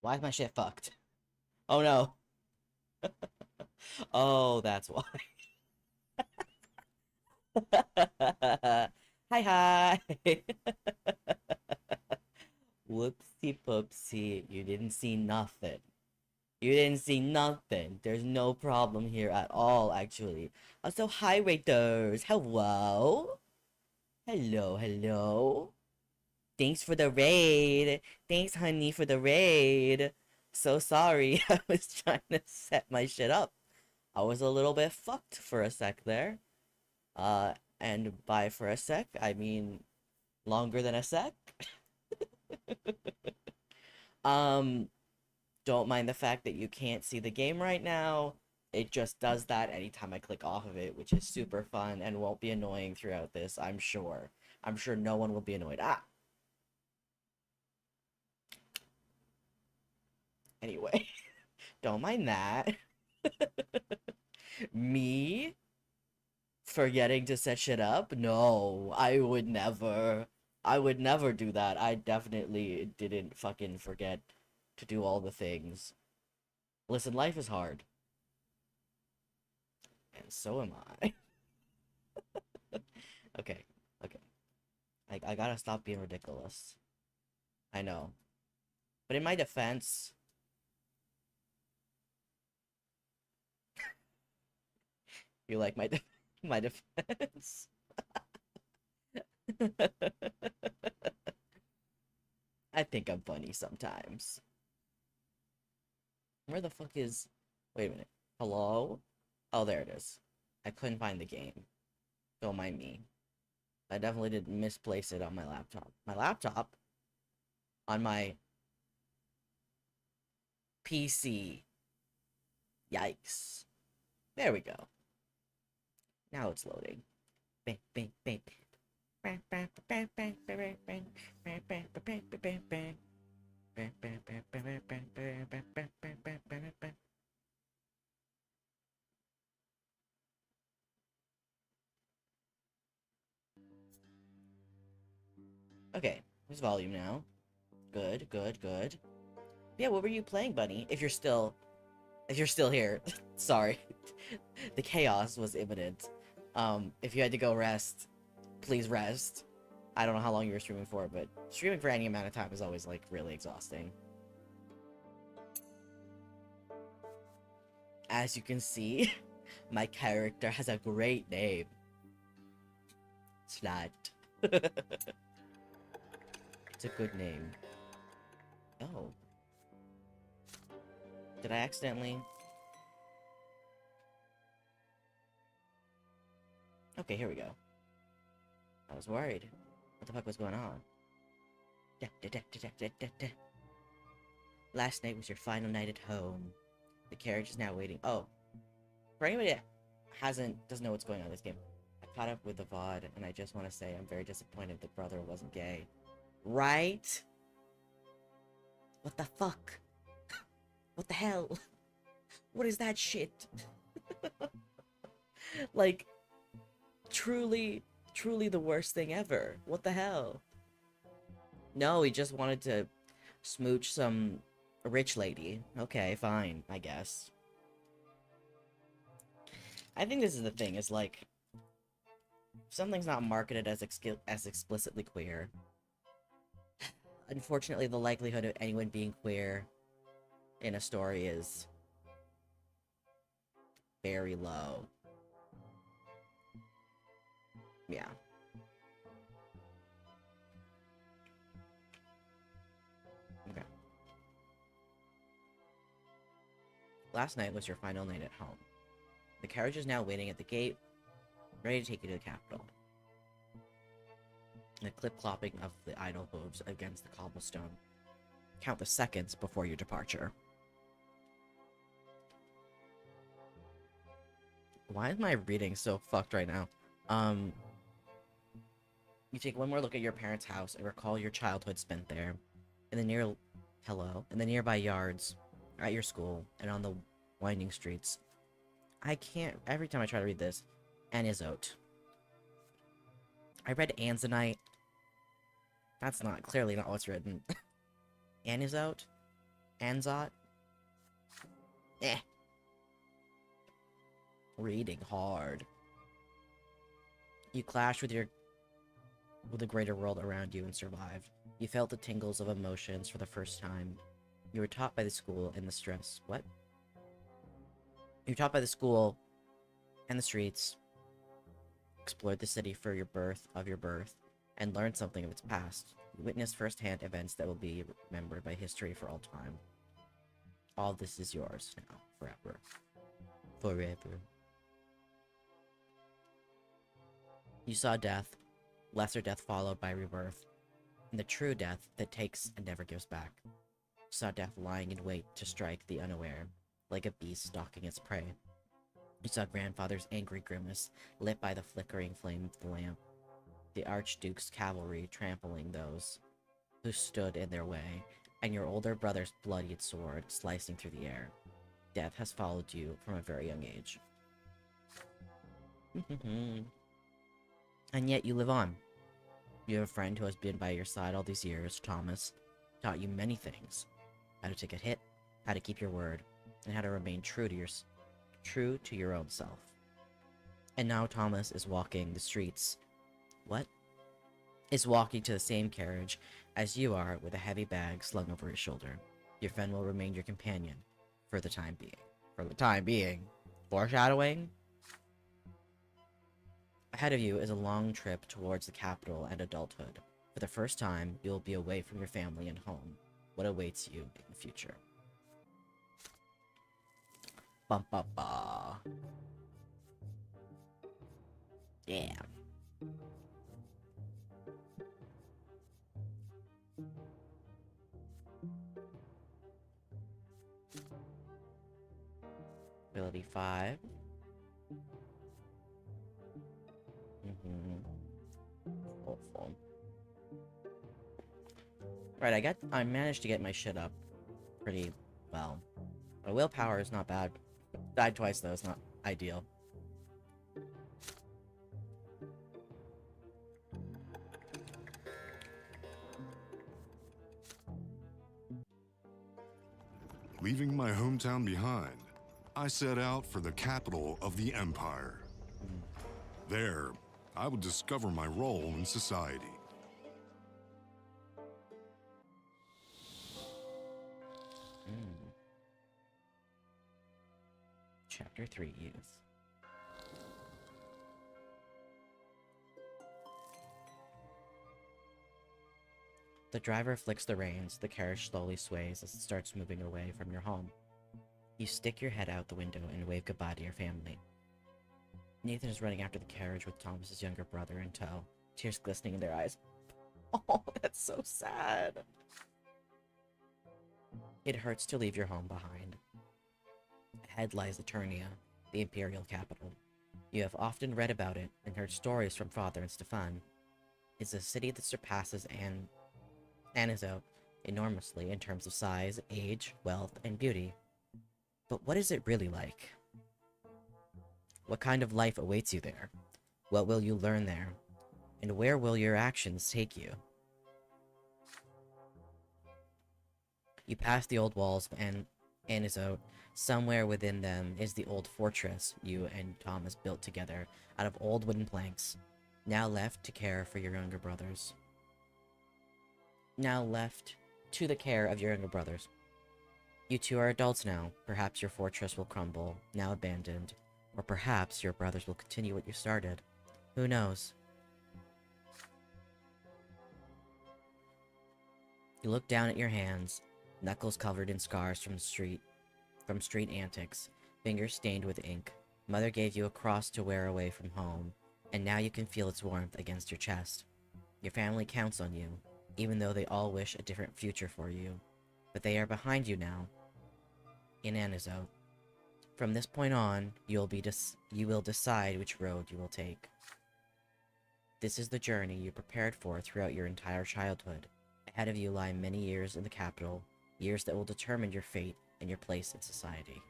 Why is my shit fucked? Oh no. Oh, that's why. Hi, hi. Whoopsie poopsie. You didn't see nothing. You didn't see nothing. There's no problem here at all, actually. Also, hi, waiters. Hello. Hello, hello. Thanks for the raid. Thanks, honey, for the raid. So sorry. I was trying to set my shit up. I was a little bit fucked for a sec there. And by for a sec, I mean longer than a sec. Um, don't mind the fact that you can't see the game right now. It just does that anytime I click off of it, which is super fun and won't be annoying throughout this, I'm sure. I'm sure no one will be annoyed. Ah, anyway, don't mind that. Me forgetting to set shit up? No, I would never. I would never do that. I definitely didn't fucking forget to do all the things. Listen, life is hard. And so am I. Okay, okay. I gotta stop being ridiculous. I know. But in my defense, you like my my defense? I think I'm funny sometimes. Where the fuck is... Wait a minute. Hello? Oh, there it is. I couldn't find the game. Don't mind me. I definitely did misplace it on my laptop. My laptop? On my PC. Yikes. There we go. Now it's loading. Bang, bang, bang. Bang, bang, bang, bang, bang, bang, bang, bang, bang, bang, bang, bang. Bang, bang, bang, bang, bang, bang, bang, bang, bang, bang, bang, bang, bang. Okay, there's volume now. Good, good, good. Yeah, what were you playing, Bunny? If you're still here. Sorry. The chaos was imminent. If you had to go rest, please rest. I don't know how long you were streaming for, but streaming for any amount of time is always, like, really exhausting. As you can see, my character has a great name. Slat. It's a good name. Oh. Did I accidentally... Okay, here we go. I was worried. What the fuck was going on? Da, da, da, da, da, da, da. Last night was your final night at home. The carriage is now waiting. Oh. For anybody that doesn't know what's going on in this game, I caught up with the VOD, and I just want to say I'm very disappointed the brother wasn't gay. Right? What the fuck? What the hell? What is that shit? Like, truly, truly the worst thing ever. What the hell? No, he just wanted to smooch some rich lady. Okay, fine, I guess. I think this is the thing, is like, if something's not marketed as explicitly queer, unfortunately the likelihood of anyone being queer in a story is very low. Yeah. Okay. Last night was your final night at home. The carriage is now waiting at the gate, ready to take you to the capital. The clip-clopping of the idle hooves against the cobblestone. Count the seconds before your departure. Why is my reading so fucked right now? You take one more look at your parents' house and recall your childhood spent there. In the nearby yards, at your school, and on the winding streets. I can't, every time I try to read this, Anizote. I read Anzonite. That's clearly not what's written. Anizote? Anzot? Eh. Reading hard. You clashed with the greater world around you and survived. You felt the tingles of emotions for the first time. You were taught by the school and the stress. What? You were taught by the school and the streets. Explored the city for your birth, and learned something of its past. You witnessed firsthand events that will be remembered by history for all time. All this is yours now, forever. Forever. You saw death, lesser death followed by rebirth, and the true death that takes and never gives back. You saw death lying in wait to strike the unaware, like a beast stalking its prey. You saw grandfather's angry grimace, lit by the flickering flame of the lamp. The Archduke's cavalry trampling those who stood in their way, and your older brother's bloodied sword slicing through the air. Death has followed you from a very young age. And yet you live on. You have a friend who has been by your side all these years, Thomas, taught you many things. How to take a hit, how to keep your word, and how to remain true to your own self. And now Thomas is walking the streets. What? Is walking to the same carriage as you are with a heavy bag slung over his shoulder. Your friend will remain your companion for the time being. For the time being. Foreshadowing? Ahead of you is a long trip towards the capital and adulthood. For the first time, you will be away from your family and home. What awaits you in the future? Bum ba ba. Yeah. Ability 5. Hopeful. Right, I managed to get my shit up pretty well. My willpower is not bad. Died twice though, it's not ideal. Leaving my hometown behind, I set out for the capital of the Empire. There, I would discover my role in society. Chapter 3, Youth. The driver flicks the reins, the carriage slowly sways as it starts moving away from your home. You stick your head out the window and wave goodbye to your family. Nathan is running after the carriage with Thomas's younger brother in tow, tears glistening in their eyes. Oh, that's so sad. It hurts to leave your home behind. Ahead lies Eternia, the imperial capital. You have often read about it and heard stories from Father and Stefan. It's a city that surpasses Anizo enormously in terms of size, age, wealth, and beauty. But what is it really like? What kind of life awaits you there? What will you learn there? And where will your actions take you? You pass the old walls of Anizo. Somewhere within them is the old fortress you and Thomas built together out of old wooden planks, now left to care for your younger brothers. Now left to the care of your younger brothers. You two are adults now. Perhaps your fortress will crumble, now abandoned. Or perhaps your brothers will continue what you started. Who knows? You look down at your hands, knuckles covered in scars from street antics, fingers stained with ink. Mother gave you a cross to wear away from home, and now you can feel its warmth against your chest. Your family counts on you, even though they all wish a different future for you. But they are behind you now, in Anizo. From this point on, you will decide which road you will take. This is the journey you prepared for throughout your entire childhood. Ahead of you lie many years in the capital, years that will determine your fate and your place in society.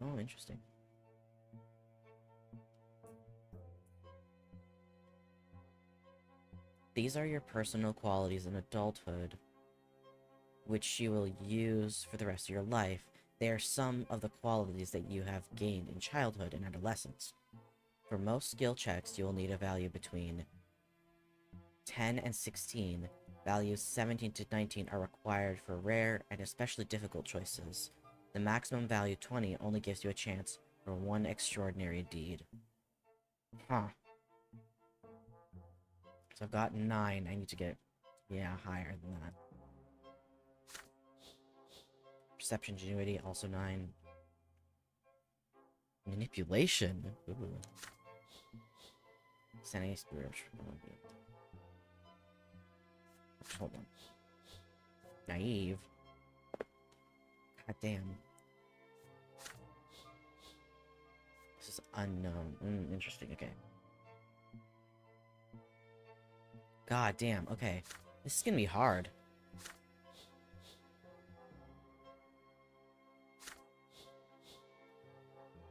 Oh, interesting. These are your personal qualities in adulthood, which you will use for the rest of your life. They are some of the qualities that you have gained in childhood and adolescence. For most skill checks, you will need a value between 10 and 16. Values 17 to 19 are required for rare and especially difficult choices. The maximum value 20 only gives you a chance for one extraordinary deed. Huh. So I've got 9. I need to get, yeah, higher than that. Perception, ingenuity, also 9. Manipulation. Ooh. Sanity, spiritual. Hold on. Naive. God damn. This is unknown. Interesting. Okay. God damn. Okay. This is gonna be hard.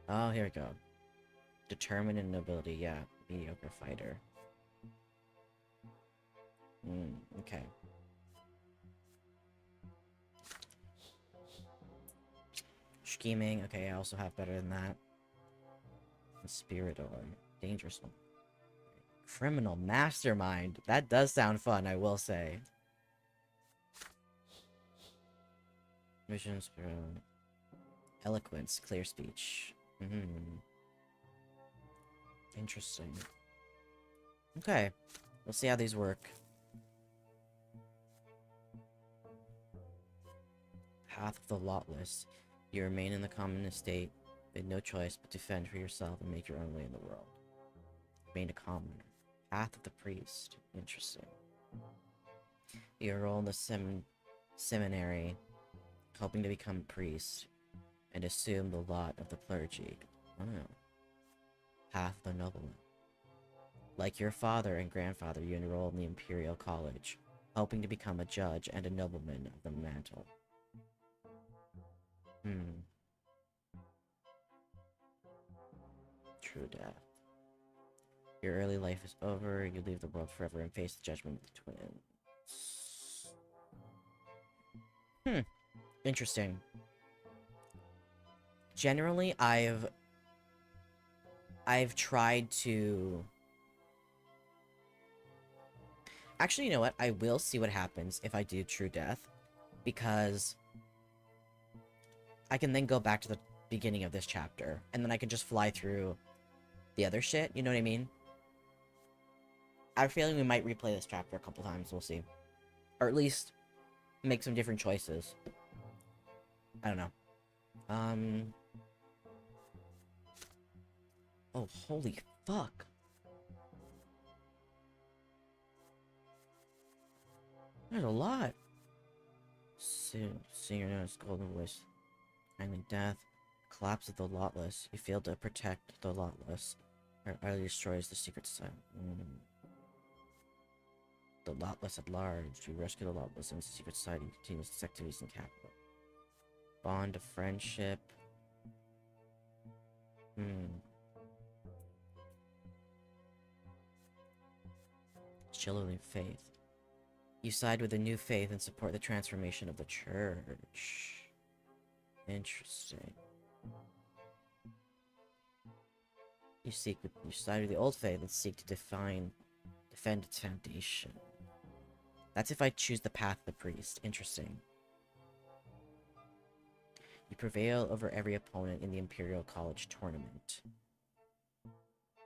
Oh, here we go. Determined and nobility. Yeah. Mediocre fighter. Okay. Scheming. Okay, I also have better than that. Conspirator. Dangerous one. Criminal mastermind. That does sound fun, I will say. Vision, spirit. Eloquence. Clear speech. Interesting. Okay. We'll see how these work. Path of the Lotless. You remain in the common estate, with no choice but to fend for yourself and make your own way in the world. Remain a commoner. Path of the Priest. Interesting. You enroll in the seminary, hoping to become a priest, and assume the lot of the clergy. Oh. Path of the Nobleman. Like your father and grandfather, you enroll in the Imperial College, hoping to become a judge and a nobleman of the mantle. True death. Your early life is over, you leave the world forever and face the judgment of the twins. Interesting. Generally, I've tried to... Actually, you know what? I will see what happens if I do true death, because I can then go back to the beginning of this chapter, and then I can just fly through the other shit, you know what I mean? I have a feeling we might replay this chapter a couple times, we'll see. Or at least make some different choices. I don't know. Oh, holy fuck. There's a lot. Senior notice, golden voice. Timely death. Collapse of the Lotless. You failed to protect the Lotless. Or utterly destroys the secret society. The Lotless at large. You rescue the Lotless and the secret society continues its activities in capital. Bond of friendship. Chilling faith. You side with the new faith and support the transformation of the church. Interesting. You side with the old faith and seek to defend its foundation. That's if I choose the path of the priest. Interesting. You prevail over every opponent in the Imperial College tournament.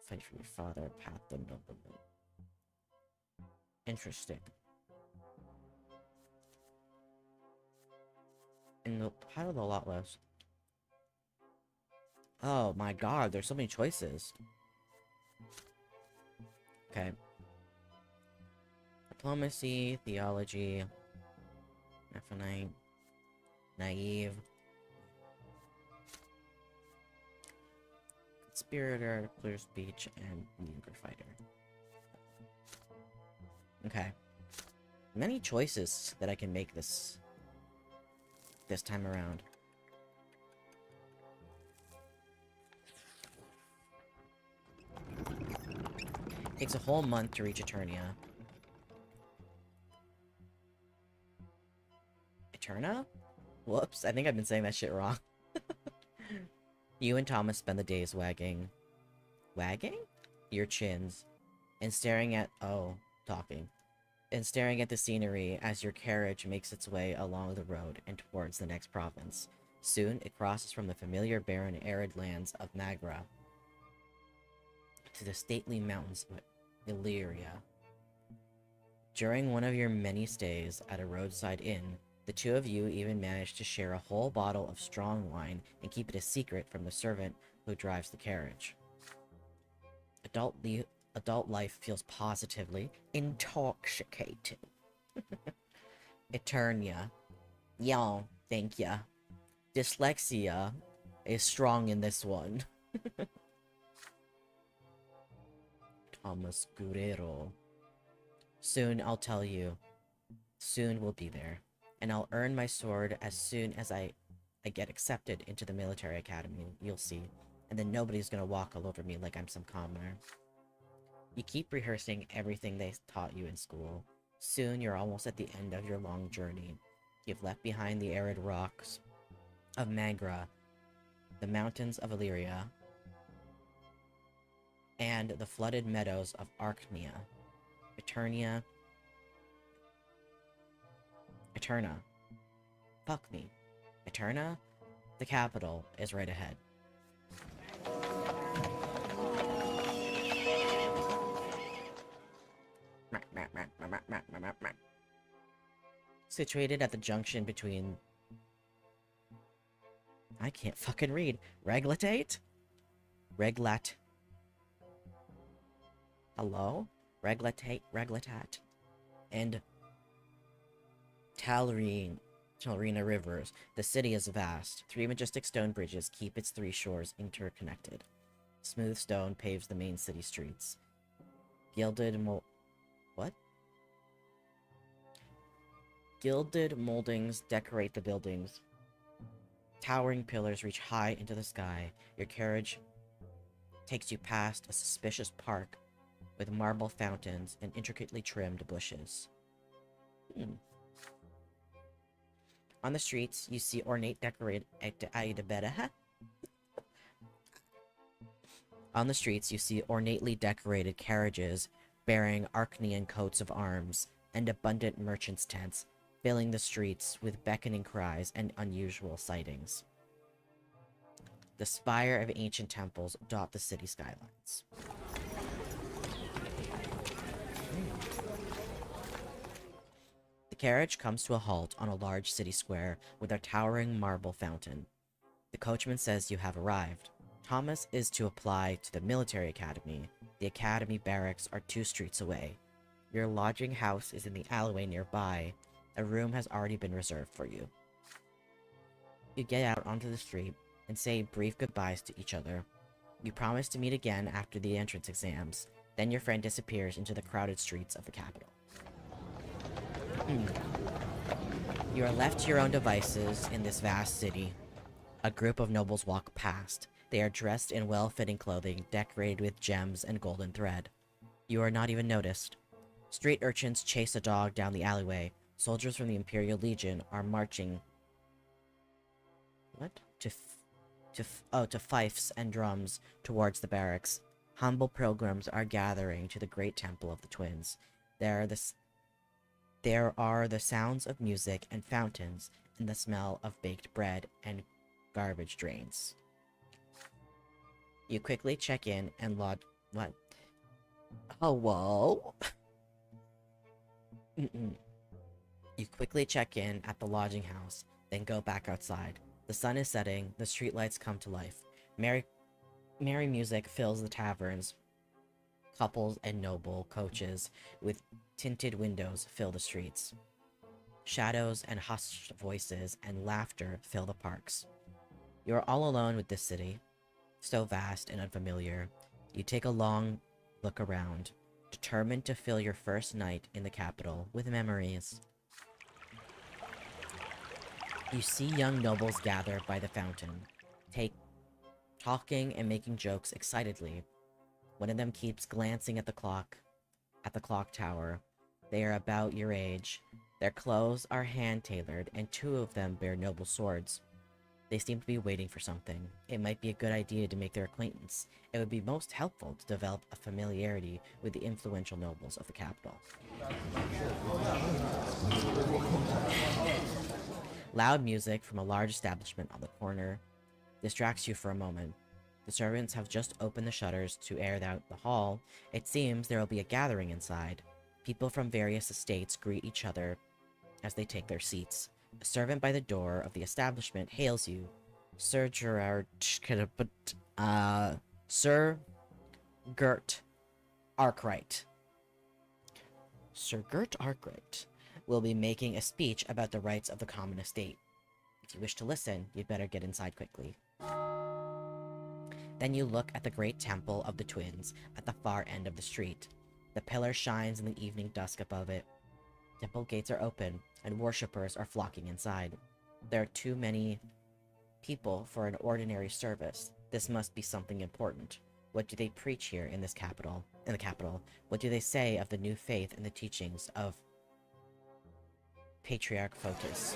Fight for your father, path the nobleman. Interesting. And the path of the Lotless. Oh my god, there's so many choices. Okay. Diplomacy, theology, Nephinite, naive, conspirator, clear speech, and mediocre fighter. Okay. Many choices that I can make this time around. Takes a whole month to reach Eternia. Eterna? Whoops, I think I've been saying that shit wrong. You and Thomas spend the days wagging your chins and staring at the scenery as your carriage makes its way along the road and towards the next province. Soon it crosses from the familiar barren arid lands of Magra to the stately mountains of Illyria. During one of your many stays at a roadside inn, the two of you even manage to share a whole bottle of strong wine and keep it a secret from the servant who drives the carriage. Adult life feels positively intoxicating. Eternia. Yeah, thank ya. Dyslexia is strong in this one. Thomas Guerrero. Soon I'll tell you. Soon we'll be there. And I'll earn my sword as soon as I get accepted into the military academy. You'll see. And then nobody's gonna walk all over me like I'm some commoner. You keep rehearsing everything they taught you in school. Soon you're almost at the end of your long journey. You've left behind the arid rocks of Magra, the mountains of Illyria, and the flooded meadows of Archnia. Eterna. Fuck me. Eterna? The capital is right ahead. Situated at the junction between... I can't fucking read. Reglatate? Hello? Reglatat. And Talrina rivers. The city is vast. 3 majestic stone bridges keep its 3 shores interconnected. Smooth stone paves the main city streets. Gilded moldings decorate the buildings. Towering pillars reach high into the sky. Your carriage takes you past a suspicious park with marble fountains and intricately trimmed bushes. On the streets, you see ornately decorated carriages bearing Archnean coats of arms and abundant merchants' tents, filling the streets with beckoning cries and unusual sightings. The spire of ancient temples dot the city skylines. The carriage comes to a halt on a large city square with a towering marble fountain. The coachman says you have arrived. Thomas is to apply to the military academy. The academy barracks are 2 streets away. Your lodging house is in the alleyway nearby. A room has already been reserved for you. You get out onto the street and say brief goodbyes to each other. You promise to meet again after the entrance exams. Then your friend disappears into the crowded streets of the capital. You are left to your own devices in this vast city. A group of nobles walk past. They are dressed in well-fitting clothing, decorated with gems and golden thread. You are not even noticed. Street urchins chase a dog down the alleyway. Soldiers from the Imperial Legion are marching... to fifes and drums towards the barracks. Humble pilgrims are gathering to the great temple of the twins. There are the sounds of music and fountains, and the smell of baked bread and garbage drains. You quickly check in and lodge... What? Hello? You quickly check in at the lodging house, then go back outside. The sun is setting, the streetlights come to life. Merry music fills the taverns. Couples and noble coaches with tinted windows fill the streets. Shadows and hushed voices and laughter fill the parks. You are all alone with this city, so vast and unfamiliar. You take a long look around, determined to fill your first night in the capital with memories. You see young nobles gather by the fountain, talking and making jokes excitedly. One of them keeps glancing at the clock tower. They are about your age. Their clothes are hand-tailored, and 2 of them bear noble swords. They seem to be waiting for something. It might be a good idea to make their acquaintance. It would be most helpful to develop a familiarity with the influential nobles of the capital. Loud music from a large establishment on the corner distracts you for a moment. The servants have just opened the shutters to air out the hall. It seems there will be a gathering inside. People from various estates greet each other as they take their seats. A servant by the door of the establishment hails you. Sir Gerard... Sir Gert Arkwright. Sir Gert Arkwright will be making a speech about the rights of the common estate. If you wish to listen, you'd better get inside quickly. Then you look at the great temple of the twins at the far end of the street. The pillar shines in the evening dusk above it. Temple gates are open, and worshippers are flocking inside. There are too many people for an ordinary service. This must be something important. What do they preach here in the capital? What do they say of the new faith and the teachings of Patriarch Photis?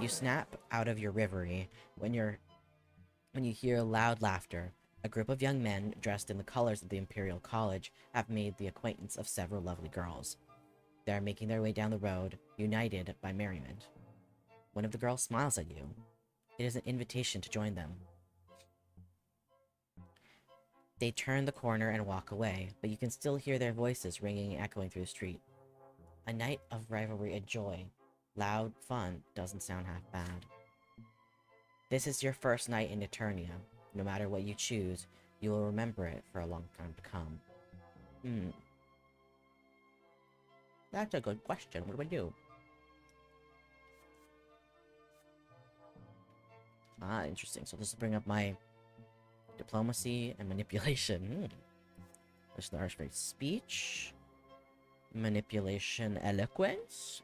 You snap out of your reverie when you hear loud laughter. A group of young men dressed in the colors of the Imperial College have made the acquaintance of several lovely girls. They are making their way down the road, united by merriment. One of the girls smiles at you. It is an invitation to join them. They turn the corner and walk away, but you can still hear their voices ringing and echoing through the street. A night of rivalry and joy. Loud fun doesn't sound half bad. This is your first night in Eternia. No matter what you choose, you will remember it for a long time to come. That's a good question. What do I do? Ah, interesting. So this will bring up my diplomacy and manipulation. There's the archbishop's speech. Manipulation, eloquence.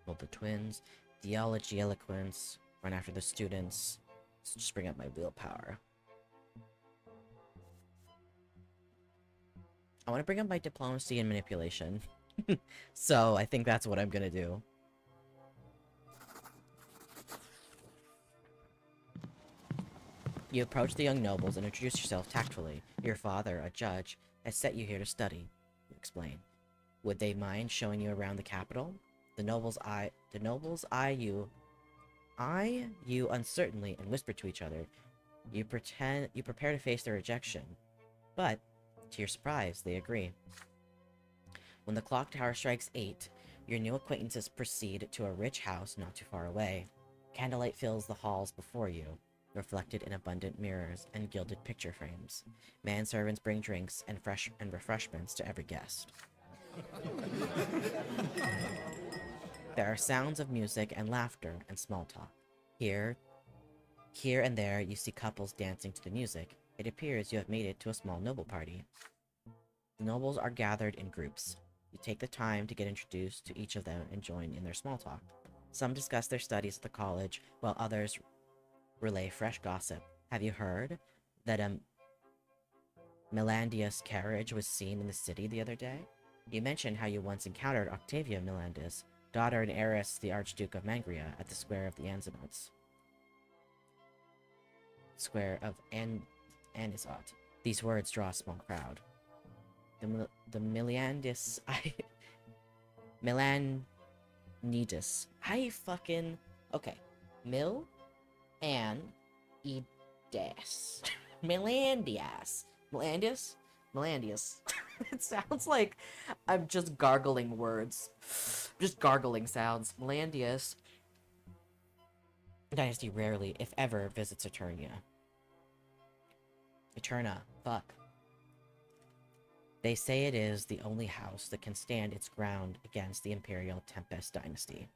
Well, the twins. Theology, eloquence. Run after the students. Let's just bring up my willpower. I want to bring up my diplomacy and manipulation. So I think that's what I'm gonna do. You approach the young nobles and introduce yourself tactfully. Your father, a judge, has set you here to study. You explain. Would they mind showing you around the capital? The nobles eye you uncertainly and whisper to each other. You prepare to face their rejection. But, to your surprise, they agree. When the clock tower strikes 8, your new acquaintances proceed to a rich house not too far away. Candlelight fills the halls before you, reflected in abundant mirrors and gilded picture frames. Manservants bring drinks and refreshments to every guest. There are sounds of music and laughter and small talk. Here and there you see couples dancing to the music. It appears you have made it to a small noble party. The nobles are gathered in groups. You take the time to get introduced to each of them and join in their small talk. Some discuss their studies at the college, while others relay fresh gossip. Have you heard that a Melandius carriage was seen in the city the other day? You mentioned how you once encountered Octavia Melandis, daughter and heiress to the Archduke of Mangria, at the square of the Anzanots. Square of Anisot. These words draw a small crowd. The Melandis... Melanidis. Okay. Mil... and... Edes. Melandias. Melandius? Melandius. It sounds like I'm just gargling words. Just gargling sounds. Melandius dynasty rarely, if ever, visits Eternia. Eterna. Fuck. They say it is the only house that can stand its ground against the Imperial Tempest dynasty.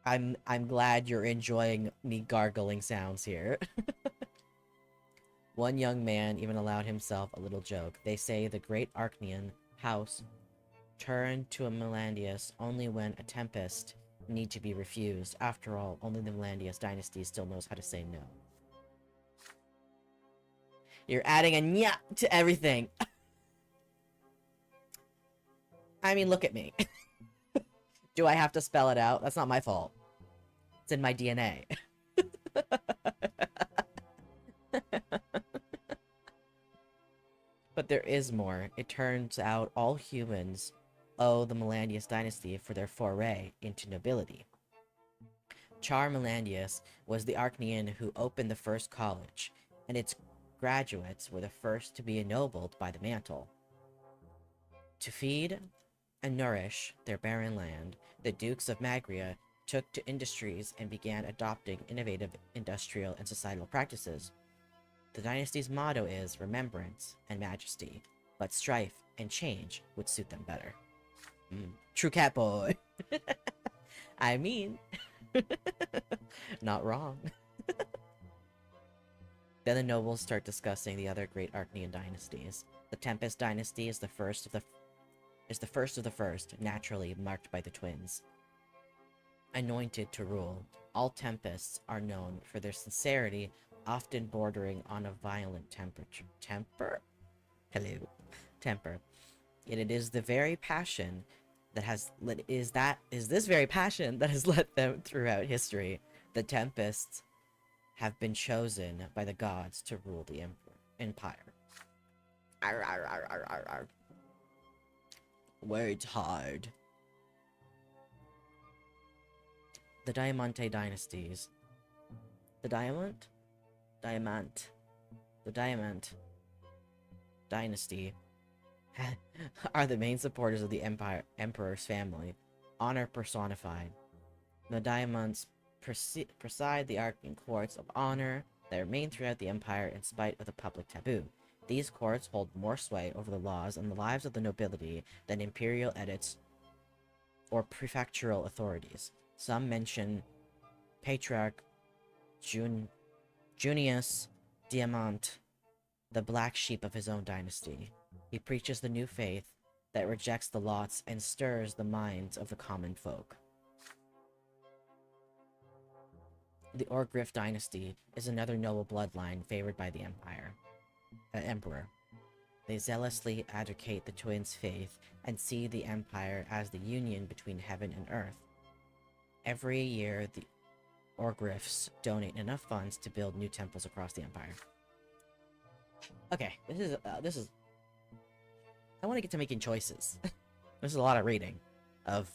I'm glad you're enjoying me gargling sounds here. One young man even allowed himself a little joke. They say the great Archnean house turned to a Melandius only when a tempest need to be refused. After all, only the Melandius dynasty still knows how to say no. You're adding a nya to everything. I mean, look at me. Do I have to spell it out? That's not my fault. It's in my DNA. But there is more. It turns out all humans owe the Melanius dynasty for their foray into nobility. Char Melanius was the Archnean who opened the first college, and its graduates were the first to be ennobled by the mantle. To feed and nourish their barren land, the Dukes of Magria took to industries and began adopting innovative industrial and societal practices. The dynasty's motto is remembrance and majesty, but strife and change would suit them better. True cat boy. I mean, not wrong. Then the nobles start discussing the other great Archnean dynasties. The Tempest dynasty is the first of the first, naturally marked by the twins. Anointed to rule, all Tempests are known for their sincerity, often bordering on a violent temper. Yet it is the very passion that has this very passion that has led them throughout history. The Tempests have been chosen by the gods to rule the empire. Arr, arr, arr, arr, arr, arr. Words hard. The Diamante dynasties. The Diamant dynasty are the main supporters of the emperor's family, honor personified. The Diamonds preside the Archean courts of honor that remain throughout the empire in spite of the public taboo. These courts hold more sway over the laws and the lives of the nobility than imperial edicts or prefectural authorities. Some mention Patriarch Junius Diamant, the black sheep of his own dynasty. He preaches the new faith that rejects the lots and stirs the minds of the common folk. The Orgriff dynasty is another noble bloodline favored by the emperor. They zealously advocate the twins' faith and see the empire as the union between heaven and earth. Every year, the Orgriffs donate enough funds to build new temples across the empire. Okay, this is. I want to get to making choices. There's a lot of reading of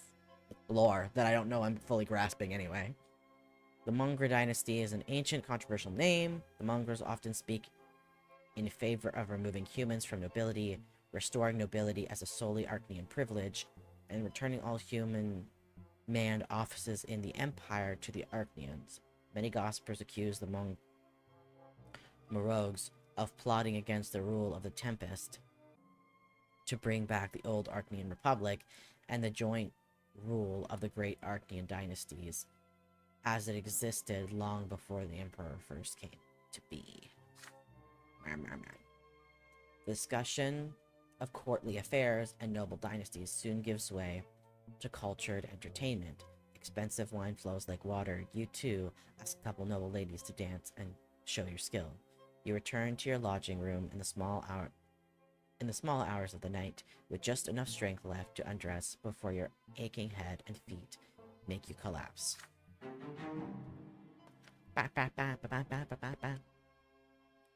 lore that I don't know I'm fully grasping anyway. The Mongra dynasty is an ancient, controversial name. The Mongras often speak in favor of removing humans from nobility, restoring nobility as a solely Archnean privilege, and returning all human-manned offices in the Empire to the Archneans. Many gossipers accuse the Morogues of plotting against the rule of the Tempest to bring back the old Archnean Republic and the joint rule of the great Archnean dynasties as it existed long before the Emperor first came to be. Discussion of courtly affairs and noble dynasties soon gives way to cultured entertainment. Expensive wine flows like water. You too ask a couple noble ladies to dance and show your skill. You return to your lodging room in the small hours of the night with just enough strength left to undress before your aching head and feet make you collapse.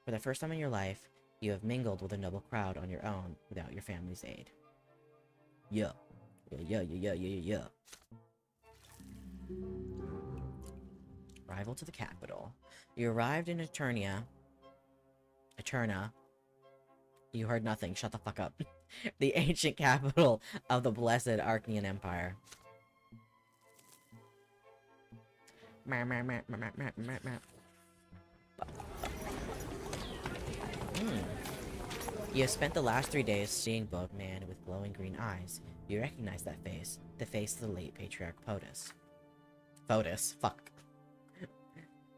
For the first time in your life, you have mingled with a noble crowd on your own without your family's aid. Yeah. Arrival to the capital. You arrived in Eterna. You heard nothing. Shut the fuck up. The ancient capital of the blessed Archnean Empire. You have spent the last 3 days seeing Bogman with glowing green eyes. You recognize that face. The face of the late Patriarch Fotis. Fuck.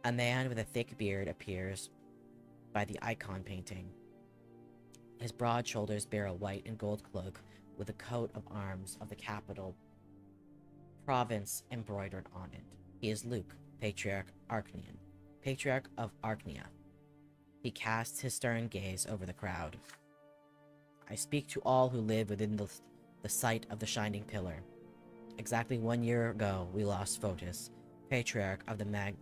A man with a thick beard appears by the icon painting. His broad shoulders bear a white and gold cloak with a coat of arms of the capital province embroidered on it. He is Luke, Patriarch Archnean, Patriarch of Archnia. He casts his stern gaze over the crowd. I speak to all who live within the the site of the Shining Pillar. Exactly 1 year ago, we lost Photis, patriarch of the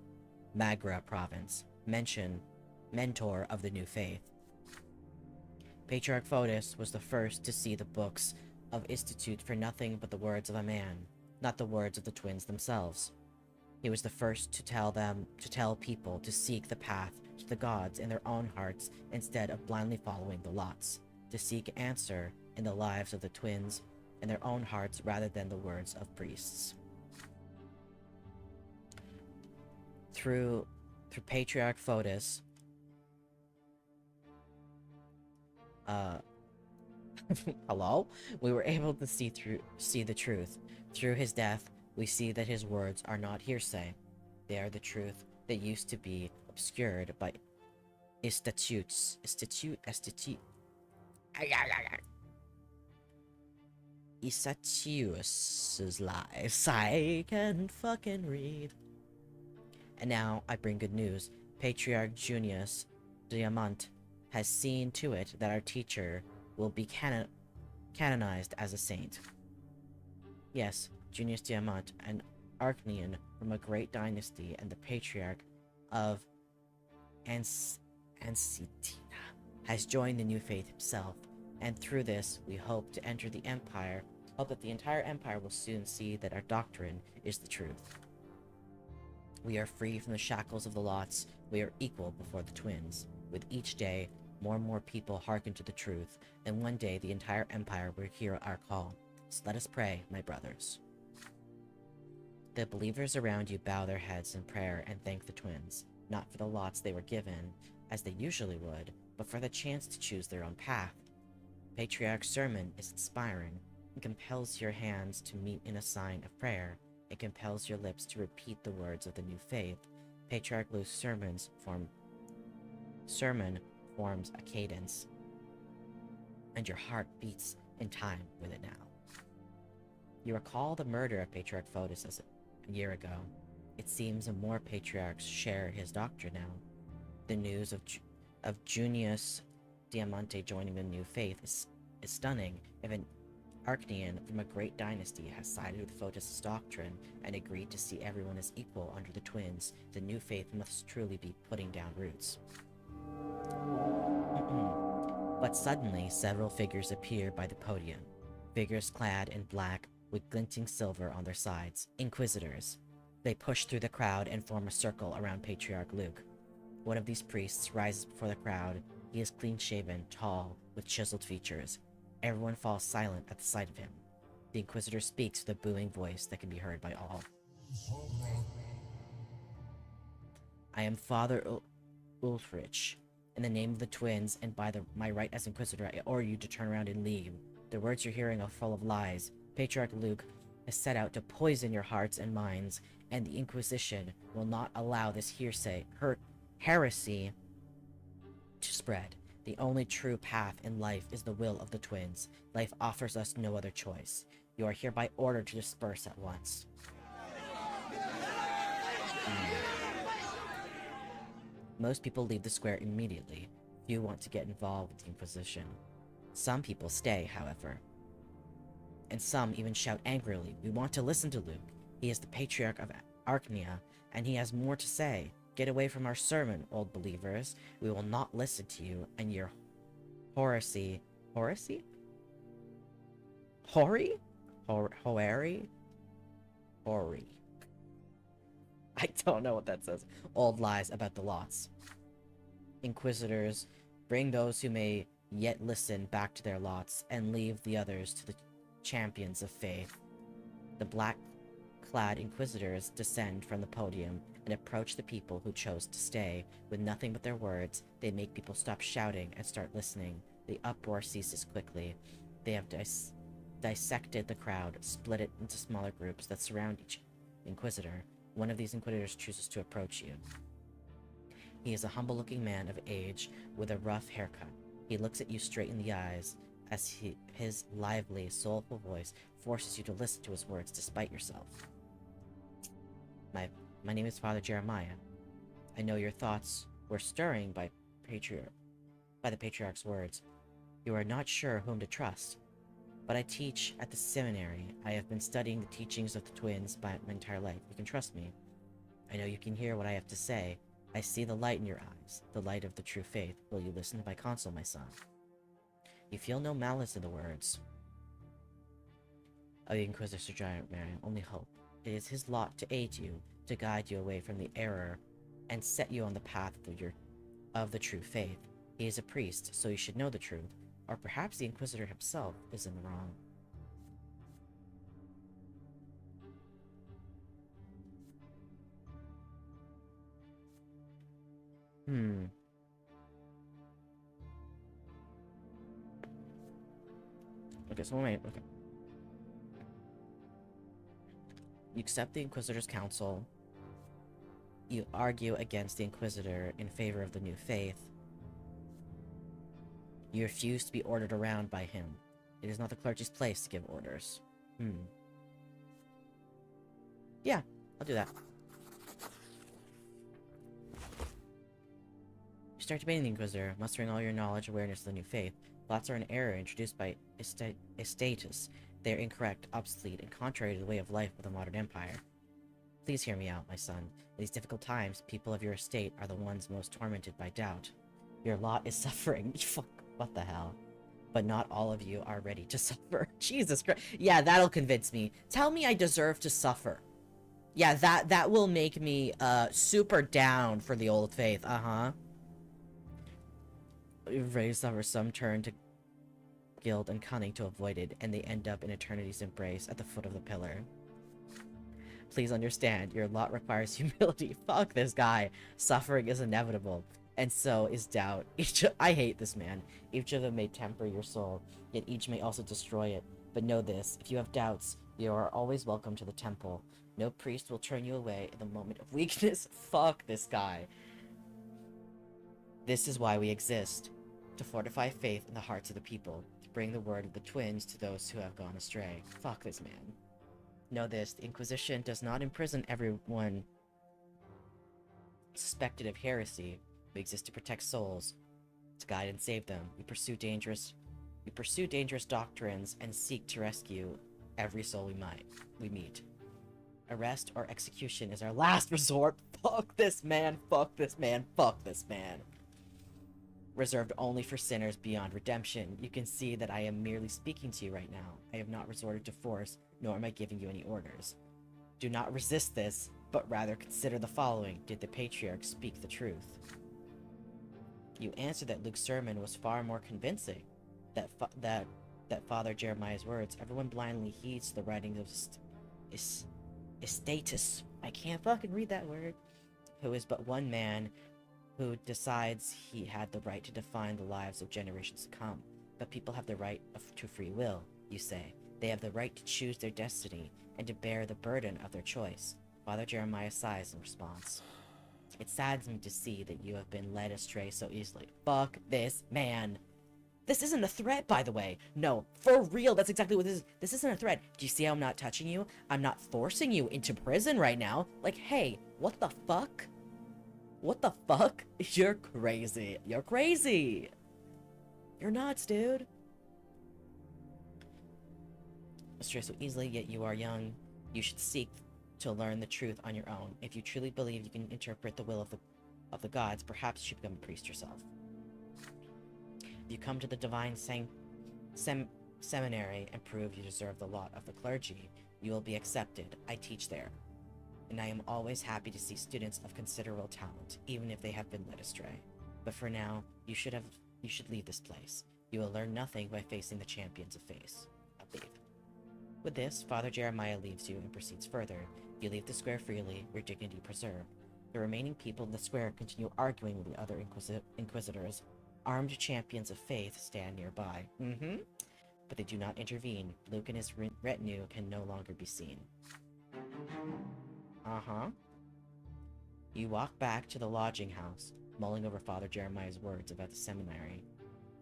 Magra province, mentor of the new faith. Patriarch Photis was the first to see the books of Institute for nothing but the words of a man, not the words of the twins themselves. He was the first to tell people to seek the path to the gods in their own hearts instead of blindly following the lots, to seek answer in the lives of the twins in their own hearts rather than the words of priests. Through Patriarch Photis, hello? We were able to see the truth. Through his death, we see that his words are not hearsay. They are the truth that used to be obscured by Isatius's lies. I can fucking read. And now I bring good news. Patriarch Junius Diamant has seen to it that our teacher will be canonized as a saint. Yes, Junius Diamant, an Archnean from a great dynasty and the patriarch of Ansitina, has joined the new faith himself, and through this we hope to enter the empire, hope that the entire empire will soon see that our doctrine is the truth. We are free from the shackles of the lots, we are equal before the twins. With each day, more and more people hearken to the truth, and one day the entire empire will hear our call. So let us pray, my brothers. The believers around you bow their heads in prayer and thank the twins, not for the lots they were given, as they usually would, but for the chance to choose their own path. Patriarch's sermon is inspiring. It compels your hands to meet in a sign of prayer. It compels your lips to repeat the words of the new faith. Patriarch Luke's sermon forms a cadence, and your heart beats in time with it now. You recall the murder of Patriarch Photis a year ago. It seems more patriarchs share his doctrine now. The news of Junius Diamante joining the new faith is stunning. If an Archnean from a great dynasty has sided with Photis' doctrine and agreed to see everyone as equal under the twins, the new faith must truly be putting down roots. But suddenly, several figures appear by the podium. Figures clad in black with glinting silver on their sides. Inquisitors. They push through the crowd and form a circle around Patriarch Luke. One of these priests rises before the crowd. He is clean-shaven, tall, with chiseled features. Everyone falls silent at the sight of him. The Inquisitor speaks with a booming voice that can be heard by all. I am Father Ulfrich. In the name of the twins, and by my right as Inquisitor, I order you to turn around and leave. The words you're hearing are full of lies. Patriarch Luke has set out to poison your hearts and minds, and the Inquisition will not allow this heresy to spread. The only true path in life is the will of the twins. Life offers us no other choice. You are hereby ordered to disperse at once. Most people leave the square immediately. Few want to get involved with the Inquisition. Some people stay, however. And some even shout angrily, "We want to listen to Luke. He is the Patriarch of Archnia, and he has more to say. Get away from our sermon, old believers. We will not listen to you and your heresy." Heresy? Hori? Hoeri? Hori. I don't know what that says. Old lies about the lots. Inquisitors, bring those who may yet listen back to their lots, and leave the others to the champions of faith. The black-clad Inquisitors descend from the podium and approach the people who chose to stay. With nothing but their words, they make people stop shouting and start listening. The uproar ceases quickly. They have dissected the crowd, split it into smaller groups that surround each Inquisitor. One of these Inquisitors chooses to approach you. He is a humble-looking man of age with a rough haircut. He looks at you straight in the eyes as his lively, soulful voice forces you to listen to his words despite yourself. My name is Father Jeremiah. I know your thoughts were stirring by the Patriarch's words. You are not sure whom to trust. But I teach at the seminary. I have been studying the teachings of the twins my entire life. You can trust me. I know you can hear what I have to say. I see the light in your eyes, the light of the true faith. Will you listen to my counsel, my son? You feel no malice in the words of the Inquisitor Sir Giant Marion, only hope. It is his lot to aid you, to guide you away from the error, and set you on the path of the true faith. He is a priest, so you should know the truth. Or perhaps the Inquisitor himself is in the wrong. Okay, so wait, okay. You accept the Inquisitor's counsel. You argue against the Inquisitor in favor of the new faith. You refuse to be ordered around by him. It is not the clergy's place to give orders. Yeah, I'll do that. You start debating the Inquisitor, mustering all your knowledge and awareness of the new faith. Thoughts are an error introduced by Estatus. They are incorrect, obsolete, and contrary to the way of life of the modern empire. Please hear me out, my son. In these difficult times, people of your estate are the ones most tormented by doubt. Your lot is suffering. Fuck, what the hell? But not all of you are ready to suffer. Jesus Christ. Yeah, that'll convince me. Tell me I deserve to suffer. Yeah, that will make me, super down for the old faith. Ready to suffer, some turn to guilt and cunning to avoid it, and they end up in eternity's embrace at the foot of the pillar. Please understand, your lot requires humility. Fuck this guy. Suffering is inevitable, and so is doubt. I hate this man. Each of them may temper your soul, yet each may also destroy it. But know this, if you have doubts, you are always welcome to the temple. No priest will turn you away in the moment of weakness. Fuck this guy. This is why we exist. To fortify faith in the hearts of the people. To bring the word of the twins to those who have gone astray. Fuck this man. Know this, the Inquisition does not imprison everyone suspected of heresy. We exist to protect souls, to guide and save them. We pursue dangerous doctrines and seek to rescue every soul we meet. Arrest or execution is our last resort. Fuck this man, fuck this man, fuck this man. Reserved only for sinners beyond redemption. You can see that I am merely speaking to you right now. I have not resorted to force, nor am I giving you any orders. Do not resist this, but rather consider the following. Did the patriarch speak the truth? You answered that Luke's sermon was far more convincing. That Father Jeremiah's words, everyone blindly heeds the writings of Estatus. I can't fucking read that word. Who is but one man who decides he had the right to define the lives of generations to come. But people have the right to free will, you say. They have the right to choose their destiny and to bear the burden of their choice. Father Jeremiah sighs in response. It saddens me to see that you have been led astray so easily. Fuck this man. This isn't a threat, by the way. No, for real, that's exactly what this is. This isn't a threat. Do you see how I'm not touching you? I'm not forcing you into prison right now. Like, hey, what the fuck? What the fuck? You're crazy. You're crazy. You're nuts, dude. Astray so easily, yet you are young. You should seek to learn the truth on your own. If you truly believe you can interpret the will of the gods, perhaps you should become a priest yourself. If you come to the divine seminary and prove you deserve the lot of the clergy, you will be accepted. I teach there. And I am always happy to see students of considerable talent, even if they have been led astray. But for now, you should leave this place. You will learn nothing by facing the champions of faith. Leave. With this, Father Jeremiah leaves you and proceeds further. You leave the square freely, your dignity preserved. The remaining people in the square continue arguing with the other inquisitors. Armed champions of faith stand nearby. But they do not intervene. Luke and his retinue can no longer be seen. You walk back to the lodging house, mulling over Father Jeremiah's words about the seminary.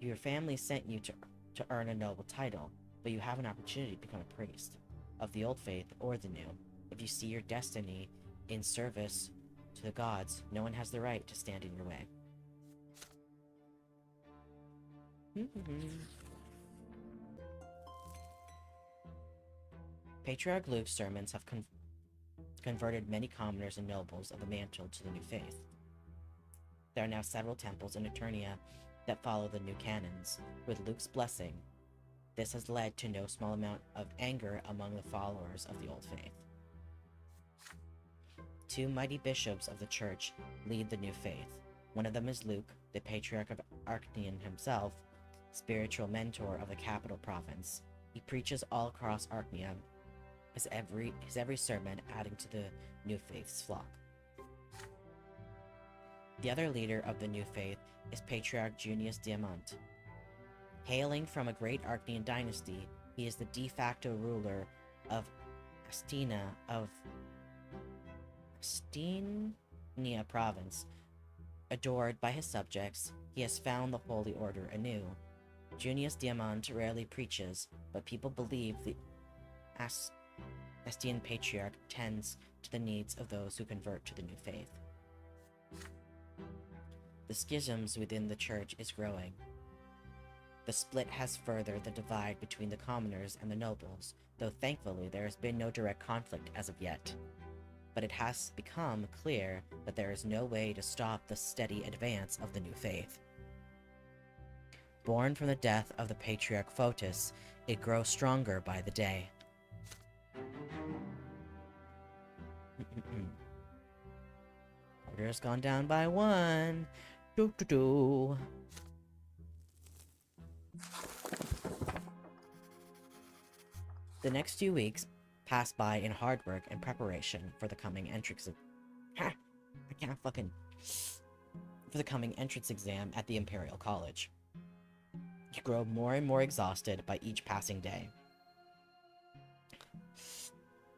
Your family sent you to earn a noble title, but you have an opportunity to become a priest, of the old faith or the new. If you see your destiny in service to the gods, no one has the right to stand in your way. Patriarch Luke's sermons have converted many commoners and nobles of the mantle to the new faith. There are now several temples in Eternia that follow the new canons. With Luke's blessing, this has led to no small amount of anger among the followers of the old faith. Two mighty bishops of the church lead the new faith. One of them is Luke, the Patriarch of Arcnian himself, spiritual mentor of the capital province. He preaches all across Arcnia, his every sermon adding to the new faith's flock. The other leader of the new faith is Patriarch Junius Diamant. Hailing from a great Arcnian dynasty, he is the de facto ruler of Astina province. Adored by his subjects, he has found the Holy Order anew. Junius Diamant rarely preaches, but people believe the Astian Patriarch tends to the needs of those who convert to the new faith. The schisms within the church is growing. The split has furthered the divide between the commoners and the nobles, though thankfully there has been no direct conflict as of yet. But it has become clear that there is no way to stop the steady advance of the new faith. Born from the death of the Patriarch Photis, it grows stronger by the day. Order's gone down by 1. Do. The next few weeks pass by in hard work and preparation for the coming entrance for the coming entrance exam at the Imperial College. You grow more and more exhausted by each passing day.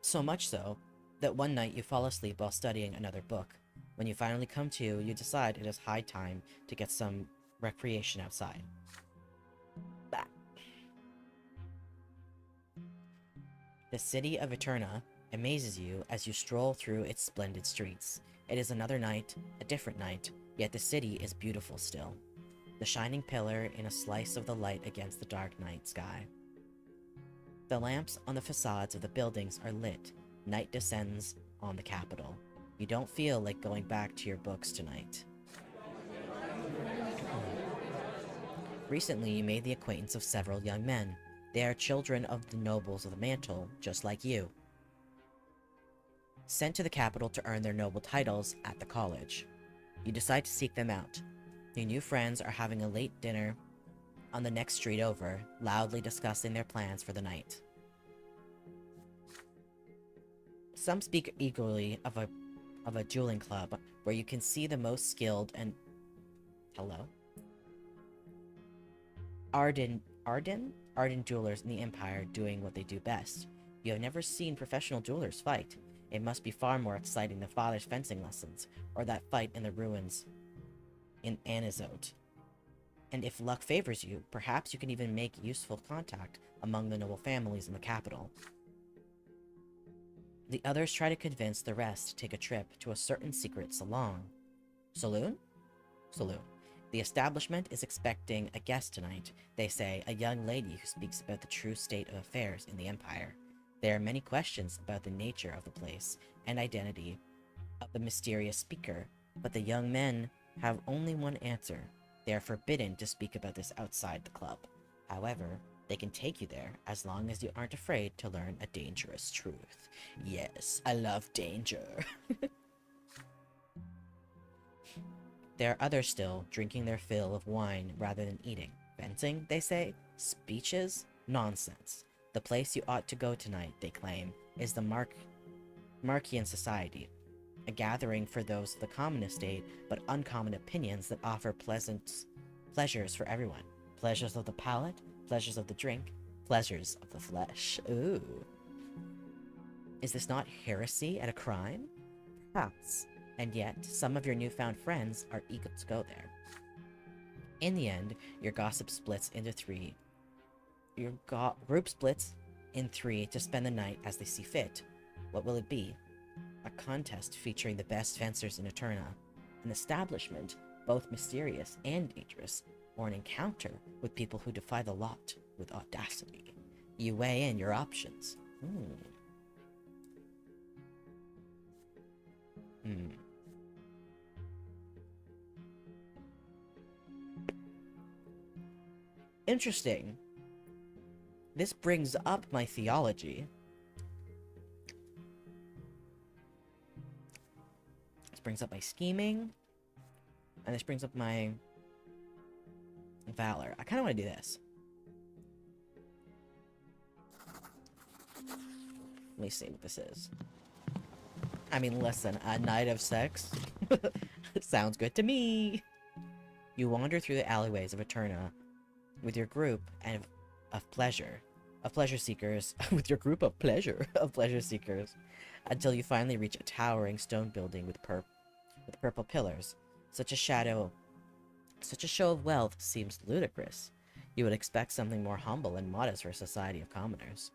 So much so that one night you fall asleep while studying another book. When you finally come to, you decide it is high time to get some recreation outside. Bah. The city of Eterna amazes you as you stroll through its splendid streets. It is another night, a different night, yet the city is beautiful still. The shining pillar in a slice of the light against the dark night sky. The lamps on the facades of the buildings are lit. Night descends on the capital. You don't feel like going back to your books tonight. Recently, you made the acquaintance of several young men. They are children of the nobles of the mantle, just like you. Sent to the capital to earn their noble titles at the college. You decide to seek them out. Your new friends are having a late dinner on the next street over, loudly discussing their plans for the night. Some speak eagerly of a dueling club where you can see the most skilled and ardent jewelers in the Empire doing what they do best. You have never seen professional jewelers fight. It must be far more exciting than father's fencing lessons, or that fight in the ruins in Anizote. And if luck favors you, perhaps you can even make useful contact among the noble families in the capital. The others try to convince the rest to take a trip to a certain secret salon. Saloon? Saloon. The establishment is expecting a guest tonight. They say a young lady who speaks about the true state of affairs in the Empire. There are many questions about the nature of the place and identity of the mysterious speaker, but the young men have only one answer. They are forbidden to speak about this outside the club. However, they can take you there as long as you aren't afraid to learn a dangerous truth. Yes, I love danger. There are others still drinking their fill of wine rather than eating. Fencing, they say? Speeches? Nonsense. The place you ought to go tonight, they claim, is the Markian Society, a gathering for those of the common estate but uncommon opinions that offer pleasures for everyone. Pleasures of the palate, pleasures of the drink, pleasures of the flesh. Ooh. Is this not heresy and a crime? Perhaps. And yet, some of your newfound friends are eager to go there. In the end, your gossip splits into three. Your group splits in three to spend the night as they see fit. What will it be? A contest featuring the best fencers in Eterna, an establishment both mysterious and dangerous, or an encounter with people who defy the lot with audacity. You weigh in your options. Hmm. Interesting. This brings up my theology. This brings up my scheming. And this brings up my valor. I kind of want to do this. Let me see what this is. I mean, listen, a night of sex? Sounds good to me. You wander through the alleyways of Eterna with your group of pleasure seekers, with your group of pleasure seekers, until you finally reach a towering stone building with purple pillars. Such a show of wealth seems ludicrous. You would expect something more humble and modest for a society of commoners.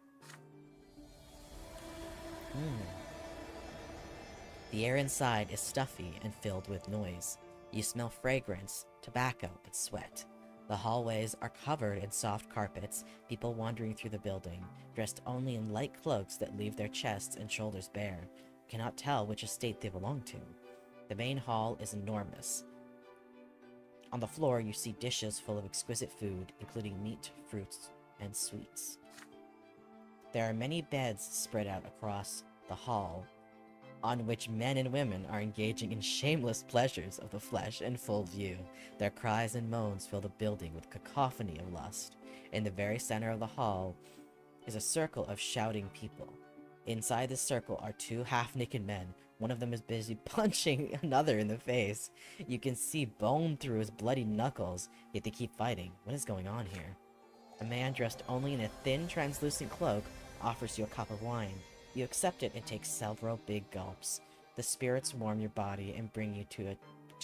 The air inside is stuffy and filled with noise. You smell fragrance, tobacco, and sweat. The hallways are covered in soft carpets, people wandering through the building, dressed only in light cloaks that leave their chests and shoulders bare. You cannot tell which estate they belong to. The main hall is enormous. On the floor, you see dishes full of exquisite food, including meat, fruits, and sweets. There are many beds spread out across the hall, on which men and women are engaging in shameless pleasures of the flesh in full view. Their cries and moans fill the building with cacophony of lust. In the very center of the hall is a circle of shouting people. Inside this circle are two half-naked men. One of them is busy punching another in the face. You can see bone through his bloody knuckles, yet they keep fighting. What is going on here? A man dressed only in a thin, translucent cloak offers you a cup of wine. You accept it and take several big gulps. The spirits warm your body and bring you to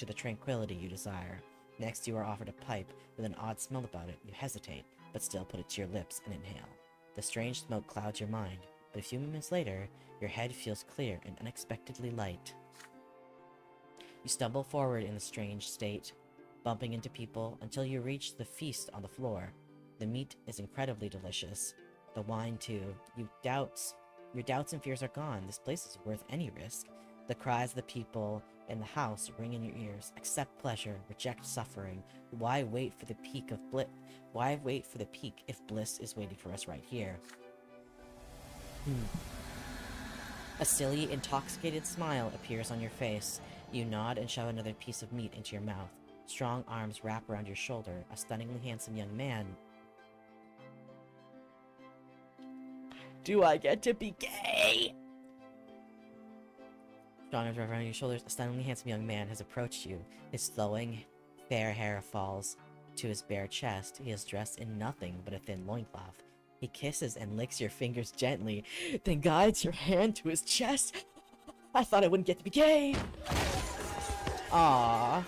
the tranquility you desire. Next, you are offered a pipe with an odd smell about it. You hesitate, but still put it to your lips and inhale. The strange smoke clouds your mind, but a few moments later, your head feels clear and unexpectedly light. You stumble forward in a strange state, bumping into people until you reach the feast on the floor. The meat is incredibly delicious. The wine, too. Your doubts and fears are gone. This place is worth any risk. The cries of the people in the house ring in your ears. Accept pleasure, reject suffering. Why wait for the peak of bliss? Why wait for the peak if bliss is waiting for us right here? A silly, intoxicated smile appears on your face. You nod and shove another piece of meat into your mouth. Strong arms wrap around your shoulder. A stunningly handsome young man. Do I get to be gay? Strong arms wrap around your shoulders. A stunningly handsome young man has approached you. His flowing, fair hair falls to his bare chest. He is dressed in nothing but a thin loincloth. He kisses and licks your fingers gently, then guides your hand to his chest. I thought I wouldn't get to be gay. Aww.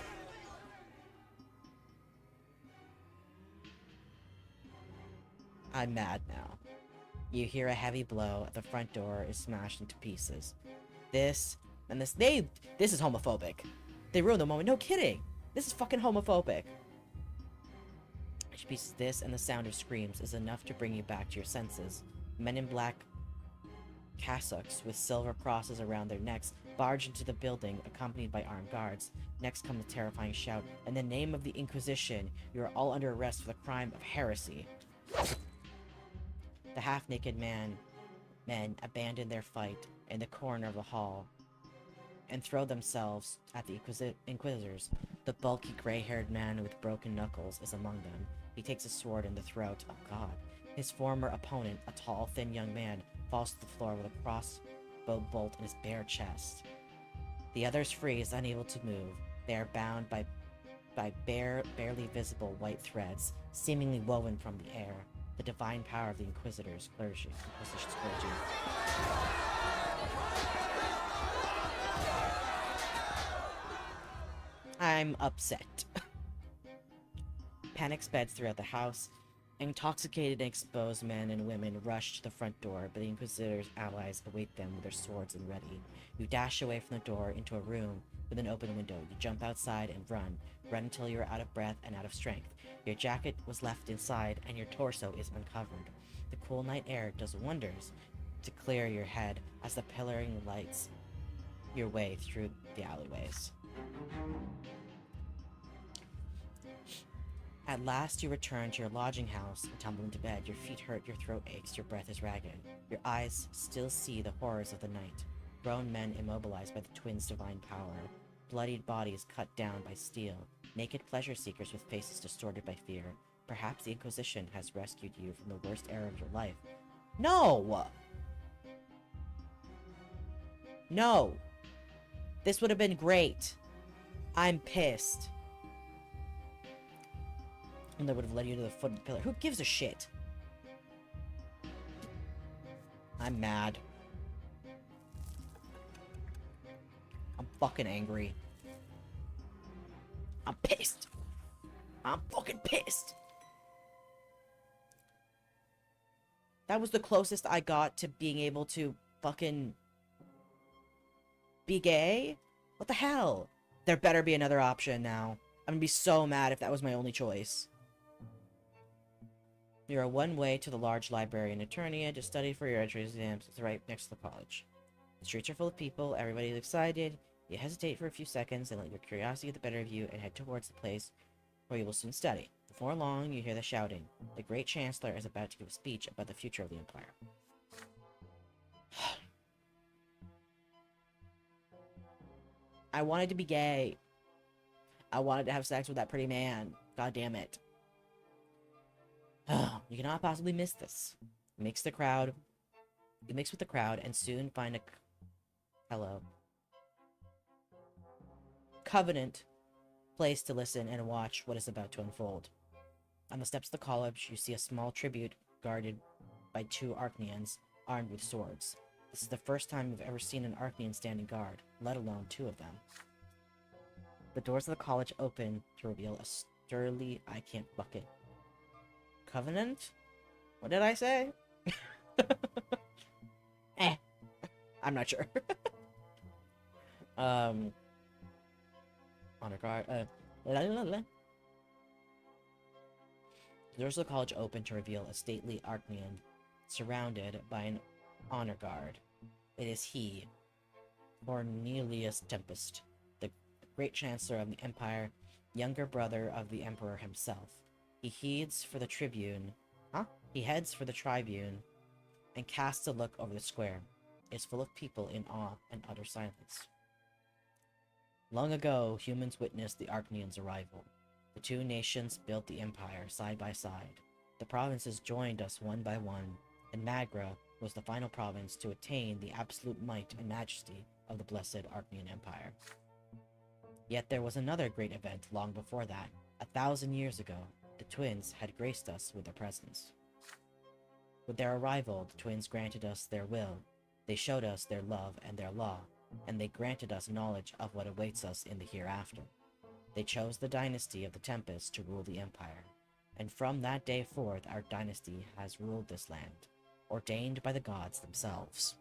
I'm mad now. You hear a heavy blow. The front door is smashed into pieces. This is homophobic. They ruined the moment. No kidding. This is fucking homophobic. Each piece of this and the sound of screams is enough to bring you back to your senses. Men in black cassocks with silver crosses around their necks barge into the building, accompanied by armed guards. Next comes a terrifying shout. In the name of the Inquisition, you are all under arrest for the crime of heresy. The half-naked men abandon their fight in the corner of the hall and throw themselves at the Inquisitors. The bulky, gray-haired man with broken knuckles is among them. He takes a sword in the throat. Oh god. His former opponent, a tall, thin young man, falls to the floor with a crossbow bolt in his bare chest. The others freeze, unable to move. They are bound by barely visible white threads, seemingly woven from the air. The divine power of the Inquisition's clergy. I'm upset. Panic spreads throughout the house. Intoxicated and exposed men and women rush to the front door, but the Inquisitor's allies await them with their swords and ready. You dash away from the door into a room with an open window. You jump outside and run. Run until you are out of breath and out of strength. Your jacket was left inside, and your torso is uncovered. The cool night air does wonders to clear your head as the pillaring lights your way through the alleyways. At last, you return to your lodging house and tumble into bed. Your feet hurt, your throat aches, your breath is ragged. Your eyes still see the horrors of the night. Grown men immobilized by the twins' divine power. Bloodied bodies cut down by steel. Naked pleasure seekers with faces distorted by fear. Perhaps the Inquisition has rescued you from the worst era of your life. No! No! This would have been great. I'm pissed. And they would have led you to the foot of the pillar. Who gives a shit? I'm mad. I'm fucking angry. I'm pissed. I'm fucking pissed. That was the closest I got to being able to fucking be gay? What the hell? There better be another option now. I'm gonna be so mad if that was my only choice. You are one way to the large library in Eternia to study for your entrance exams. It's right next to the college. The streets are full of people, everybody is excited. You hesitate for a few seconds and let your curiosity get the better of you and head towards the place where you will soon study. Before long, you hear the shouting. The Great Chancellor is about to give a speech about the future of the Empire. I wanted to be gay. I wanted to have sex with that pretty man. God damn it. You cannot possibly miss this. You mix with the crowd and soon find a covenant place to listen and watch what is about to unfold. On the steps of the college, you see a small tribute guarded by two Archneans armed with swords. This is the first time you've ever seen an Archnean standing guard, let alone two of them. The doors of the college open to reveal a surly, I can't bucket. Covenant? What did I say? I'm not sure. Honor guard. The doors of the college open to reveal a stately Archnean surrounded by an honor guard. It is he, Cornelius Tempest, the Great Chancellor of the Empire, younger brother of the Emperor himself. He heads for the tribune, and casts a look over the square. It is full of people in awe and utter silence. Long ago, humans witnessed the Archneans' arrival. The two nations built the Empire side by side. The provinces joined us one by one, and Magra was the final province to attain the absolute might and majesty of the blessed Archnean Empire. Yet there was another great event long before that. 1,000 years ago, the twins had graced us with their presence. With their arrival, the twins granted us their will. They showed us their love and their law, and they granted us knowledge of what awaits us in the hereafter. They chose the dynasty of the Tempest to rule the Empire, and from that day forth our dynasty has ruled this land, ordained by the gods themselves.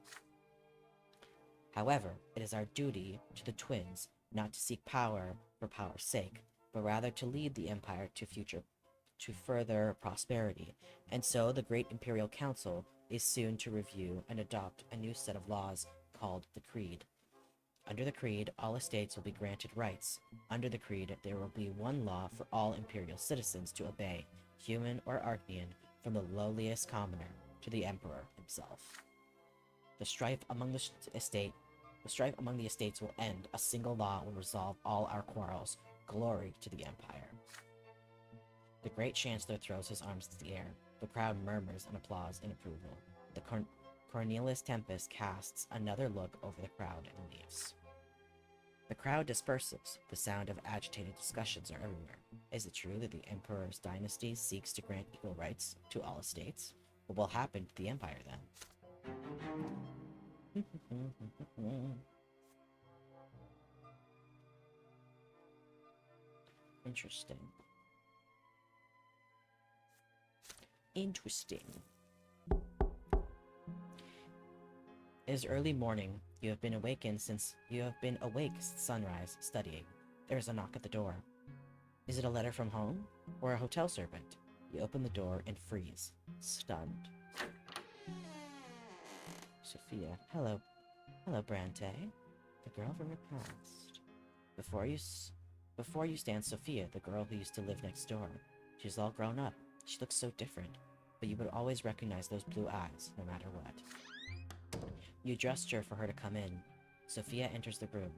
However, it is our duty to the twins not to seek power for power's sake, but rather to lead the Empire to further prosperity, and so the Great Imperial Council is soon to review and adopt a new set of laws called the Creed. Under the Creed, all estates will be granted rights. Under the Creed, there will be one law for all Imperial citizens to obey, human or Archnean, from the lowliest commoner to the Emperor himself. The strife among the estates will end. A single law will resolve all our quarrels. Glory to the Empire. The Great Chancellor throws his arms into the air. The crowd murmurs and applause in approval. The Cornelius Tempest casts another look over the crowd and leaves. The crowd disperses. The sound of agitated discussions are everywhere. Is it true that the Emperor's dynasty seeks to grant equal rights to all estates? What will happen to the Empire then? Interesting. It is early morning. You have been awake since sunrise, studying. There is a knock at the door. Is it a letter from home? Or a hotel servant? You open the door and freeze, stunned. Sophia. Hello. Hello, Brante. The girl from your past. Before you, before you stand Sophia, the girl who used to live next door. She's all grown up. She looks so different, but you would always recognize those blue eyes, no matter what. You gesture for her to come in. Sophia enters the room,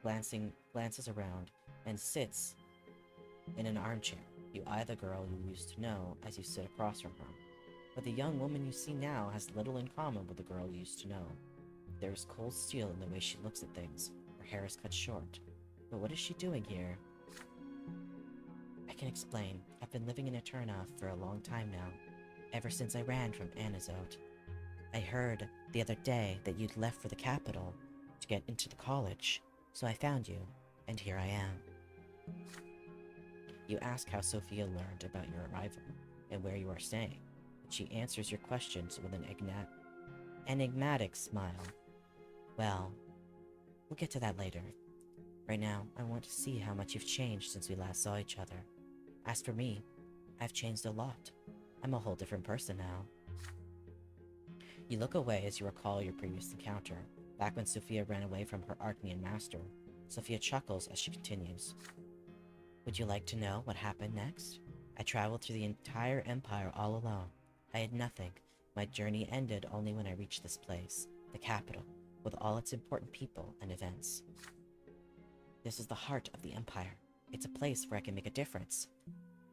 glances around, and sits in an armchair. You eye the girl you used to know as you sit across from her. But the young woman you see now has little in common with the girl you used to know. There is cold steel in the way she looks at things. Her hair is cut short. But what is she doing here? I can explain. I've been living in Eterna for a long time now, ever since I ran from Anazote. I heard the other day that you'd left for the capital to get into the college, so I found you, and here I am. You ask how Sophia learned about your arrival and where you are staying, but she answers your questions with an enigmatic smile. Well, we'll get to that later. Right now, I want to see how much you've changed since we last saw each other. As for me, I've changed a lot. I'm a whole different person now. You look away as you recall your previous encounter, back when Sophia ran away from her Archnean master. Sophia chuckles as she continues. Would you like to know what happened next? I traveled through the entire empire all alone. I had nothing. My journey ended only when I reached this place, the capital, with all its important people and events. This is the heart of the empire. It's a place where I can make a difference.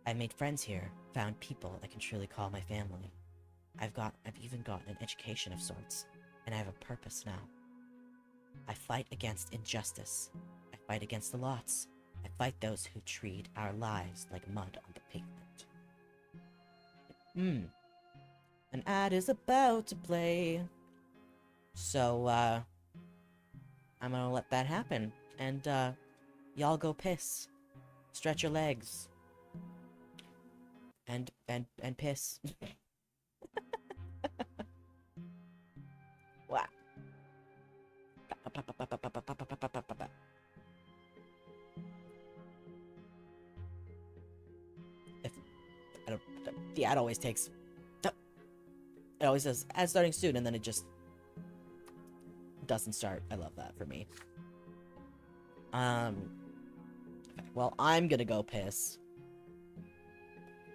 I made friends here, found people I can truly call my family. I've even gotten an education of sorts, and I have a purpose now. I fight against injustice. I fight against the lots. I fight those who treat our lives like mud on the pavement. An ad is about to play. So, I'm gonna let that happen. And, y'all go piss. Stretch your legs. And piss. Wow. If I don't, the ad always takes. It always says ad starting soon, and then it just doesn't start. I love that for me. Well, I'm gonna go piss.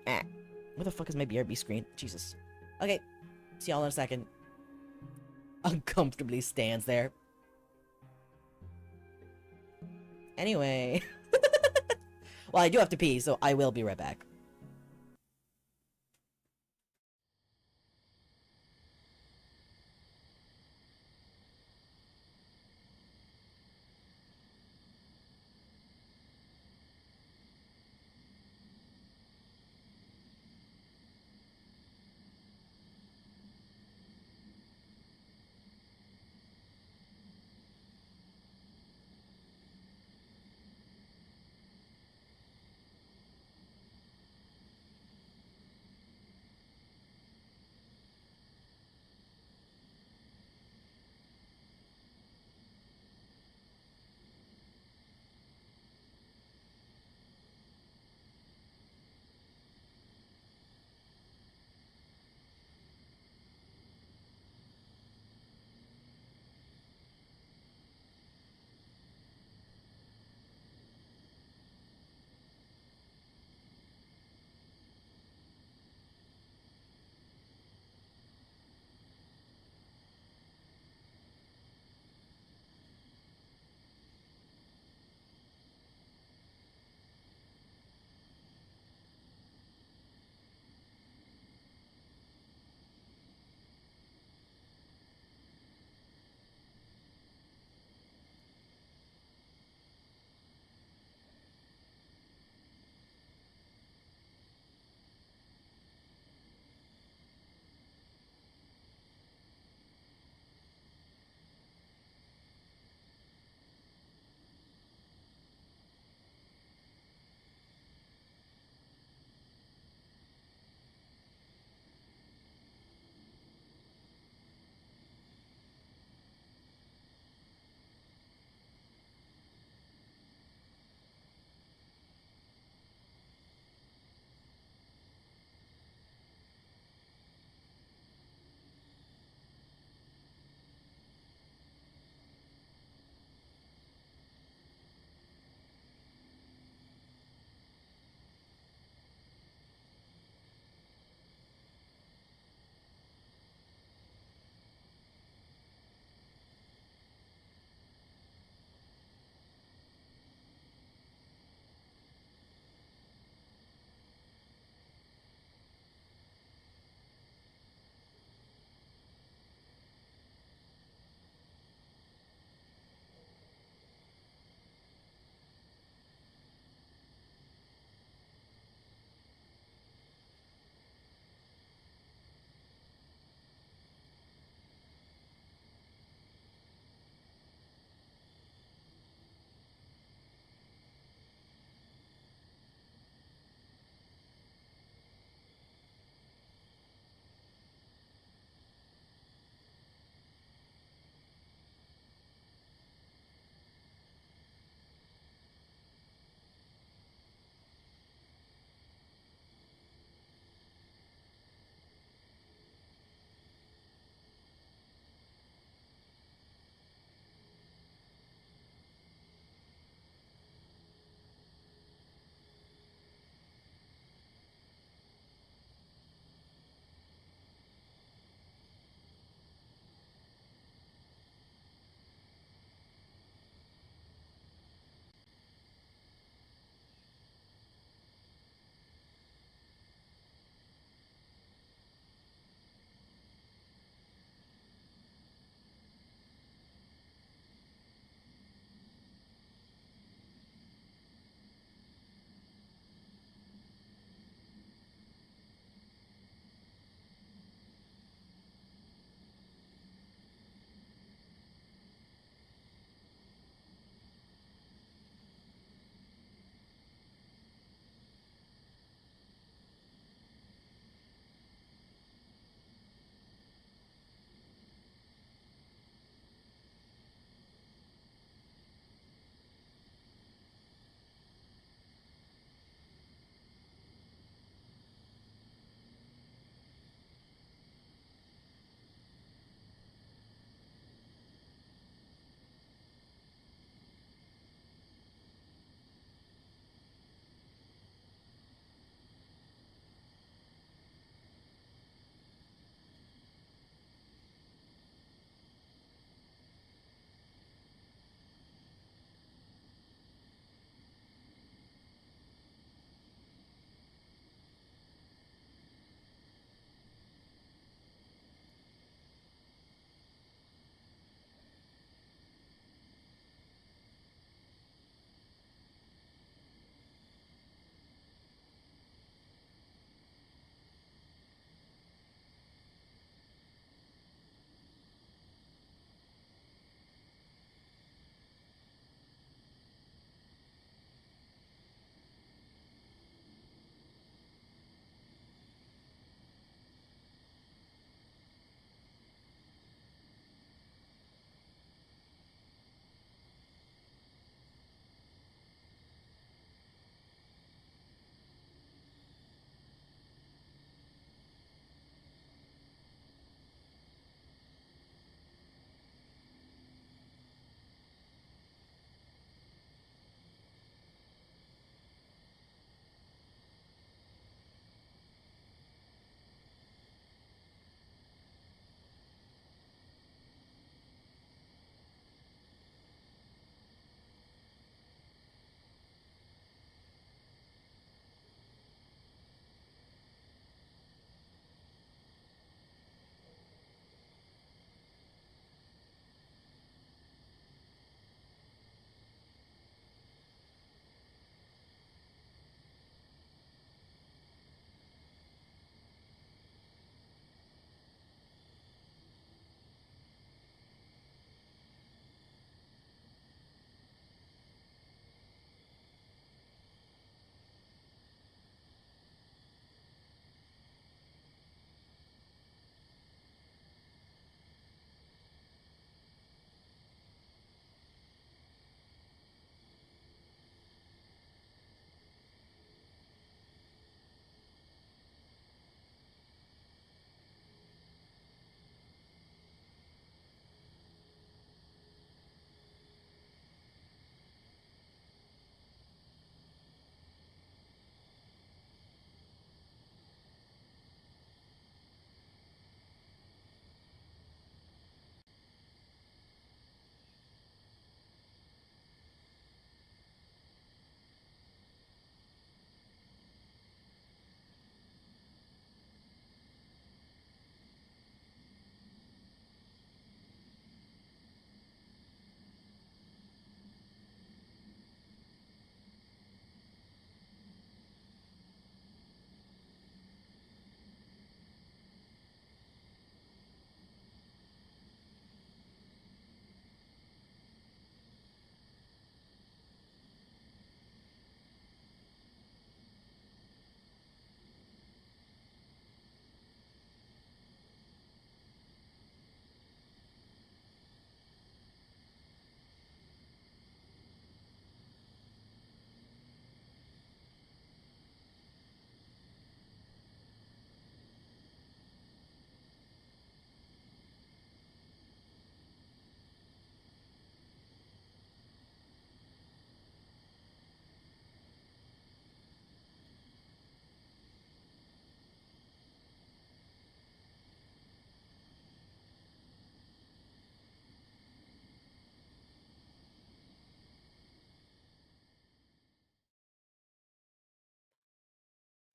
Where the fuck is my BRB screen? Jesus. Okay, see y'all in a second. Uncomfortably stands there. Anyway. Well, I do have to pee, so I will be right back.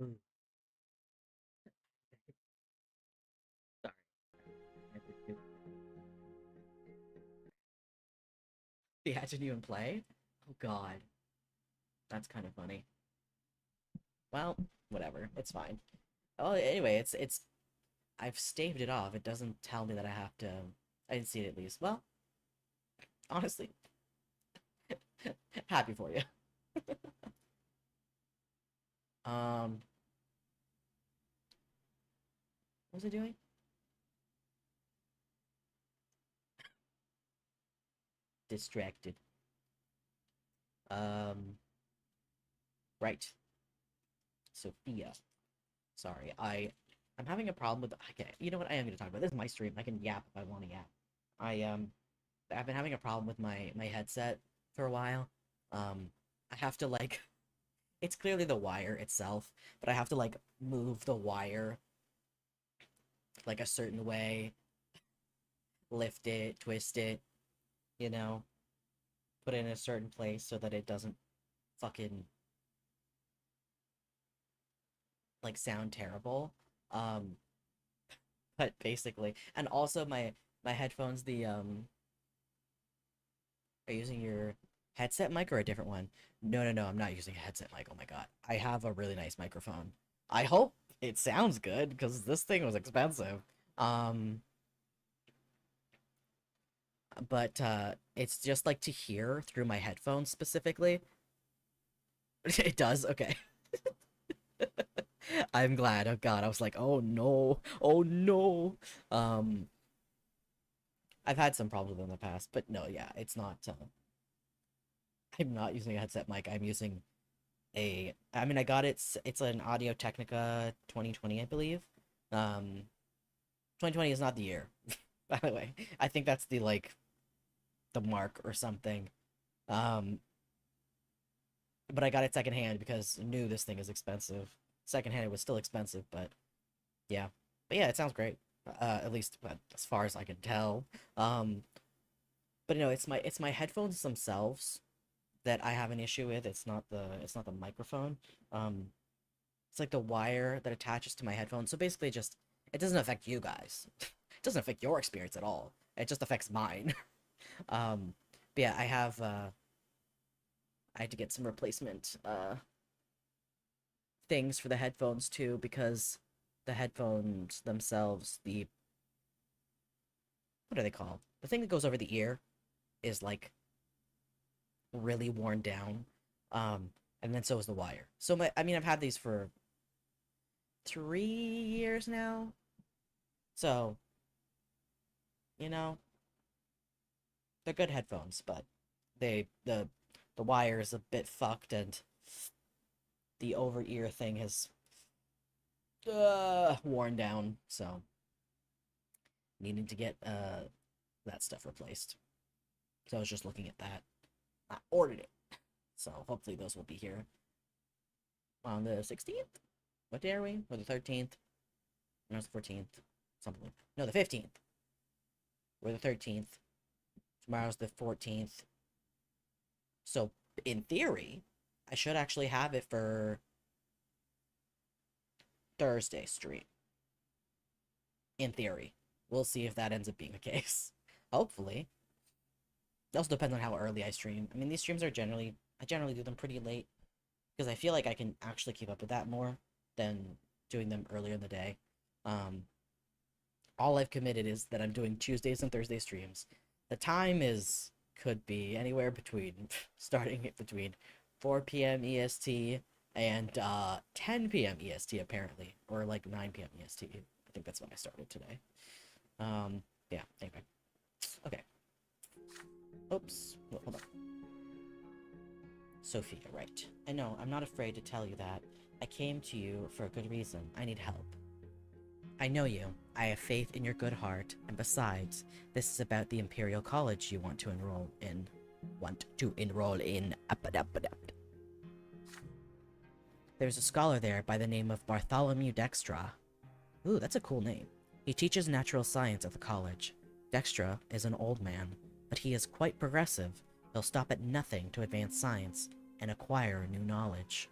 Mm. Sorry. The Imagine you and play? Oh god. That's kind of funny. Well, whatever. It's fine. Oh, anyway, it's I've staved it off. It doesn't tell me that I have to. I didn't see it at least. Well, honestly, happy for you. Um, what was I doing? Distracted. Um, right. Sophia. Sorry, I'm having a problem with. Okay, you know what? I am going to talk about this. Is my stream. I can yap if I want to yap. I I've been having a problem with my headset for a while. I have to like. It's clearly the wire itself, but I have to like move the wire like a certain way, lift it, twist it, you know, put it in a certain place so that it doesn't fucking like sound terrible. Um, but basically, and also my headphones, the are you using your headset mic or a different one? No, no, no, I'm not using a headset mic. Oh my god. I have a really nice microphone. I hope it sounds good because this thing was expensive. Um, but it's just like to hear through my headphones specifically. It does. Okay. I'm glad. Oh god, I was like, "Oh no. Oh no." Um I've had some problems in the past, but no, yeah, it's not I'm not using a headset mic. I'm using I mean, I got it's an Audio Technica 2020, I believe. 2020 is not the year. By the way, I think that's the like the mark or something. Um but I got it secondhand because I knew this thing is expensive. Secondhand it was still expensive, but yeah. But yeah, it sounds great. At least as far as I can tell. Um but no, it's my headphones themselves that I have an issue with. It's not the microphone. It's like the wire that attaches to my headphones. So basically, just it doesn't affect you guys. It doesn't affect your experience at all. It just affects mine. But yeah, I had to get some replacement things for the headphones too because the headphones themselves, the what are they called? The thing that goes over the ear is like really worn down. Um, and then so is the wire. So I mean, I've had these for 3 years now. So, you know, they're good headphones, but the wire is a bit fucked, and the over ear thing has worn down. So, needing to get that stuff replaced. So I was just looking at that. I ordered it, so hopefully those will be here on the 16th. What day are we? Or the 13th? No, it's the 14th. Something like that. No, the 15th. We're the 13th. Tomorrow's the 14th. So, in theory, I should actually have it for Thursday stream. In theory. We'll see if that ends up being the case. Hopefully. It also depends on how early I stream. I mean, these streams are I generally do them pretty late. Because I feel like I can actually keep up with that more than doing them earlier in the day. Um, all I've committed is that I'm doing Tuesdays and Thursday streams. The time could be anywhere between starting it between 4 p.m. EST and 10 p.m. EST apparently, or like 9 p.m. EST. I think that's when I started today. Yeah. Anyway, okay. Oops. Hold on. Sophia, right. I know, I'm not afraid to tell you that. I came to you for a good reason. I need help. I know you. I have faith in your good heart, and besides, this is about the Imperial College you want to enroll in. There's a scholar there by the name of Bartholomew Dextra. Ooh, that's a cool name. He teaches natural science at the college. Dextra is an old man, but he is quite progressive. He'll stop at nothing to advance science and acquire new knowledge.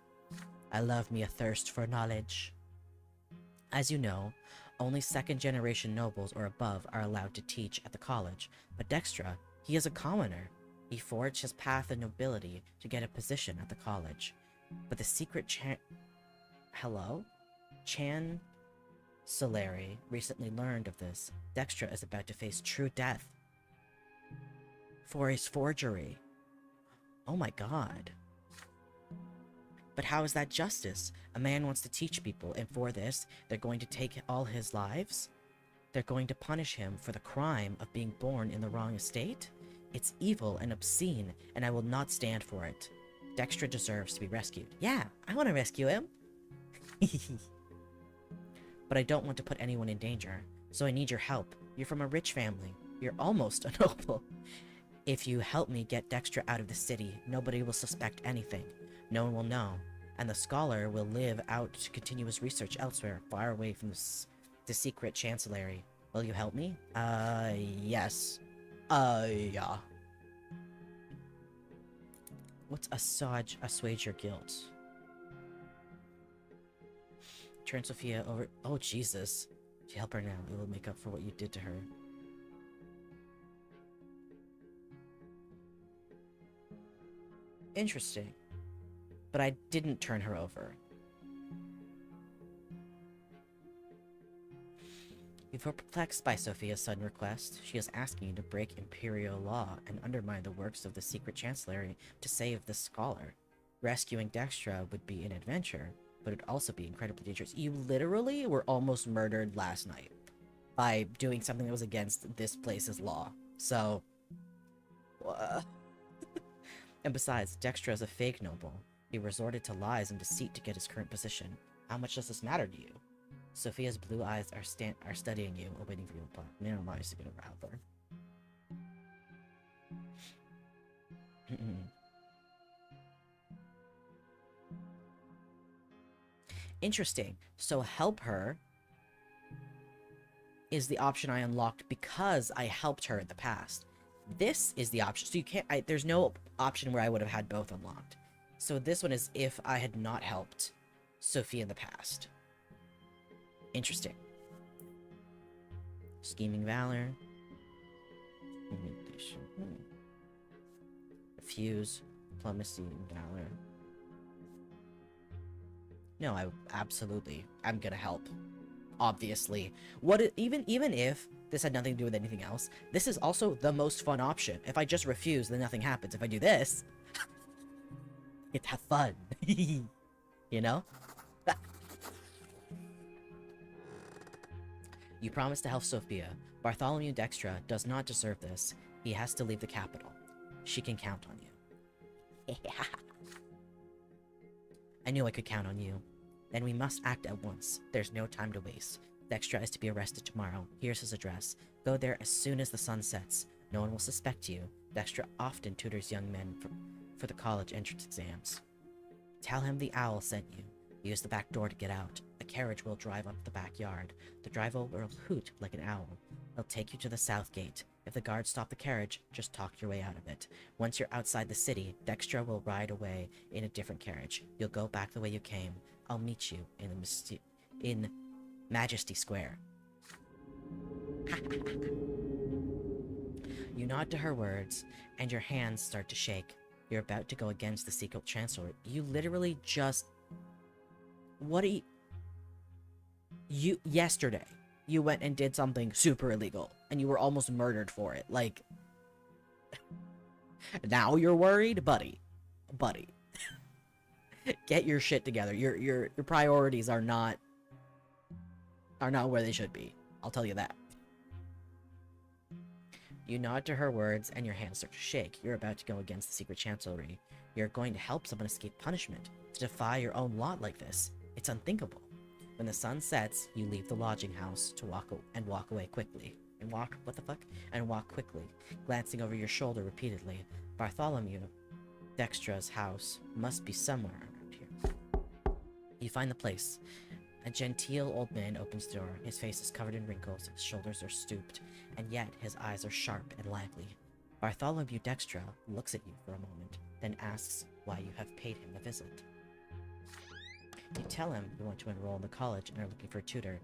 I love me a thirst for knowledge. As you know, only second-generation nobles or above are allowed to teach at the college, but Dextra, he is a commoner. He forged his path of nobility to get a position at the college. But the secret Chancellary recently learned of this. Dextra is about to face true death for his forgery. Oh my god. But how is that justice? A man wants to teach people, and for this, they're going to take all his lives? They're going to punish him for the crime of being born in the wrong estate? It's evil and obscene, and I will not stand for it. Dextra deserves to be rescued. Yeah, I want to rescue him. But I don't want to put anyone in danger, so I need your help. You're from a rich family. You're almost a noble. If you help me get Dextra out of the city, nobody will suspect anything. No one will know, and the scholar will live out to continue his research elsewhere, far away from the secret chancellery. Will you help me? Yes. Yeah. What's assuage your guilt? Turn Sophia over. Oh, Jesus. If you help her now, it will make up for what you did to her. Interesting. But I didn't turn her over. You feel perplexed by Sophia's sudden request. She is asking you to break imperial law and undermine the works of the secret chancellery to save the scholar. Rescuing Dextra would be an adventure, but it would also be incredibly dangerous. You literally were almost murdered last night by doing something that was against this place's law. So, and besides, Dextra is a fake noble. He resorted to lies and deceit to get his current position. How much does this matter to you? Sophia's blue eyes are studying you, awaiting for your reply. Man, I'm obviously gonna route her. Interesting. So help her is the option I unlocked because I helped her in the past. This is the option. So you can't, there's no option where I would have had both unlocked. So this one is if I had not helped Sophia in the past. Interesting. Scheming valor. Fuse. Diplomacy and valor. No, I'm gonna help. Obviously. Even if this had nothing to do with anything else, this is also the most fun option. If I just refuse, then nothing happens. If I do this, get to have fun. You know? You promised to help Sophia. Bartholomew Dextra does not deserve this. He has to leave the capital. She can count on you. I knew I could count on you. Then we must act at once. There's no time to waste. Dextra is to be arrested tomorrow. Here's his address. Go there as soon as the sun sets. No one will suspect you. Dextra often tutors young men for the college entrance exams. Tell him the owl sent you. Use the back door to get out. A carriage will drive up the backyard. The driver will hoot like an owl. He'll take you to the south gate. If the guards stop the carriage, just talk your way out of it. Once you're outside the city, Dextra will ride away in a different carriage. You'll go back the way you came. I'll meet you in Majesty Square. You nod to her words, and your hands start to shake. You're about to go against the secret chancellor. You literally just... What are you... Yesterday, you went and did something super illegal, and you were almost murdered for it. Like... Now you're worried? Buddy. Get your shit together. Your priorities are not where they should be. I'll tell you that. You nod to her words, and your hands start to shake. You're about to go against the secret chancellery. You're going to help someone escape punishment. To defy your own lot like this, it's unthinkable. When the sun sets, you leave the lodging house to walk away quickly. And walk quickly, glancing over your shoulder repeatedly. Bartholomew Dextra's house must be somewhere around here. You find the place. A genteel old man opens the door. His face is covered in wrinkles, his shoulders are stooped, and yet his eyes are sharp and lively. Bartholomew Dextra looks at you for a moment, then asks why you have paid him a visit. You tell him you want to enroll in the college and are looking for a tutor.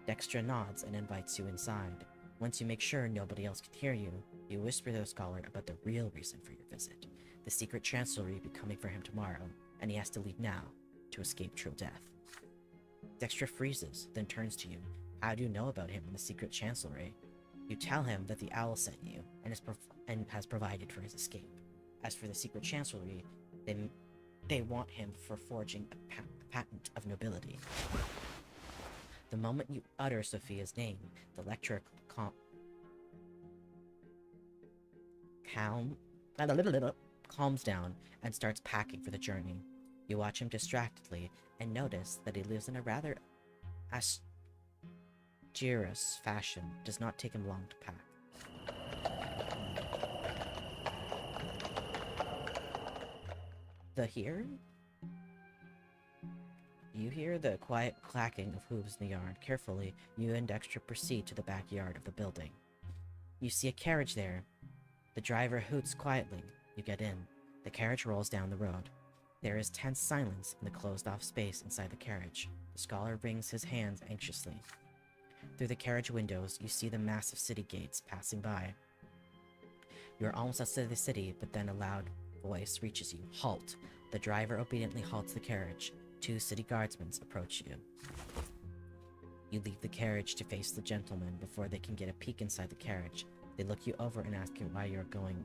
Dexter nods and invites you inside. Once you make sure nobody else can hear you, you whisper to the scholar about the real reason for your visit. The secret chancellery will be coming for him tomorrow, and he has to leave now to escape true death. Dexter freezes, then turns to you. How do you know about him and the secret chancellery? You tell him that the owl sent you and has provided for his escape. As for the secret chancellery, they want him for forging a patent of nobility. The moment you utter Sophia's name, the lecturer calms down and starts packing for the journey. You watch him distractedly and notice that he lives in a rather austere fashion. It does not take him long to pack. You hear the quiet clacking of hooves in the yard. Carefully, you and Dexter proceed to the backyard of the building. You see a carriage there. The driver hoots quietly. You get in. The carriage rolls down the road. There is tense silence in the closed-off space inside the carriage. The scholar wrings his hands anxiously. Through the carriage windows, you see the massive city gates passing by. You are almost outside the city, but then a loud voice reaches you. Halt! The driver obediently halts the carriage. 2 city guardsmen approach you. You leave the carriage to face the gentleman before they can get a peek inside the carriage. They look you over and ask you why you're going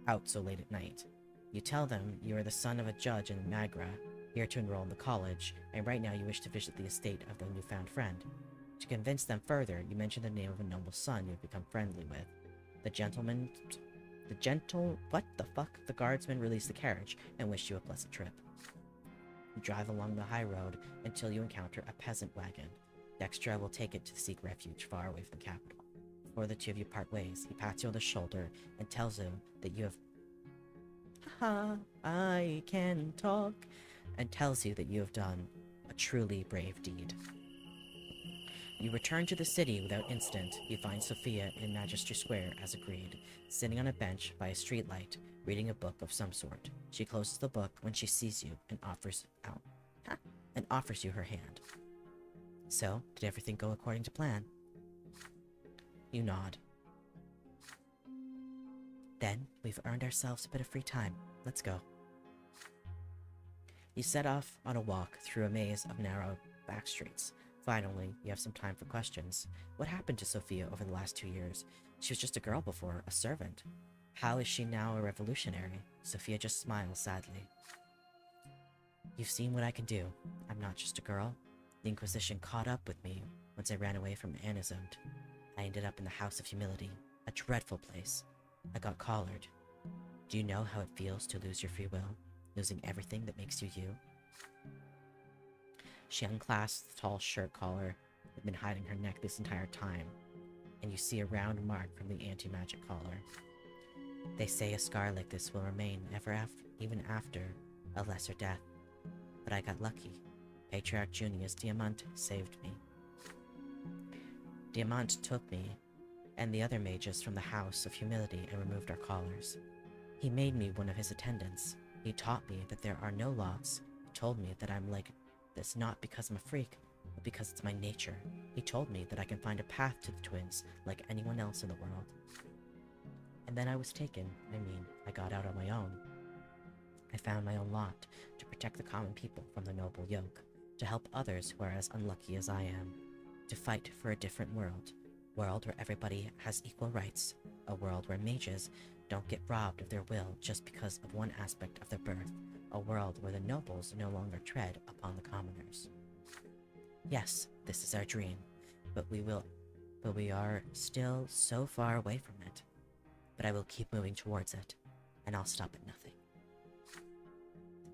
out so late at night. You tell them you are the son of a judge in Magra, here to enroll in the college, and right now you wish to visit the estate of the newfound friend. To convince them further, you mention the name of a noble son you have become friendly with. The guardsmen release the carriage and wish you a pleasant trip. You drive along the high road until you encounter a peasant wagon. Dexter will take it to seek refuge far away from the capital. Before the two of you part ways, he pats you on the shoulder and tells you that you have I can talk, and tells you that you have done a truly brave deed. You return to the city without incident. You find Sophia in Magistracy Square as agreed, sitting on a bench by a streetlight, reading a book of some sort. She closes the book when she sees you and offers you her hand. So, did everything go according to plan? You nod. Then, we've earned ourselves a bit of free time. Let's go. You set off on a walk through a maze of narrow back streets. Finally, you have some time for questions. What happened to Sophia over the last 2 years? She was just a girl before, a servant. How is she now a revolutionary? Sophia just smiles sadly. You've seen what I can do. I'm not just a girl. The Inquisition caught up with me once I ran away from Anizunt. I ended up in the House of Humility, a dreadful place. I got collared. Do you know how it feels to lose your free will? Losing everything that makes you you? She unclasps the tall shirt collar that had been hiding her neck this entire time, and you see a round mark from the anti-magic collar. They say a scar like this will remain even after a lesser death. But I got lucky. Patriarch Junius Diamant saved me. Diamant took me and the other mages from the House of Humility and removed our collars. He made me one of his attendants. He taught me that there are no laws. He told me that I'm like this not because I'm a freak, but because it's my nature. He told me that I can find a path to the twins like anyone else in the world. And then I was taken. I got out on my own. I found my own lot to protect the common people from the noble yoke, to help others who are as unlucky as I am, to fight for a different world where everybody has equal rights, a world where mages don't get robbed of their will just because of one aspect of their birth, a world where the nobles no longer tread upon the commoners. Yes, this is our dream, but we are still so far away from it. But I will keep moving towards it, and I'll stop at nothing.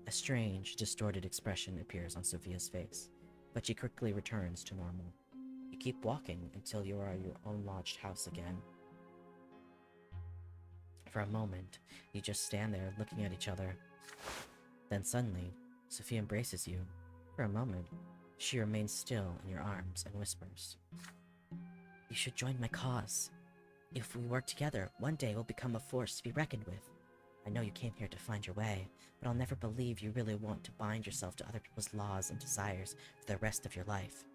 A strange, distorted expression appears on Sophia's face, but she quickly returns to normal. You keep walking until you are at your own lodged house again. For a moment, you just stand there looking at each other. Then suddenly, Sophia embraces you. For a moment, she remains still in your arms and whispers, "You should join my cause. If we work together, one day we'll become a force to be reckoned with. I know you came here to find your way, but I'll never believe you really want to bind yourself to other people's laws and desires for the rest of your life.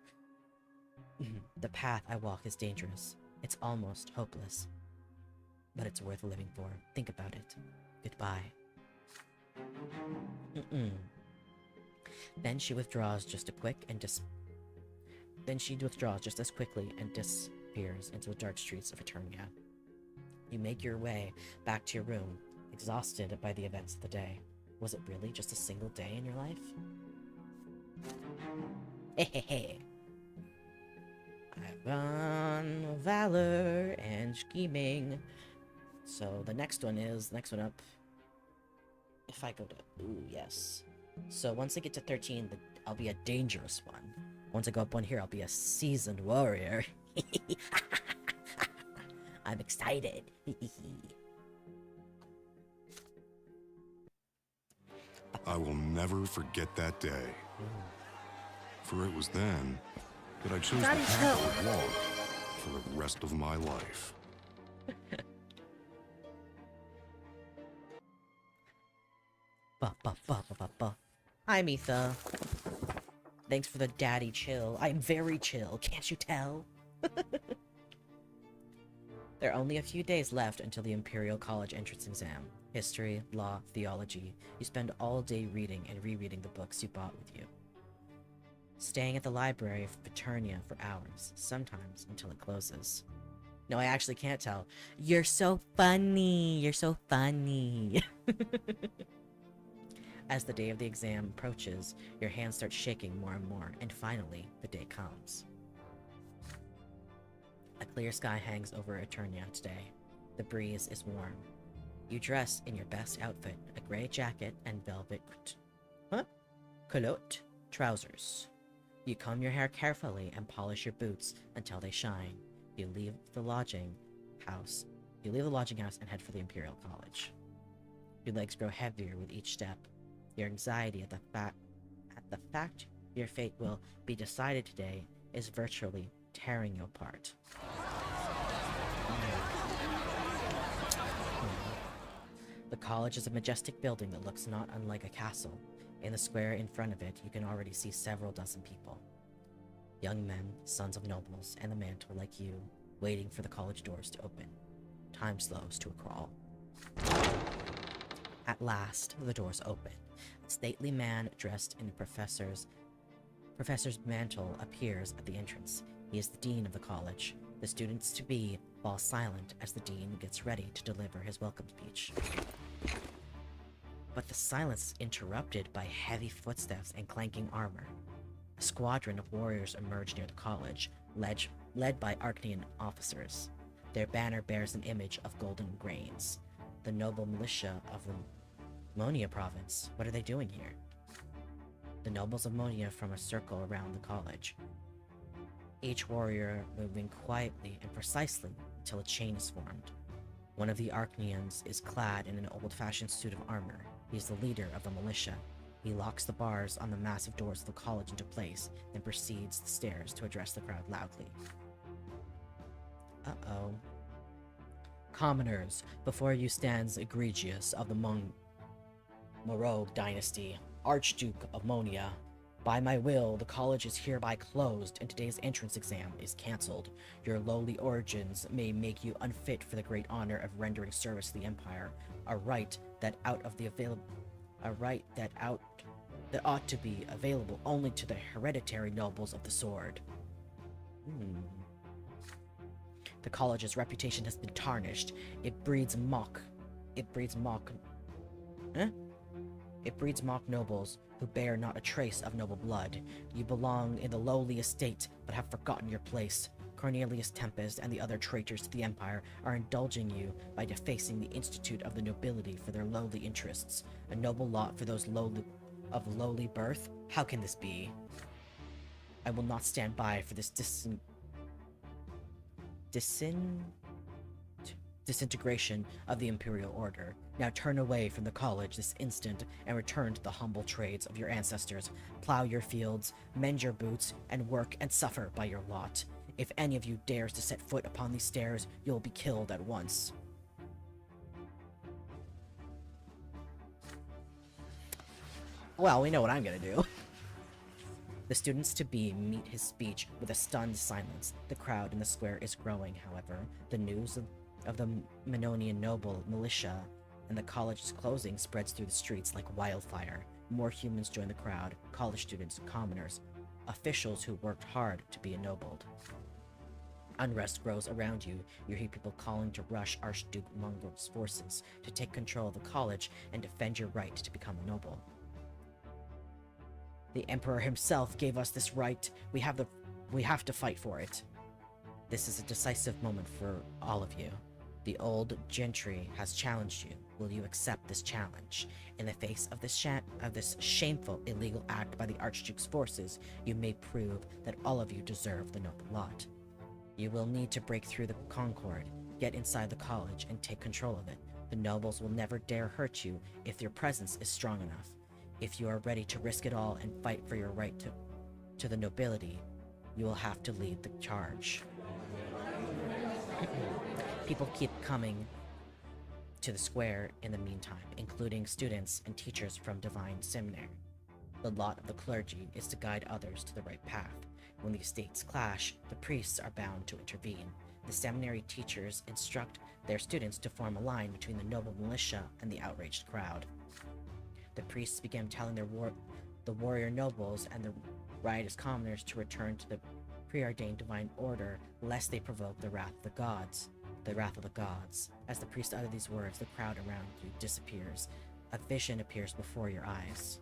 The path I walk is dangerous. It's almost hopeless. But it's worth living for. Think about it. Goodbye. Then she withdraws just as quickly and disappears into the dark streets of Eternia. You make your way back to your room, exhausted by the events of the day. Was it really just a single day in your life? Hehehe. I've gone valor and scheming. So the next one up. If I go to, ooh, yes. So once I get to 13, I'll be a dangerous one. Once I go up one here, I'll be a seasoned warrior. I'm excited. I will never forget that day. For it was then that I chose the path I would walk for the rest of my life. Hi, Mitha. Thanks for the daddy chill. I'm very chill, can't you tell? There are only a few days left until the Imperial College entrance exam. History, law, theology. You spend all day reading and rereading the books you brought with you. Staying at the library of Paternia for hours, sometimes until it closes. No, I actually can't tell. You're so funny. You're so funny. As the day of the exam approaches, your hands start shaking more and more, and finally, the day comes. A clear sky hangs over Eternia today. The breeze is warm. You dress in your best outfit, a gray jacket and velvet culotte trousers. You comb your hair carefully and polish your boots until they shine. You leave the lodging house and head for the Imperial College. Your legs grow heavier with each step. Your anxiety at the fact your fate will be decided today is virtually tearing you apart. The college is a majestic building that looks not unlike a castle. In the square in front of it, you can already see several dozen people. Young men, sons of nobles, and the mantle like you, waiting for the college doors to open. Time slows to a crawl. At last, the doors open. A stately man dressed in a professor's mantle appears at the entrance. He is the dean of the college. The students-to-be fall silent as the dean gets ready to deliver his welcome speech. But the silence is interrupted by heavy footsteps and clanking armor. A squadron of warriors emerge near the college, led by Arcanian officers. Their banner bears an image of golden grains. The noble militia of the Monia province. What are they doing here? The nobles of Monia form a circle around the college, each warrior moving quietly and precisely until a chain is formed. One of the Arcanians is clad in an old-fashioned suit of armor. He is the leader of the militia. He locks the bars on the massive doors of the college into place, then proceeds the stairs to address the crowd loudly. Uh-oh. Commoners, before you stands Egregious of the Moreau dynasty, Archduke of Monia. By my will, the college is hereby closed and today's entrance exam is cancelled. Your lowly origins may make you unfit for the great honor of rendering service to the Empire, a right that ought to be available only to the hereditary nobles of the sword. The college's reputation has been tarnished. It breeds mock nobles who bear not a trace of noble blood. You belong in the lowly estate, but have forgotten your place. Cornelius Tempest and the other traitors to the Empire are indulging you by defacing the institute of the nobility for their lowly interests. A noble lot for those of lowly birth? How can this be? I will not stand by for this disintegration of the Imperial Order. Now turn away from the college this instant and return to the humble trades of your ancestors. Plow your fields, mend your boots, and work and suffer by your lot. If any of you dares to set foot upon these stairs, you'll be killed at once. Well, we know what I'm gonna do. The students to be meet his speech with a stunned silence. The crowd in the square is growing, however. The news of the Menonian noble militia and the college's closing spreads through the streets like wildfire. More humans join the crowd, college students, commoners, officials who worked hard to be ennobled. Unrest grows around you. You hear people calling to rush Archduke Mongol's forces to take control of the college and defend your right to become a noble. The Emperor himself gave us this right. We have to fight for it. This is a decisive moment for all of you. The old gentry has challenged you. Will you accept this challenge? In the face of this shameful, illegal act by the Archduke's forces, you may prove that all of you deserve the noble lot. You will need to break through the concord, get inside the college, and take control of it. The nobles will never dare hurt you if your presence is strong enough. If you are ready to risk it all and fight for your right to the nobility, you will have to lead the charge. People keep coming to the square in the meantime, including students and teachers from Divine Seminary. The lot of the clergy is to guide others to the right path. When the estates clash, the priests are bound to intervene. The seminary teachers instruct their students to form a line between the noble militia and the outraged crowd. The priests began telling the warrior nobles and the riotous commoners to return to the preordained divine order, lest they provoke the wrath of the gods. The wrath of the gods. As the priest uttered these words, the crowd around you disappears. A vision appears before your eyes.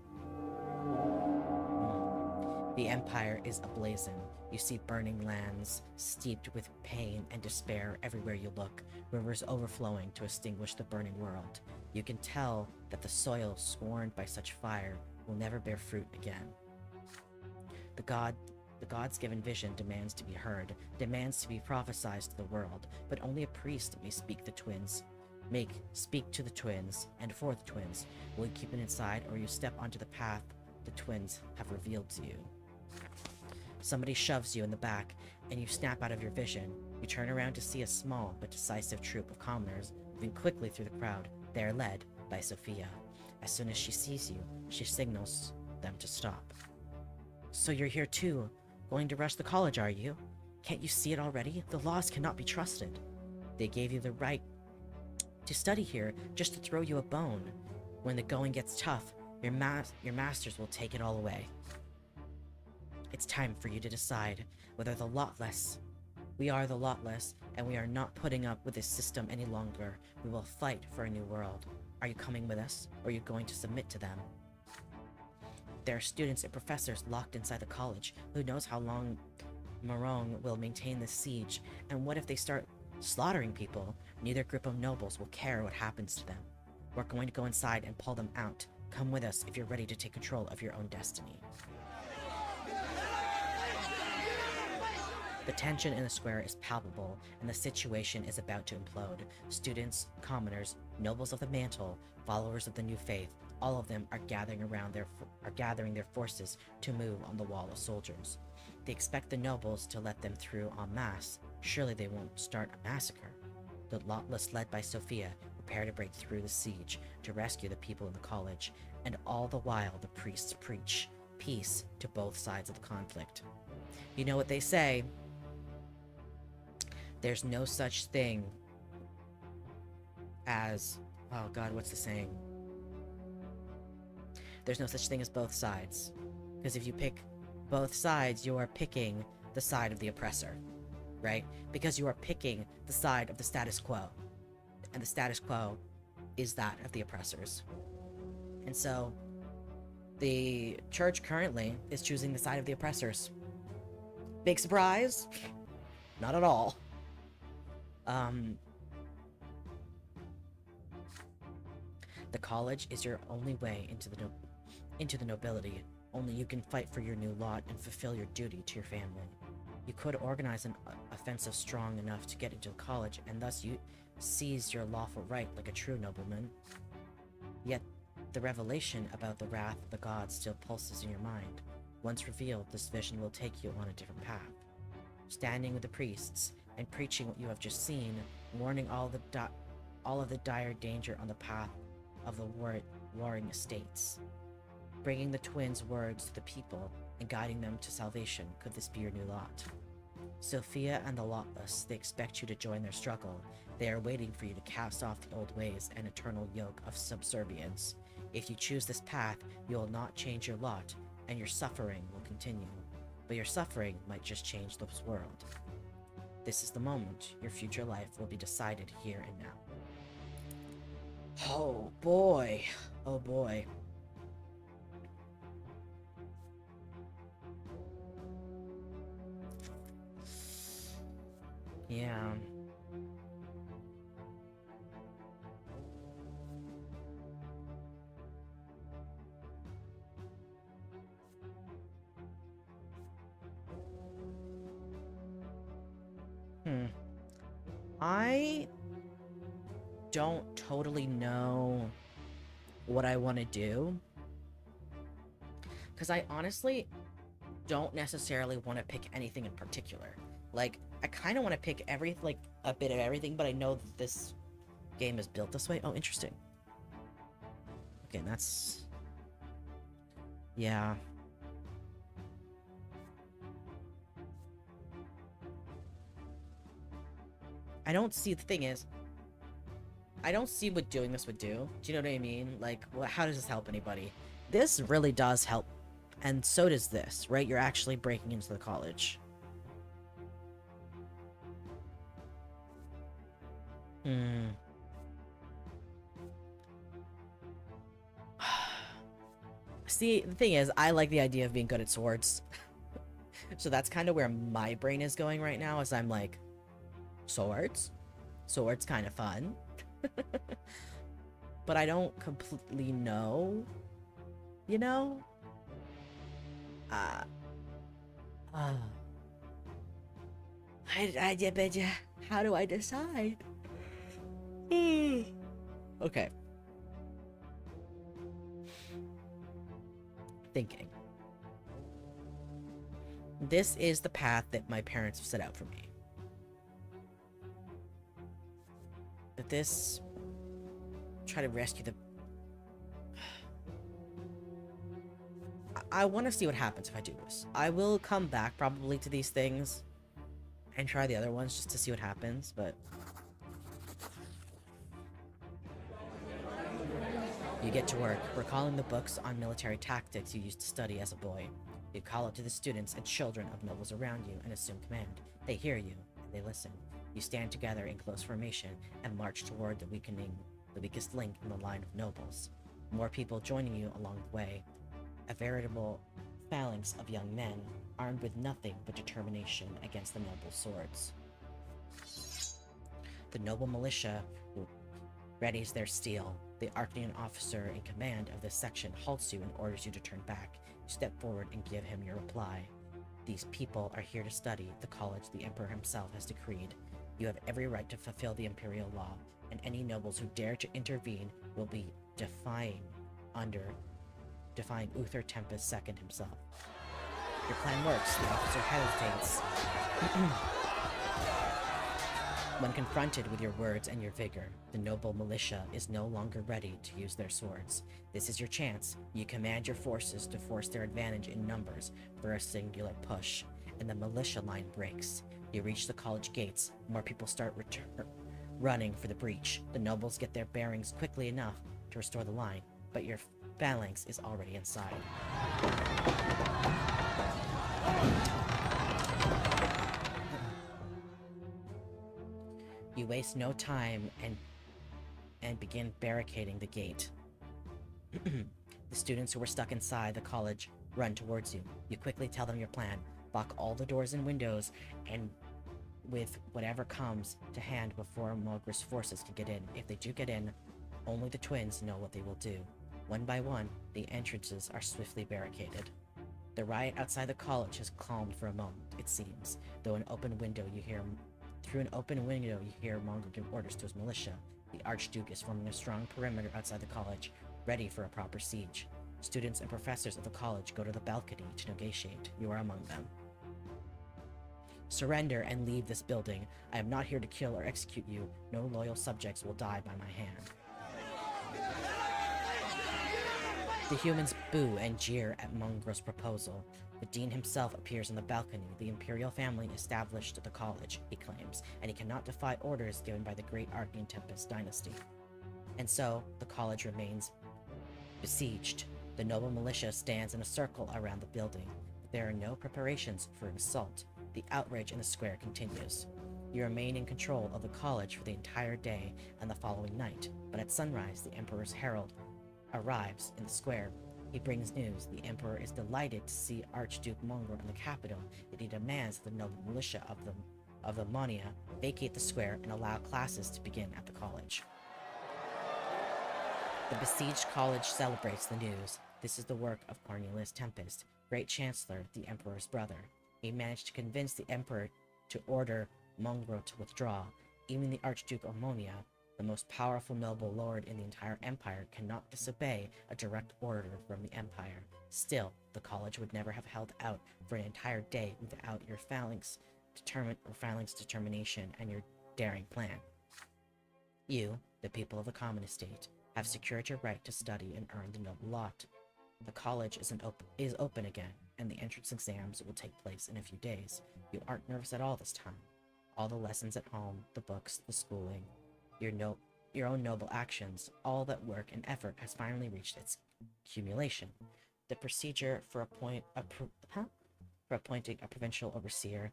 The empire is ablazing. You see burning lands, steeped with pain and despair everywhere you look, rivers overflowing to extinguish the burning world. You can tell that the soil scorned by such fire will never bear fruit again. The God's given vision demands to be heard, demands to be prophesied to the world, but only a priest may speak to the twins, and for the twins. Will you keep it inside, or you step onto the path the twins have revealed to you? Somebody shoves you in the back, and you snap out of your vision. You turn around to see a small but decisive troop of commoners moving quickly through the crowd. They are led by Sophia. As soon as she sees you, she signals them to stop. So you're here too? Going to rush the college, are you? Can't you see it already? The laws cannot be trusted. They gave you the right to study here just to throw you a bone. When the going gets tough, your masters will take it all away. It's time for you to decide whether we are the lotless, and we are not putting up with this system any longer. We will fight for a new world. Are you coming with us, or are you going to submit to them? There are students and professors locked inside the college. Who knows how long Morong will maintain this siege, and what if they start slaughtering people? Neither group of nobles will care what happens to them. We're going to go inside and pull them out. Come with us if you're ready to take control of your own destiny. The tension in the square is palpable, and the situation is about to implode. Students, commoners, nobles of the mantle, followers of the new faith, all of them are gathering their forces to move on the wall of soldiers. They expect the nobles to let them through en masse. Surely they won't start a massacre. The lotless, led by Sophia, prepare to break through the siege to rescue the people in the college, and all the while the priests preach peace to both sides of the conflict. You know what they say? There's no such thing as... oh god, what's the saying? There's no such thing as both sides. Because if you pick both sides, you are picking the side of the oppressor. Right? Because you are picking the side of the status quo. And the status quo is that of the oppressors. And so, the church currently is choosing the side of the oppressors. Big surprise? Not at all. The college is your only way into the nobility. Only you can fight for your new lot and fulfill your duty to your family. You could organize an offensive strong enough to get into the college, and thus you seize your lawful right like a true nobleman. Yet, the revelation about the wrath of the gods still pulses in your mind. Once revealed, this vision will take you on a different path. Standing with the priests and preaching what you have just seen, warning all of the dire danger on the path of the warring estates. bringing the twins' words to the people and guiding them to salvation. Could this be your new lot? Sophia and the Lotless, they expect you to join their struggle. They are waiting for you to cast off the old ways and eternal yoke of subservience. If you choose this path, you will not change your lot, and your suffering will continue. But your suffering might just change this world. This is the moment. Your future life will be decided here and now. Oh boy. Oh boy. Yeah. I don't totally know what I want to do. Because I honestly don't necessarily want to pick anything in particular. Like, I kind of want to pick a bit of everything, but I know that this game is built this way. Oh, interesting. Okay, that's... Yeah. I don't see, the thing is, I don't see what doing this would do. Do you know what I mean? Like, how does this help anybody? This really does help, and so does this, right? You're actually breaking into the college. See, the thing is, I like the idea of being good at swords. So that's kind of where my brain is going right now, is I'm like, swords? Swords kind of fun. But I don't completely know, you know? How do I decide? Okay. Thinking. This is the path that my parents have set out for me. But this... Try to rescue the... I want to see what happens if I do this. I will come back probably to these things and try the other ones just to see what happens, but... You get to work, recalling the books on military tactics you used to study as a boy. You call out to the students and children of nobles around you and assume command. They hear you, and they listen. You stand together in close formation and march toward the weakest link in the line of nobles. More people joining you along the way. A veritable phalanx of young men, armed with nothing but determination against the noble swords. The noble militia readies their steel. The Arcanian officer in command of this section halts you and orders you to turn back. You step forward and give him your reply. These people are here to study the college the Emperor himself has decreed. You have every right to fulfill the imperial law, and any nobles who dare to intervene will be defying Uther Tempest II himself. Your plan works, the officer hesitates. When confronted with your words and your vigor, the noble militia is no longer ready to use their swords. This is your chance. You command your forces to force their advantage in numbers for a singular push, and the militia line breaks. You reach the college gates. More people start running for the breach. The nobles get their bearings quickly enough to restore the line, but your phalanx is already inside. You waste no time and begin barricading the gate. The students who were stuck inside the college run towards you. You quickly tell them your plan. Block all the doors and windows, and with whatever comes to hand before Mogris forces can get in. If they do get in, only the twins know what they will do. One by one, the entrances are swiftly barricaded. The riot outside the college has calmed for a moment, it seems, though through an open window you hear Mongo give orders to his militia. The Archduke is forming a strong perimeter outside the college, ready for a proper siege. Students and professors of the college go to the balcony to negotiate. You are among them. Surrender and leave this building. I am not here to kill or execute you. No loyal subjects will die by my hand. The humans boo and jeer at Mongrel's proposal. The dean himself appears on the balcony. The imperial family established the college, he claims, and he cannot defy orders given by the great Archean Tempest dynasty. And so, the college remains besieged. The noble militia stands in a circle around the building. There are no preparations for an assault. The outrage in the square continues. You remain in control of the college for the entire day and the following night, but at sunrise, the Emperor's herald arrives in the square. He brings news. The Emperor is delighted to see Archduke Mongrel in the capital, and he demands that the noble militia of the Monia vacate the square and allow classes to begin at the college. The besieged college celebrates the news. This is the work of Cornelius Tempest, Great Chancellor, the Emperor's brother. He managed to convince the Emperor to order Mongrel to withdraw. Even the Archduke of Monia, the most powerful noble lord in the entire empire, cannot disobey a direct order from the empire. Still, the college would never have held out for an entire day without your phalanx determination and your daring plan. You, the people of the common estate, have secured your right to study and earn the noble lot. The college is open again, and the entrance exams will take place in a few days. You aren't nervous at all this time. All the lessons at home, the books, the schooling, your own noble actions, all that work and effort has finally reached its accumulation. The procedure for appointing a provincial overseer,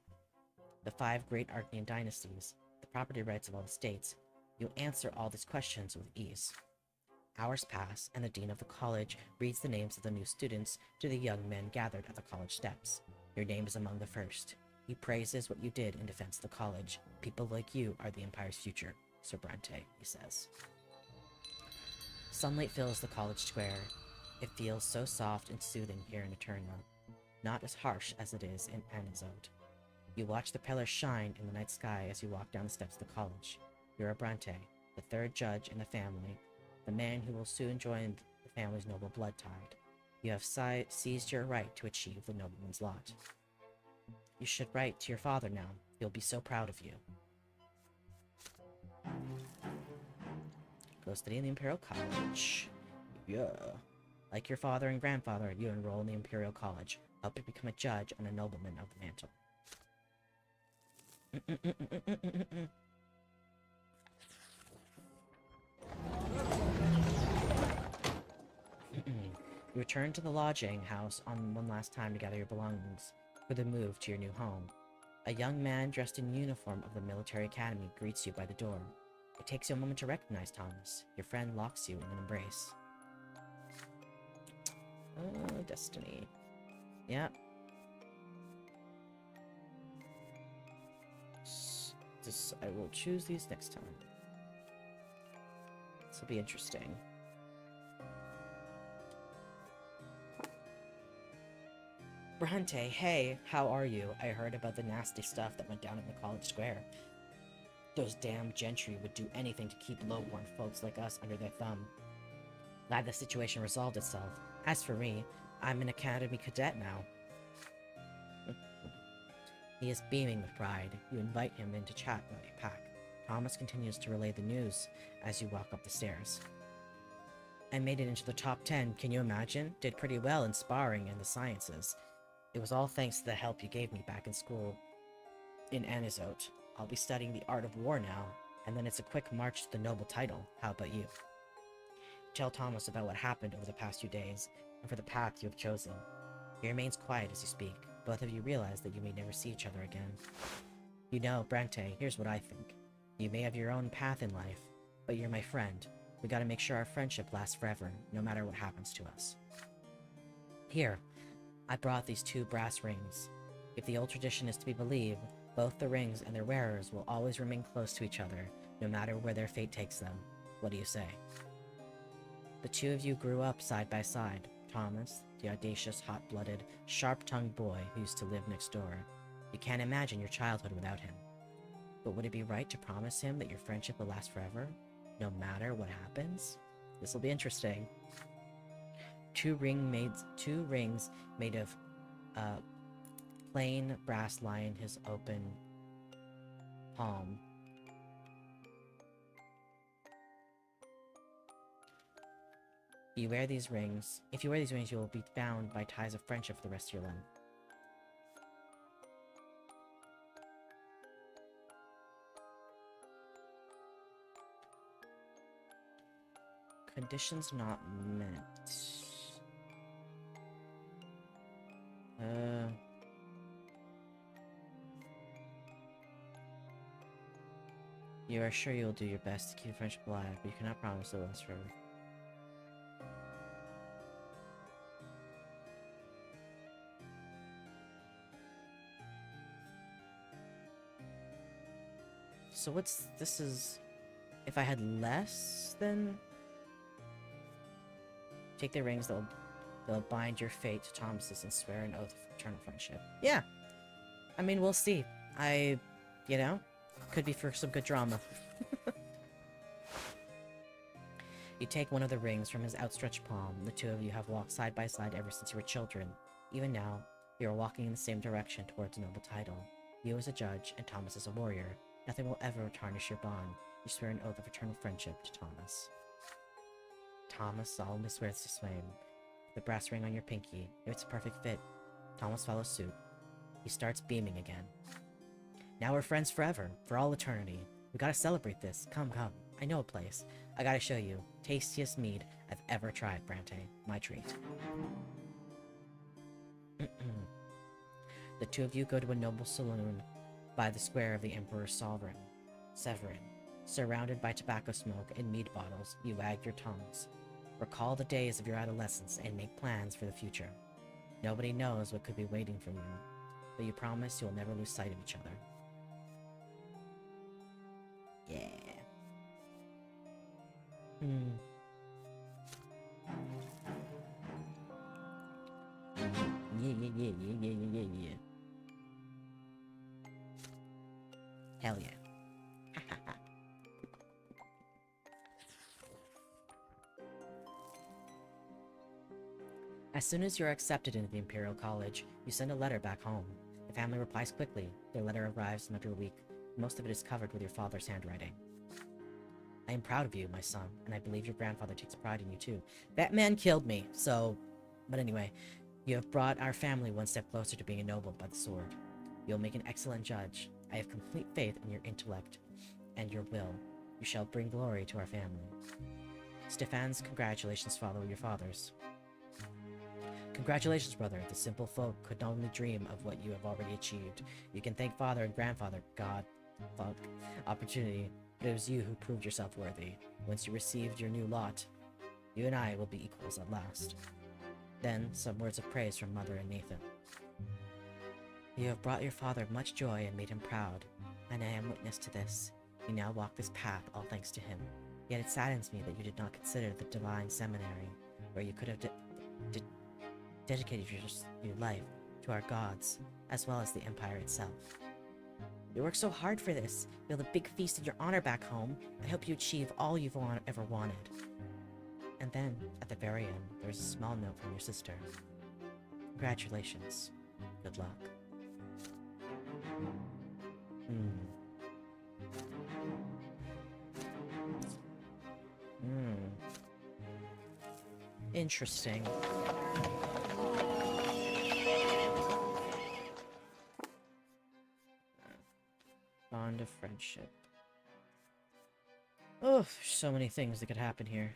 the 5 great Archean dynasties, the property rights of all the states, you answer all these questions with ease. Hours pass, and the dean of the college reads the names of the new students to the young men gathered at the college steps. Your name is among the first. He praises what you did in defense of the college. People like you are the Empire's future, Sir Brante, he says. Sunlight fills the college square. It feels so soft and soothing here in Eterna, not as harsh as it is in Anizote. You watch the pillars shine in the night sky as you walk down the steps of the college. You're a Brante, the 3rd judge in the family, the man who will soon join the family's noble blood tide. You have seized your right to achieve the nobleman's lot. You should write to your father now. He'll be so proud of you. Go study in the Imperial College. Yeah. Like your father and grandfather, you enroll in the Imperial College. Help to become a judge and a nobleman of the mantle. You return to the lodging house on one last time to gather your belongings for the move to your new home. A young man dressed in uniform of the military academy greets you by the door. It takes you a moment to recognize Thomas. Your friend locks you in an embrace. Oh, destiny. Yep. I will choose these next time. This will be interesting. Brante, hey, how are you? I heard about the nasty stuff that went down in the college square. Those damn gentry would do anything to keep low-born folks like us under their thumb. Glad the situation resolved itself. As for me, I'm an academy cadet now. He is beaming with pride. You invite him in to chat about your pack. Thomas continues to relay the news as you walk up the stairs. I made it into the top 10, can you imagine? Did pretty well in sparring and the sciences. It was all thanks to the help you gave me back in school in Anizote. I'll be studying the art of war now, and then it's a quick march to the noble title. How about you? Tell Thomas about what happened over the past few days, and for the path you have chosen. He remains quiet as you speak. Both of you realize that you may never see each other again. You know, Brante, here's what I think. You may have your own path in life, but you're my friend. We gotta make sure our friendship lasts forever, no matter what happens to us. Here, I brought these 2 brass rings. If the old tradition is to be believed, both the rings and their wearers will always remain close to each other, no matter where their fate takes them. What do you say? The 2 of you grew up side by side. Thomas, the audacious, hot-blooded, sharp-tongued boy who used to live next door. You can't imagine your childhood without him. But would it be right to promise him that your friendship will last forever, no matter what happens? This will be interesting. 2 rings made of plain brass lie in his open palm. You wear these rings. If you wear these rings, you will be bound by ties of friendship for the rest of your life. Conditions not met. You are sure you will do your best to keep the friendship alive, but you cannot promise it will last forever. So this is... If I had less, then... Take the rings, they'll bind your fate to Thomas's and swear an oath of eternal friendship. Yeah! I mean, we'll see. You know, could be for some good drama. You take one of the rings from his outstretched palm. The two of you have walked side by side ever since you were children. Even now, you are walking in the same direction towards a noble title. You as a judge, and Thomas as a warrior. Nothing will ever tarnish your bond. You swear an oath of eternal friendship to Thomas. Thomas solemnly swears to Swain. The brass ring on your pinky. If it's a perfect fit, Thomas follows suit. He starts beaming again. Now we're friends forever, for all eternity. We gotta celebrate this. Come, come. I know a place. I gotta show you. Tastiest mead I've ever tried, Brante. My treat. The two of you go to a noble saloon by the square of the Emperor's Severin. Surrounded by tobacco smoke and mead bottles, you wag your tongues. Recall the days of your adolescence and make plans for the future. Nobody knows what could be waiting for you, but you promise you'll never lose sight of each other. Yeah. Yeah. Hell yeah. As soon as you're accepted into the Imperial College, you send a letter back home. The family replies quickly. Their letter arrives in under a week. Most of it is covered with your father's handwriting. I am proud of you, my son, and I believe your grandfather takes pride in you too. That man killed me, so... But anyway, you have brought our family one step closer to being ennobled by the sword. You'll make an excellent judge. I have complete faith in your intellect and your will. You shall bring glory to our family. Stefan's congratulations follow your father's. Congratulations, brother. The simple folk could only dream of what you have already achieved. You can thank father and grandfather, God, fuck, opportunity, but it was you who proved yourself worthy. Once you received your new lot, you and I will be equals at last. Then, some words of praise from Mother and Nathan. You have brought your father much joy and made him proud, and I am witness to this. You now walk this path, all thanks to him. Yet it saddens me that you did not consider the divine seminary, where you could have dedicated your life to our gods, as well as the Empire itself. You worked so hard for this. Build a big feast in your honor back home. I hope you achieve all you've ever wanted. And then, at the very end, there's a small note from your sister. Congratulations. Good luck. Interesting. Bond of friendship. Oh, so many things that could happen here.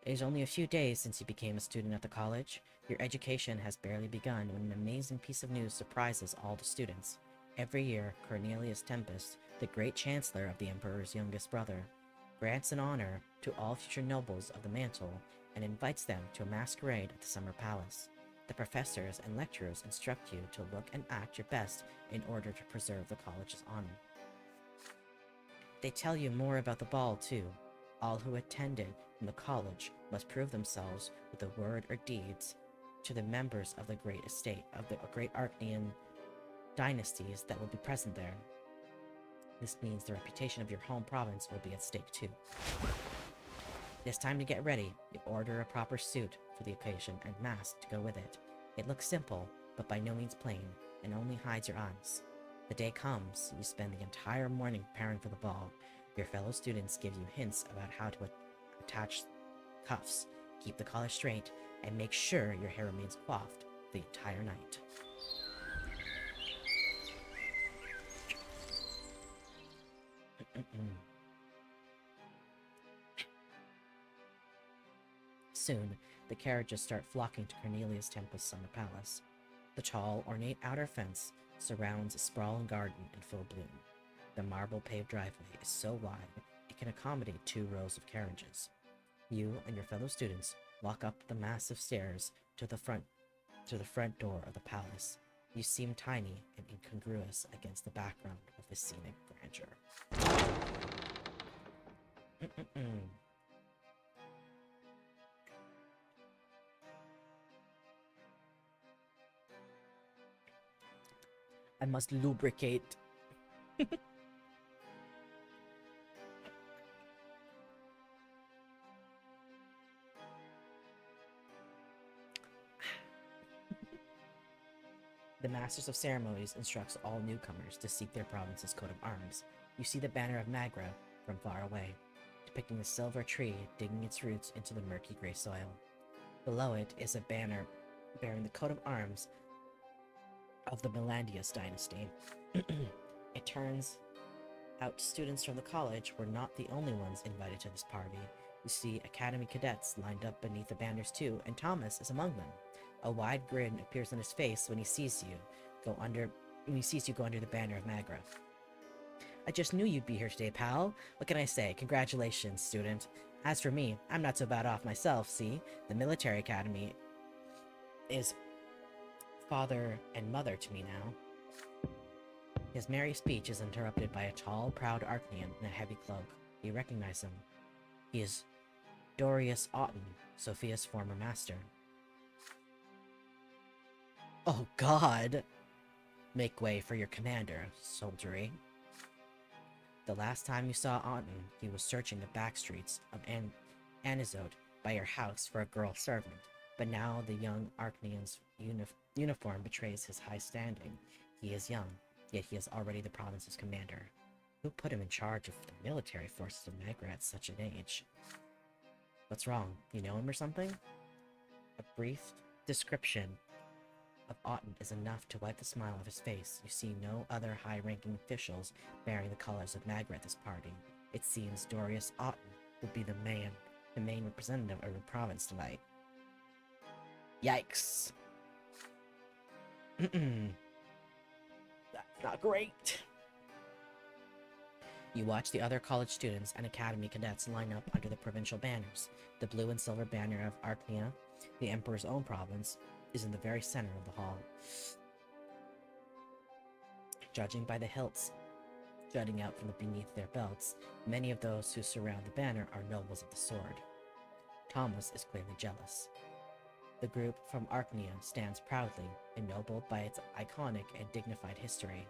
It is only a few days since you became a student at the college. Your education has barely begun when an amazing piece of news surprises all the students. Every year, Cornelius Tempest, the great chancellor of the Emperor's youngest brother, grants an honor to all future nobles of the mantle and invites them to a masquerade at the Summer Palace. The professors and lecturers instruct you to look and act your best in order to preserve the college's honor. They tell you more about the ball, too. All who attended from the college must prove themselves with a word or deeds to the members of the great estate of the great Arcanian dynasties that will be present there. This means the reputation of your home province will be at stake too. It is time to get ready. You order a proper suit for the occasion and mask to go with it. It looks simple, but by no means plain, and only hides your eyes. The day comes, you spend the entire morning preparing for the ball. Your fellow students give you hints about attach cuffs, keep the collar straight, and make sure your hair remains coiffed the entire night. Soon, the carriages start flocking to Cornelius Tempest's summer palace. The tall, ornate outer fence surrounds a sprawling garden in full bloom. The marble-paved driveway is so wide it can accommodate 2 rows of carriages. You and your fellow students walk up the massive stairs to the front door of the palace. You seem tiny and incongruous against the background of the scenic grandeur. I must lubricate. The Masters of Ceremonies instructs all newcomers to seek their province's coat of arms. You see the banner of Magra from far away, depicting a silver tree digging its roots into the murky gray soil. Below it is a banner bearing the coat of arms of the Melandius dynasty. It turns out students from the college were not the only ones invited to this party. You see Academy cadets lined up beneath the banners too, and Thomas is among them. A wide grin appears on his face when he sees you go under the banner of Magra. I just knew you'd be here today, pal. What can I say? Congratulations, student. As for me, I'm not so bad off myself, see? The military academy is father and mother to me now. His merry speech is interrupted by a tall, proud Archnean in a heavy cloak. You recognize him. He is Dorius Otten, Sophia's former master. Oh god! Make way for your commander, soldiery. The last time you saw Otten, he was searching the back streets of Anizote by your house for a girl servant, but now the young Archnean's uniform betrays his high standing. He is young, yet he is already the province's commander. Who put him in charge of the military forces of Magra at such an age? What's wrong? You know him or something? A brief description of Otten is enough to wipe the smile off his face. You see no other high-ranking officials bearing the colors of Magra at this party. It seems Dorius Otten will be the main representative of the province tonight. Yikes. That's not great. You watch the other college students and academy cadets line up under the provincial banners. The blue and silver banner of Archnia, the Emperor's own province, is in the very center of the hall. Judging by the hilts jutting out from beneath their belts, many of those who surround the banner are nobles of the sword. Thomas is clearly jealous. The group from Archnia stands proudly, ennobled by its iconic and dignified history.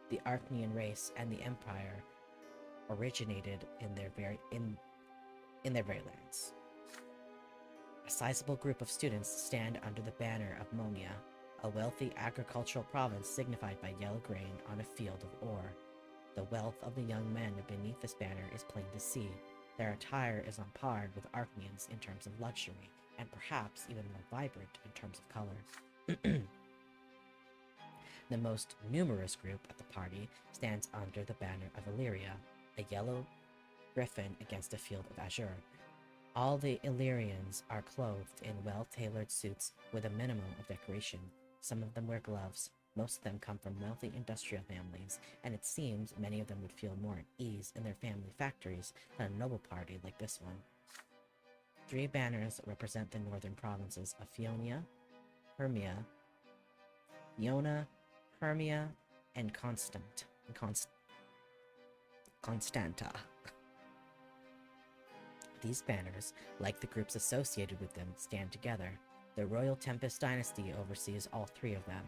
The Archnean race and the Empire originated in their very lands. A sizable group of students stand under the banner of Monia, a wealthy agricultural province signified by yellow grain on a field of ore. The wealth of the young men beneath this banner is plain to see. Their attire is on par with Archneans in terms of luxury, and perhaps even more vibrant in terms of color. The most numerous group at the party stands under the banner of Illyria, a yellow griffin against a field of azure. All the Illyrians are clothed in well-tailored suits with a minimum of decoration. Some of them wear gloves. Most of them come from wealthy industrial families, and it seems many of them would feel more at ease in their family factories than a noble party like this one. 3 banners represent the northern provinces of Ionia, Hermia, and Constanta. These banners, like the groups associated with them, stand together. The Royal Tempest dynasty oversees all 3 of them.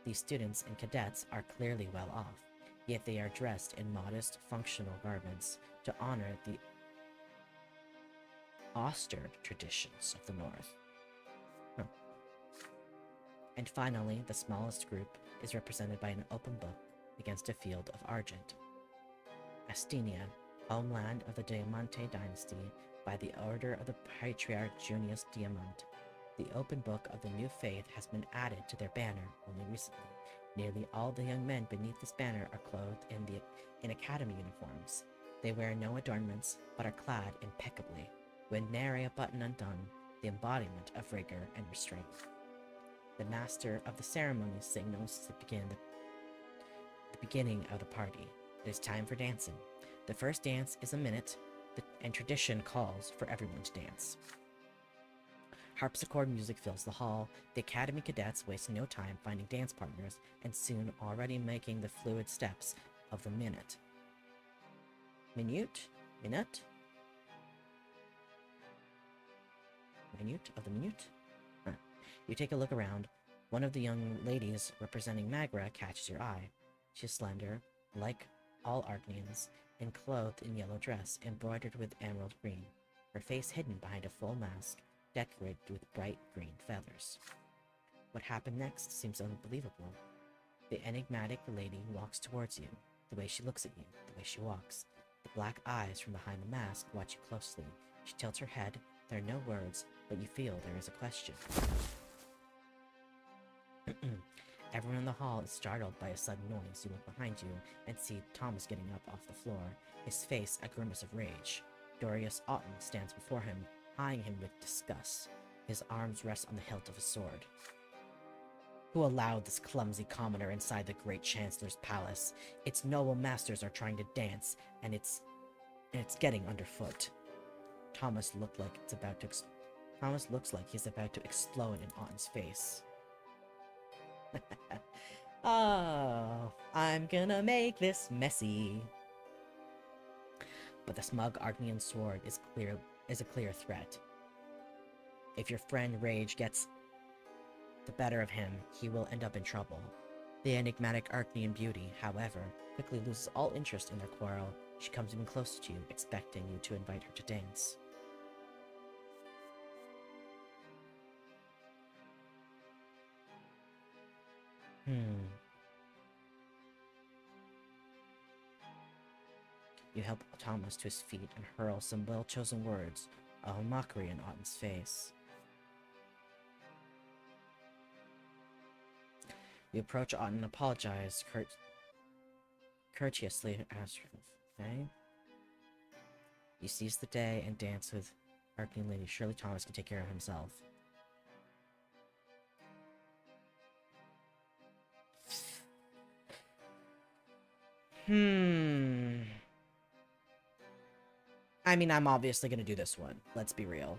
These students and cadets are clearly well off, yet they are dressed in modest, functional garments to honor the austere traditions of the North. And finally, the smallest group is represented by an open book against a field of argent. Astinia, homeland of the Diamante dynasty, By the order of the Patriarch Junius Diamant, the open book of the new faith has been added to their banner only recently. Nearly all the young men beneath this banner are clothed in academy uniforms. They wear no adornments, but are clad impeccably, with nary a button undone, the embodiment of rigor and restraint. The master of the ceremony signals the beginning of the party. It is time for dancing. The first dance is a minute, and tradition calls for everyone to dance. Harpsichord music fills the hall, the academy cadets wasting no time finding dance partners, and soon already making the fluid steps of the minute. Minute? Minute? Minute of the minute? Huh. You take a look around. One of the young ladies representing Magra catches your eye. She is slender, like all Arcanians, and clothed in yellow dress embroidered with emerald green, her face hidden behind a full mask decorated with bright green feathers. What happened next seems unbelievable. The enigmatic lady walks towards you, the way she looks at you, the way she walks. The black eyes from behind the mask watch you closely. She tilts her head. There are no words, but you feel there is a question. Everyone in the hall is startled by a sudden noise. You look behind you and see Thomas getting up off the floor, his face a grimace of rage. Dorius Otten stands before him, eyeing him with disgust. His arms rest on the hilt of a sword. Who allowed this clumsy commoner inside the great Chancellor's palace? Its noble masters are trying to dance, and it's getting underfoot. Thomas looks like he's about to explode in Otten's face. Oh, I'm gonna make this messy. But the smug Arcanian sword is a clear threat. If your friend Rage gets the better of him, he will end up in trouble. The enigmatic Arcanian beauty, however, quickly loses all interest in their quarrel. She comes even closer to you, expecting you to invite her to dance. You help Thomas to his feet and hurl some well-chosen words of mockery in Otten's face. You approach Otten and apologize courteously. Okay? You seize the day and dance with Arcane Lady. Surely Thomas can take care of himself. I mean, I'm obviously gonna do this one. Let's be real.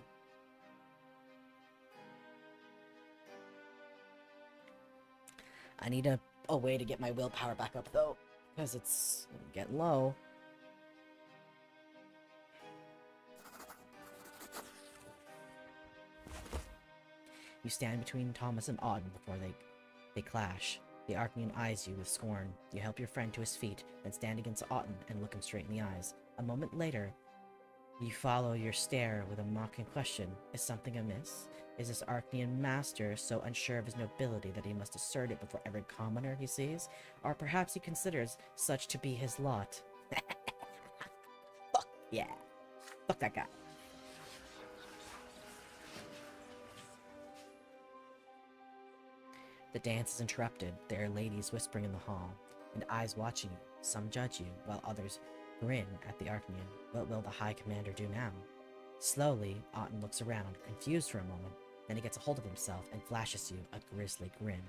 I need a way to get my willpower back up, though, because it's getting low. You stand between Thomas and Auden before they clash. The Arcanian eyes you with scorn. You help your friend to his feet, then stand against Auden and look him straight in the eyes. A moment later, you follow your stare with a mocking question. Is something amiss? Is this Arcanian master so unsure of his nobility that he must assert it before every commoner he sees? Or perhaps he considers such to be his lot? Fuck yeah. Fuck that guy. The dance is interrupted. There are ladies whispering in the hall, and eyes watching you. Some judge you, while others grin at the Arcanian. What will the High Commander do now? Slowly, Otten looks around, confused for a moment. Then he gets a hold of himself and flashes you a grisly grin.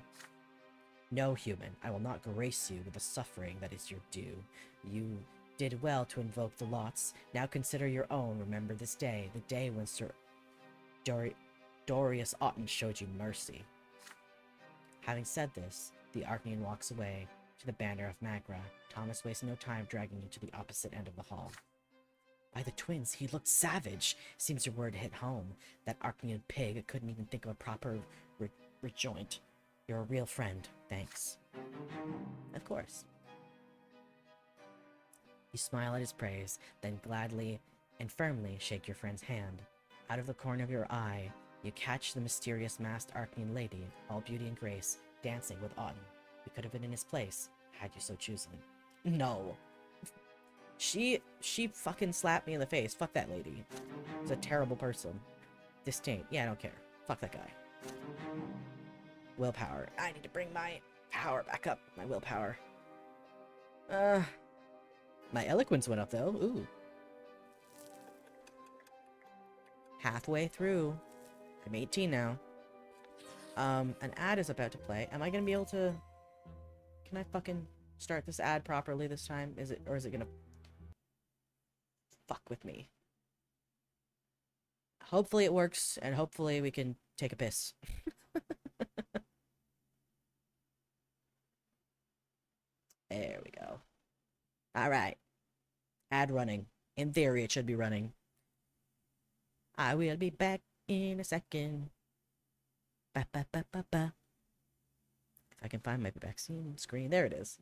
No, human, I will not grace you with the suffering that is your due. You did well to invoke the lots. Now consider your own. Remember this day, the day when Sir Dorius Otten showed you mercy. Having said this, the Arcanian walks away to the banner of Magra. Thomas wastes no time dragging you to the opposite end of the hall. By the twins, he looked savage. Seems your word hit home. That Arcanian pig couldn't even think of a proper rejoint. You're a real friend. Thanks. Of course. You smile at his praise, then gladly and firmly shake your friend's hand. Out of the corner of your eye, you catch the mysterious masked Arcanian lady, all beauty and grace, dancing with Auden. You could have been in his place, had you so chosen. No. She fucking slapped me in the face. Fuck that lady. He's a terrible person. Disdain. Yeah, I don't care. Fuck that guy. Willpower. I need to bring my power back up. My willpower. My eloquence went up though. Ooh. Halfway through. I'm 18 now. An ad is about to play. Am I gonna be able to... Can I fucking start this ad properly this time? Is it... Or is it gonna... fuck with me? Hopefully it works, and hopefully we can take a piss. There we go. Alright. Ad running. In theory, it should be running. I will be back in a second. Ba ba ba ba ba. If I can find my vaccine screen. There it is.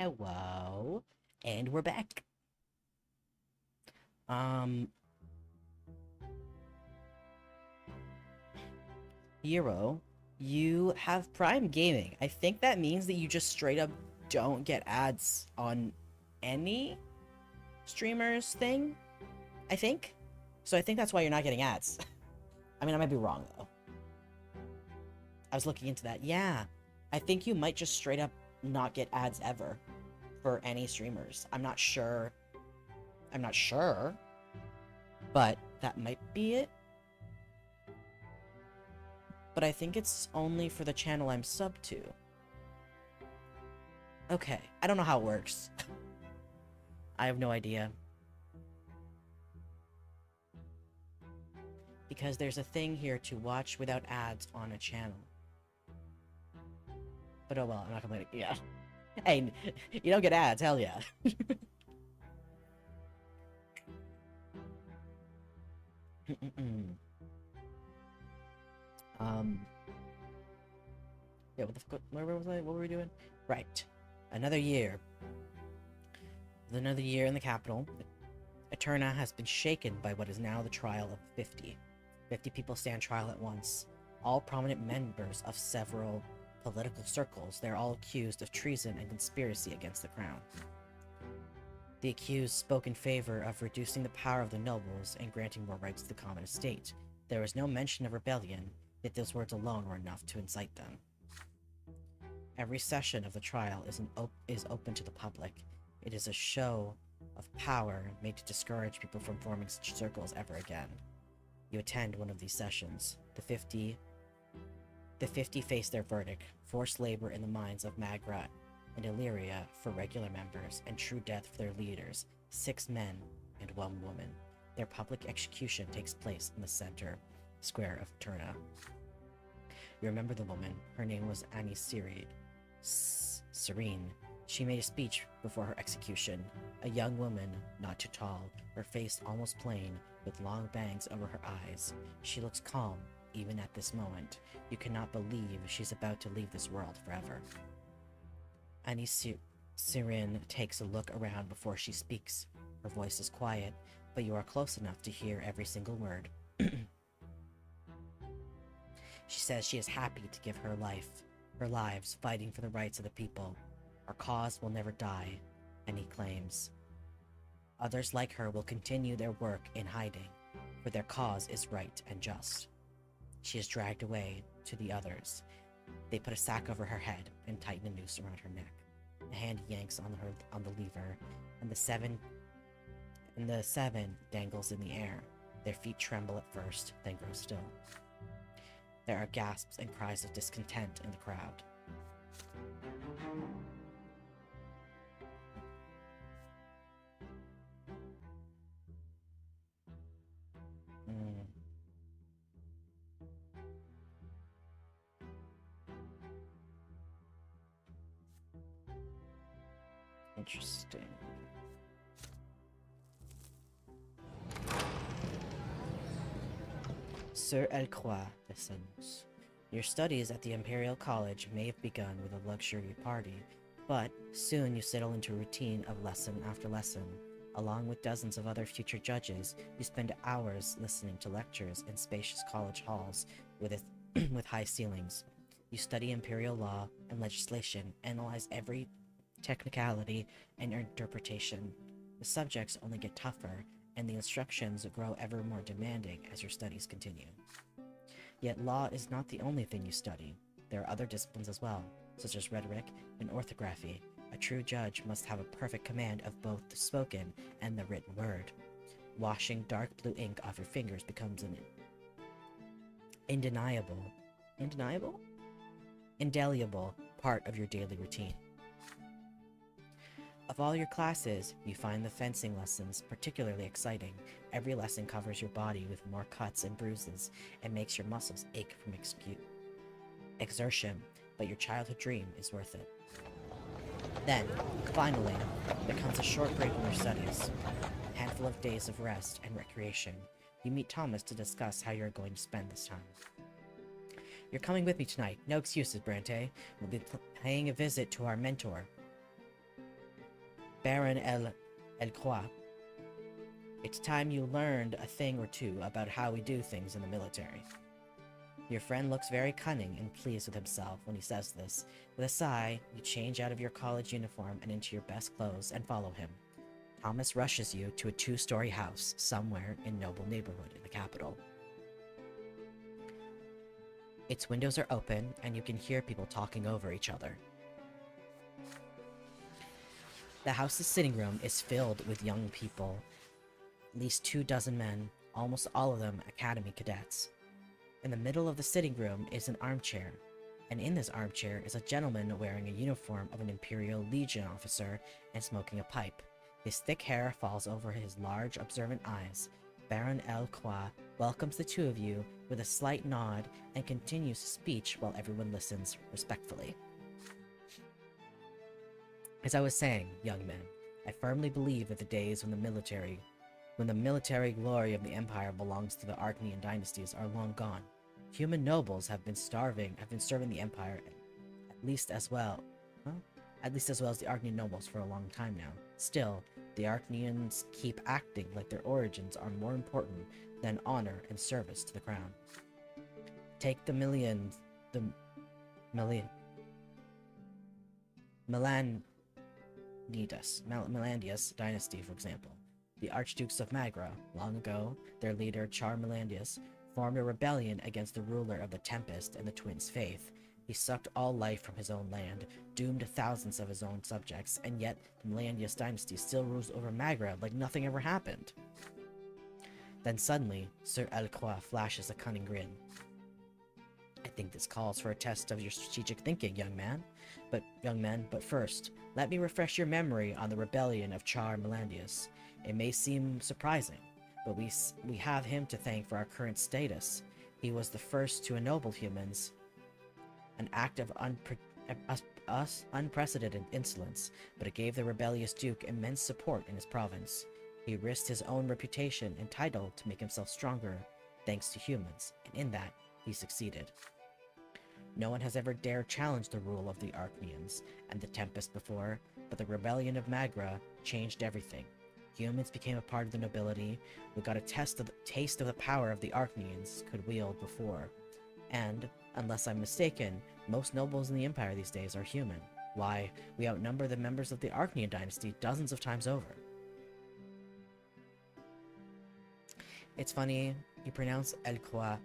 Hello. And we're back. Um... Hero, you have Prime Gaming. I think that means that you just straight up don't get ads on any streamer's thing. I think. So I think that's why you're not getting ads. I mean, I might be wrong, though. I was looking into that. Yeah. I think you might just straight up not get ads ever for any streamers. I'm not sure. But that might be it. But I think it's only for the channel I'm sub to. Okay. I don't know how it works. I have no idea. Because there's a thing here to watch without ads on a channel. But oh well, I'm not complaining. Yeah. Hey, you don't get ads, hell yeah. Yeah, what the fuck? Where was I? What were we doing? Right. Another year. With another year in the capital, Eterna has been shaken by what is now the trial of 50. 50 people stand trial at once. All prominent members of several political circles. They're all accused of treason and conspiracy against the crown. The accused spoke in favor of reducing the power of the nobles and granting more rights to the common estate. There was no mention of rebellion, yet those words alone were enough to incite them. Every session of the trial is open to the public. It is a show of power made to discourage people from forming such circles ever again. You attend one of these sessions. The 50 face their verdict: forced labor in the mines of Magra and Illyria for regular members, and true death for their leaders, 6 men and 1 woman. Their public execution takes place in the center square of Turna. You remember the woman. Her name was Annie Serene. She made a speech before her execution. A young woman, not too tall, her face almost plain, with long bangs over her eyes. She looks calm, even at this moment. You cannot believe she's about to leave this world forever. Annie Serene takes a look around before she speaks. Her voice is quiet, but you are close enough to hear every single word. She says she is happy to give her lives fighting for the rights of the people. Our cause will never die, Annie claims. Others like her will continue their work in hiding, for their cause is right and just. She is dragged away to the others. They put a sack over her head and tighten a noose around her neck. A hand yanks on the lever, and the seven dangles in the air. Their feet tremble at first, then grow still. There are gasps and cries of discontent in the crowd. Interesting. Sir Elcroix listens. Your studies at the Imperial College may have begun with a luxury party, but soon you settle into a routine of lesson after lesson. Along with dozens of other future judges, you spend hours listening to lectures in spacious college halls with high ceilings. You study imperial law and legislation, analyze every technicality and interpretation. The subjects only get tougher, and the instructions grow ever more demanding as your studies continue. Yet law is not the only thing you study. There are other disciplines as well, such as rhetoric and orthography. A true judge must have a perfect command of both the spoken and the written word. Washing dark blue ink off your fingers becomes an indelible part of your daily routine. Of all your classes, you find the fencing lessons particularly exciting. Every lesson covers your body with more cuts and bruises and makes your muscles ache from exertion, but your childhood dream is worth it. Then, finally, there comes a short break in your studies. A handful of days of rest and recreation. You meet Thomas to discuss how you're going to spend this time. You're coming with me tonight. No excuses, Brante. We'll be paying a visit to our mentor, Baron Elcroix. It's time you learned a thing or two about how we do things in the military. Your friend looks very cunning and pleased with himself when he says this. With a sigh, you change out of your college uniform and into your best clothes and follow him. Thomas rushes you to a 2-story house somewhere in noble neighborhood in the capital. Its windows are open, and you can hear people talking over each other. The house's sitting room is filled with young people, at least 24 men, almost all of them academy cadets. In the middle of the sitting room is an armchair, and in this armchair is a gentleman wearing a uniform of an Imperial Legion officer and smoking a pipe. His thick hair falls over his large, observant eyes. Baron L. Croix welcomes the two of you with a slight nod and continues his speech while everyone listens respectfully. As I was saying, young men, I firmly believe that the days when the military glory of the Empire belongs to the Archnean dynasties are long gone. Human nobles have been serving the Empire at least as well as the Archnean nobles for a long time now. Still, the Archneans keep acting like their origins are more important than honor and service to the crown. Take the Melandius dynasty, for example. The Archdukes of Magra, long ago, their leader Char Melandius, formed a rebellion against the ruler of the Tempest and the Twins' faith. He sucked all life from his own land, doomed thousands of his own subjects, and yet the Melandius dynasty still rules over Magra like nothing ever happened. Then suddenly, Sir Elcroix flashes a cunning grin. I think this calls for a test of your strategic thinking, young men. But first, let me refresh your memory on the rebellion of Char Melandius. It may seem surprising, but we have him to thank for our current status. He was the first to ennoble humans, an act of unprecedented insolence, but it gave the rebellious duke immense support in his province. He risked his own reputation and title to make himself stronger, thanks to humans, and in that, he succeeded. No one has ever dared challenge the rule of the Archneans and the Tempest before, but the rebellion of Magra changed everything. Humans became a part of the nobility. We got a taste of the power of the Archneans could wield before. And, unless I'm mistaken, most nobles in the Empire these days are human. Why, we outnumber the members of the Archnean dynasty dozens of times over. It's funny, you pronounce El Croix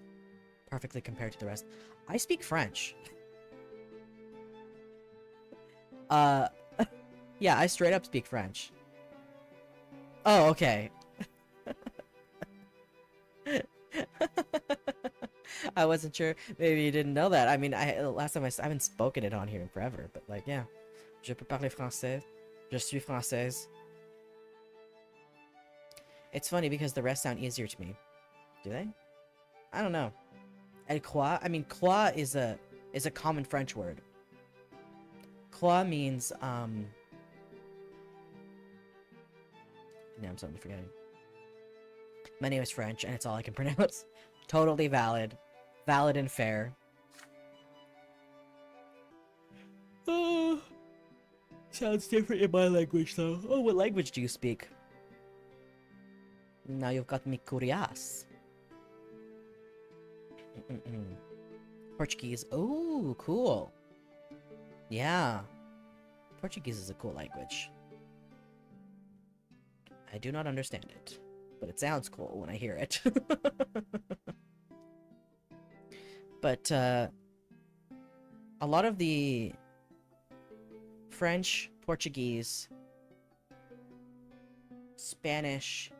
perfectly compared to the rest. I speak French. Yeah, I straight up speak French. Oh, okay. I wasn't sure. Maybe you didn't know that. I mean, last time I haven't spoken it on here in forever, but like, yeah. Je peux parler français. Je suis française. It's funny because the rest sound easier to me. Do they? I don't know. El croix? I mean, croix is a common French word. Croix means, now I'm suddenly forgetting. My name is French, and it's all I can pronounce. Totally valid. Valid and fair. Oh, sounds different in my language, though. Oh, what language do you speak? Now you've got me curious. Portuguese. Oh, cool. Yeah. Portuguese is a cool language. I do not understand it, but it sounds cool when I hear it. But, a lot of the French, Portuguese, Spanish,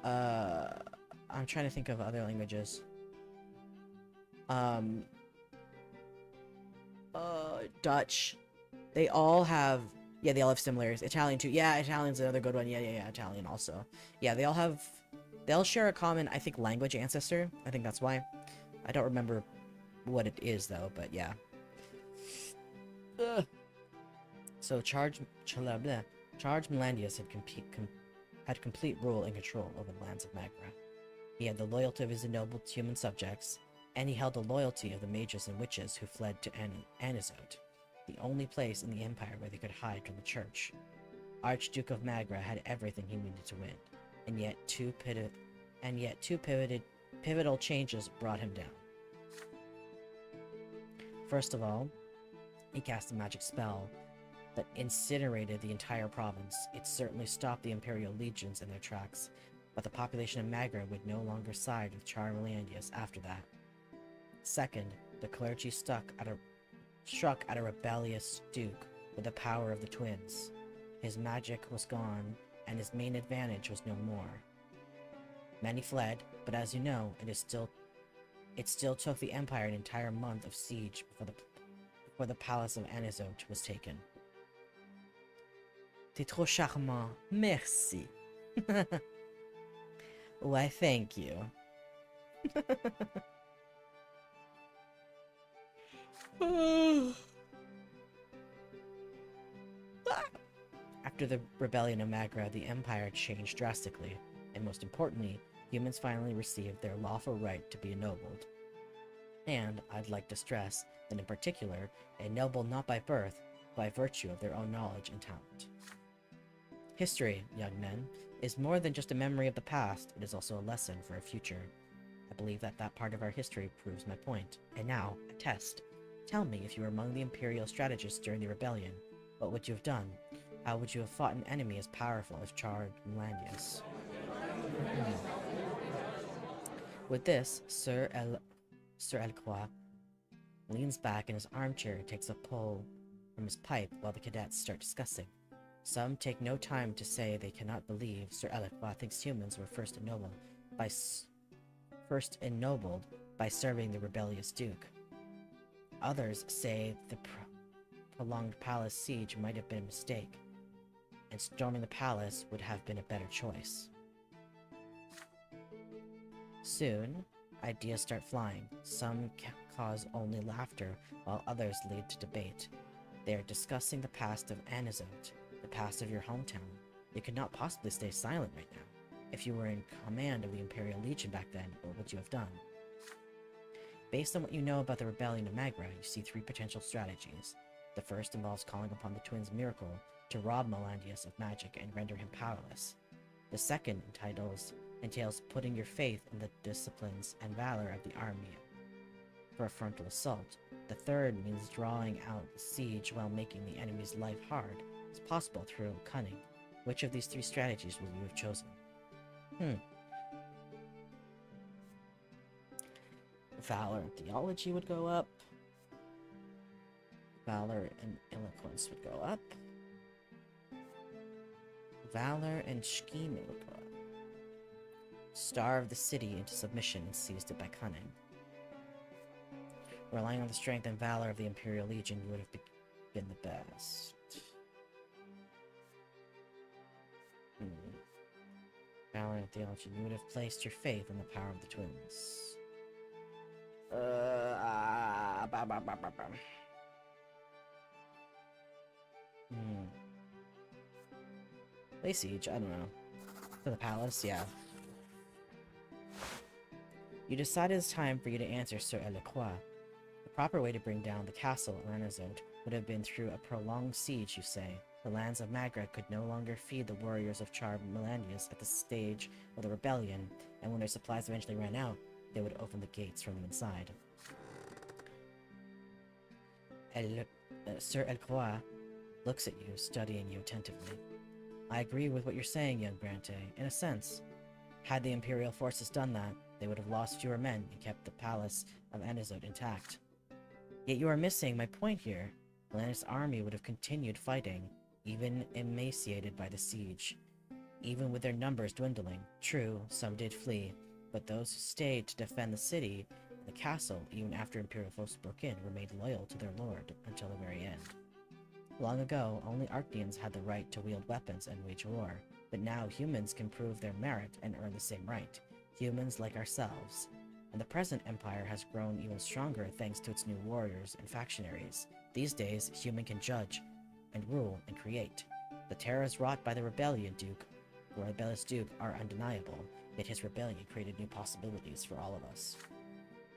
I'm trying to think of other languages. Dutch. They all have similarities. Italian too. Yeah, Italian's another good one. Yeah, Italian also. Yeah, they all share a common, I think, language ancestor. I think that's why. I don't remember what it is, though, but yeah. So, Charge Melandius had complete rule and control over the lands of Magra. He had the loyalty of his ennobled human subjects, and he held the loyalty of the mages and witches who fled to Anizote, the only place in the Empire where they could hide from the Church. Archduke of Magra had everything he needed to win, and yet too Pivotal changes brought him down. First of all, he cast a magic spell that incinerated the entire province. It certainly stopped the Imperial legions in their tracks, but the population of Magra would no longer side with Charmeleandius after that. Second, the clergy struck at a rebellious duke with the power of the twins. His magic was gone, and his main advantage was no more. Many fled, but as you know, it still took the Empire an entire month of siege before the palace of Anizote was taken. T'es trop charmant. Merci. Why, thank you. After the rebellion of Magra, the Empire changed drastically, and most importantly, humans finally received their lawful right to be ennobled. And I'd like to stress that in particular, ennobled not by birth, but by virtue of their own knowledge and talent. History, young men, is more than just a memory of the past, it is also a lesson for our future. I believe that part of our history proves my point. And now, a test. Tell me if you were among the Imperial strategists during the rebellion. What would you have done? How would you have fought an enemy as powerful as Charmeleandius? With this, Sir Elcroix leans back in his armchair and takes a pull from his pipe while the cadets start discussing. Some take no time to say they cannot believe Sir Elcroix thinks humans were first ennobled by serving the rebellious duke. Others say the prolonged palace siege might have been a mistake, and storming the palace would have been a better choice. Soon, ideas start flying. Some cause only laughter, while others lead to debate. They are discussing the past of Anizote, the past of your hometown. You could not possibly stay silent right now. If you were in command of the Imperial Legion back then, what would you have done? Based on what you know about the rebellion of Magra, you see three potential strategies. The first involves calling upon the twins' miracle to rob Melanius of magic and render him powerless. The second entails putting your faith in the disciplines and valor of the army for a frontal assault. The third means drawing out the siege while making the enemy's life hard as possible through cunning. Which of these three strategies will you have chosen? Valor and theology would go up. Valor and eloquence would go up. Valor and scheming would go up. Starve the city into submission and seized it by cunning. Relying on the strength and valor of the Imperial Legion, you would have been the best. Valor and theology, you would have placed your faith in the power of the twins. Lay siege, I don't know. For the palace, yeah. You decide it's time for you to answer Sir Elcroix. The proper way to bring down the castle of Anizote would have been through a prolonged siege, you say. The lands of Magra could no longer feed the warriors of Charmeleandius at the stage of the rebellion, and when their supplies eventually ran out, they would open the gates from the inside. Sir Elcroix looks at you, studying you attentively. I agree with what you're saying, young Brante, in a sense. Had the Imperial forces done that, they would have lost fewer men and kept the palace of Anizote intact. Yet you are missing my point here. Atlantis' army would have continued fighting, even emaciated by the siege. Even with their numbers dwindling, true, some did flee, but those who stayed to defend the city and the castle, even after Imperial forces broke in, remained loyal to their lord until the very end. Long ago, only Arctians had the right to wield weapons and wage war, but now humans can prove their merit and earn the same right. Humans like ourselves. And the present empire has grown even stronger thanks to its new warriors and factionaries. These days, human can judge and rule and create. The terrors wrought by the rebellious duke are undeniable, yet his rebellion created new possibilities for all of us.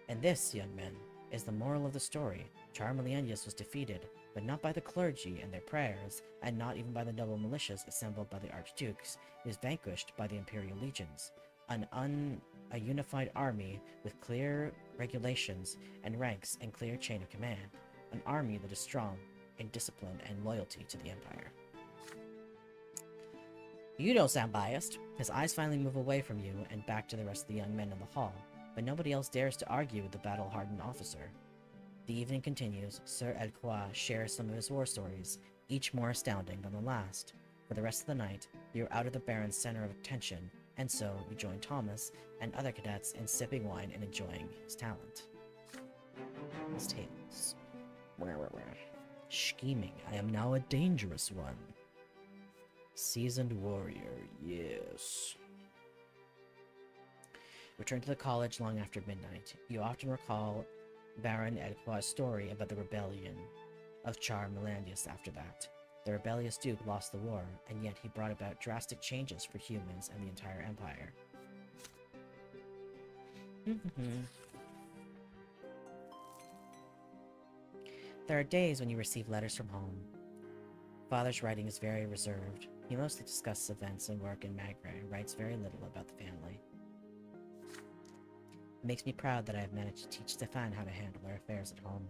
And this, young men, is the moral of the story. Charmeleandius was defeated, but not by the clergy and their prayers, and not even by the noble militias assembled by the archdukes. He was vanquished by the imperial legions. An a unified army with clear regulations and ranks and clear chain of command. An army that is strong in discipline and loyalty to the Empire. You don't sound biased. His eyes finally move away from you and back to the rest of the young men in the hall, but nobody else dares to argue with the battle-hardened officer. The evening continues. Sir Elcroix shares some of his war stories, each more astounding than the last. For the rest of the night, you're out of the Baron's center of attention, and so you join Thomas and other cadets in sipping wine and enjoying his talent. His tales. Scheming. I am now a dangerous one. Seasoned warrior, yes. Return to the college long after midnight. You often recall Baron Elcroix's story about the rebellion of Char Melandius after that. The rebellious Duke lost the war, and yet he brought about drastic changes for humans and the entire Empire. There are days when you receive letters from home. Father's writing is very reserved. He mostly discusses events and work in Magra and writes very little about the family. It makes me proud that I have managed to teach Stefan how to handle our affairs at home.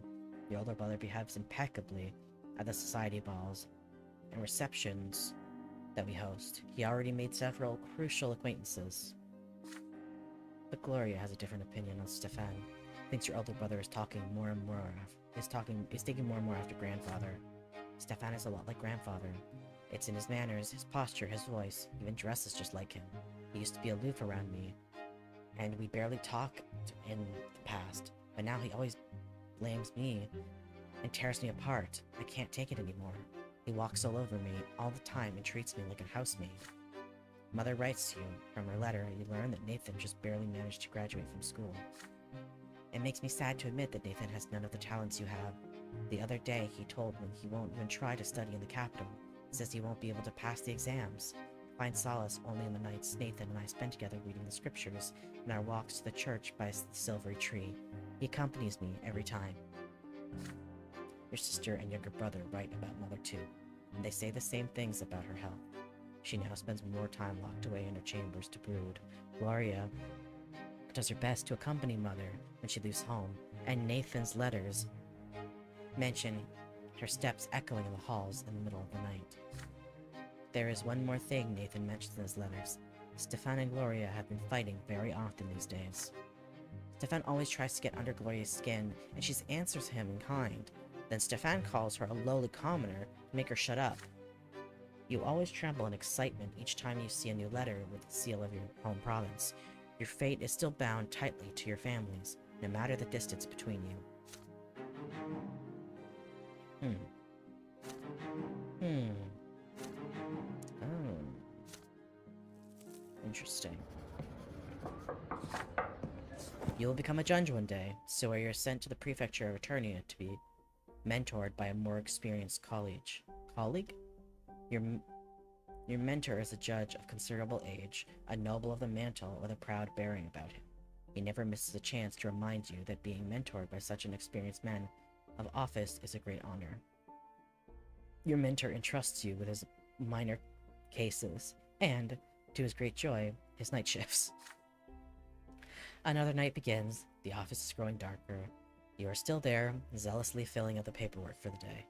The older brother behaves impeccably at the society balls and receptions that we host. He already made several crucial acquaintances. But Gloria has a different opinion on Stefan. Thinks your older brother is taking more and more after grandfather. Stefan is a lot like grandfather. It's in his manners, his posture, his voice, even dresses just like him. He used to be aloof around me, and we barely talked in the past, but now he always blames me and tears me apart. I can't take it anymore. He walks all over me all the time and treats me like a housemaid. Mother writes to you. From her letter, you learn that Nathan just barely managed to graduate from school. It makes me sad to admit that Nathan has none of the talents you have. The other day, he told me he won't even try to study in the capital. He says he won't be able to pass the exams. Find solace only in the nights Nathan and I spend together reading the scriptures and our walks to the church by the silvery tree. He accompanies me every time. Your sister and younger brother write about Mother too, and they say the same things about her health. She now spends more time locked away in her chambers to brood. Gloria does her best to accompany Mother when she leaves home, and Nathan's letters mention her steps echoing in the halls in the middle of the night. There is one more thing Nathan mentions in his letters. Stefan and Gloria have been fighting very often these days. Stefan always tries to get under Gloria's skin, and she answers him in kind. Then Stefan calls her a lowly commoner to make her shut up. You always tremble in excitement each time you see a new letter with the seal of your home province. Your fate is still bound tightly to your families, no matter the distance between you. Oh. Interesting. You will become a judge one day, so you're sent to the prefecture of Eternia to be mentored by a more experienced colleague? Your mentor is a judge of considerable age, a noble of the mantle with a proud bearing about him. He never misses a chance to remind you that being mentored by such an experienced man of office is a great honor. Your mentor entrusts you with his minor cases, and, to his great joy, his night shifts. Another night begins. The office is growing darker. You are still there, zealously filling out the paperwork for the day.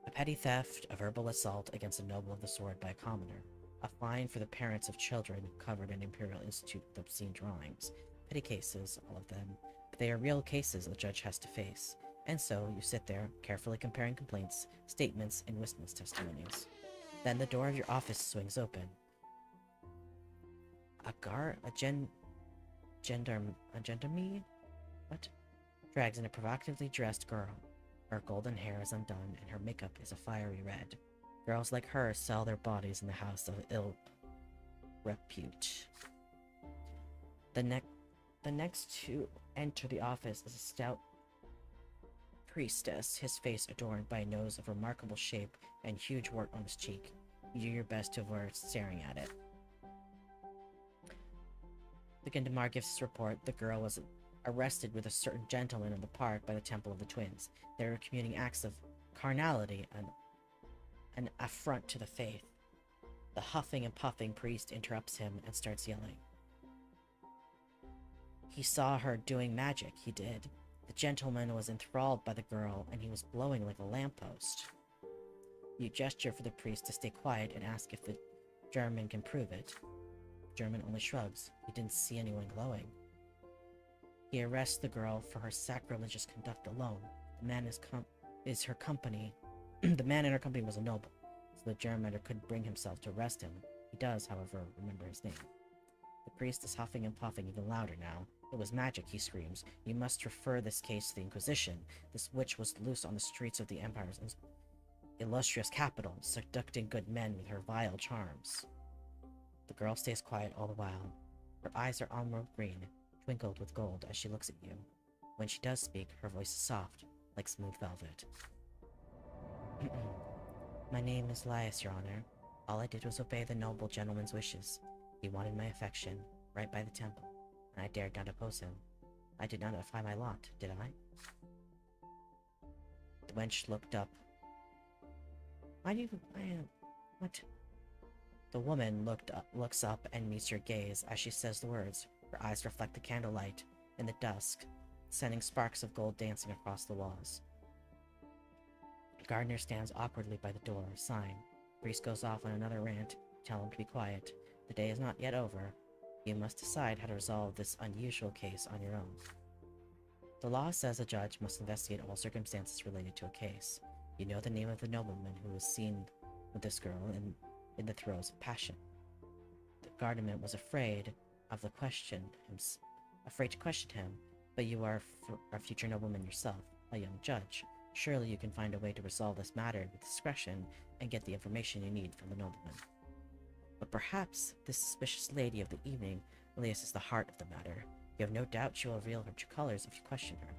A petty theft, a verbal assault against a noble of the sword by a commoner, a fine for the parents of children covered in Imperial Institute with obscene drawings. Petty cases, all of them, but they are real cases the judge has to face. And so, you sit there, carefully comparing complaints, statements, and witness testimonies. Then the door of your office swings open. Gendarme? What? Drags in a provocatively dressed girl. Her golden hair is undone, and her makeup is a fiery red. Girls like her sell their bodies in the house of ill repute. The next to enter the office is a stout priestess, his face adorned by a nose of remarkable shape and huge wart on his cheek. You do your best to avoid staring at it. The Gindamar gives his report. The girl was arrested with a certain gentleman in the park by the Temple of the Twins. They were committing acts of carnality and an affront to the faith. The huffing and puffing priest interrupts him and starts yelling. He saw her doing magic, he did. The gentleman was enthralled by the girl, and he was glowing like a lamppost. You gesture for the priest to stay quiet and ask if the German can prove it. The German only shrugs. He didn't see anyone glowing. He arrests the girl for her sacrilegious conduct alone. The man is her company. The man in her company was a noble, so the German couldn't bring himself to arrest him. He does, however, remember his name. The priest is huffing and puffing even louder now. It was magic, he screams. You must refer this case to the Inquisition. This witch was loose on the streets of the Empire's illustrious capital, seducing good men with her vile charms. The girl stays quiet all the while. Her eyes are emerald green, twinkled with gold as she looks at you. When she does speak, her voice is soft, like smooth velvet. My name is Laius, Your Honor. All I did was obey the noble gentleman's wishes. He wanted my affection, right by the temple, and I dared not oppose him. I did not defy my lot, did I? The wench looked up. What? The woman looks up and meets your gaze as she says the words. Her eyes reflect the candlelight in the dusk, sending sparks of gold dancing across the walls. The gardener stands awkwardly by the door, sighing. The priest goes off on another rant. Tell him to be quiet. The day is not yet over. You must decide how to resolve this unusual case on your own. The law says a judge must investigate all circumstances related to a case. You know the name of the nobleman who was seen with this girl in the throes of passion. The gardener was afraid to question him, but you are a future nobleman yourself, a young judge. Surely you can find a way to resolve this matter with discretion and get the information you need from the nobleman. But perhaps this suspicious lady of the evening Elias is the heart of the matter. You have no doubt she will reveal her true colors if you question her.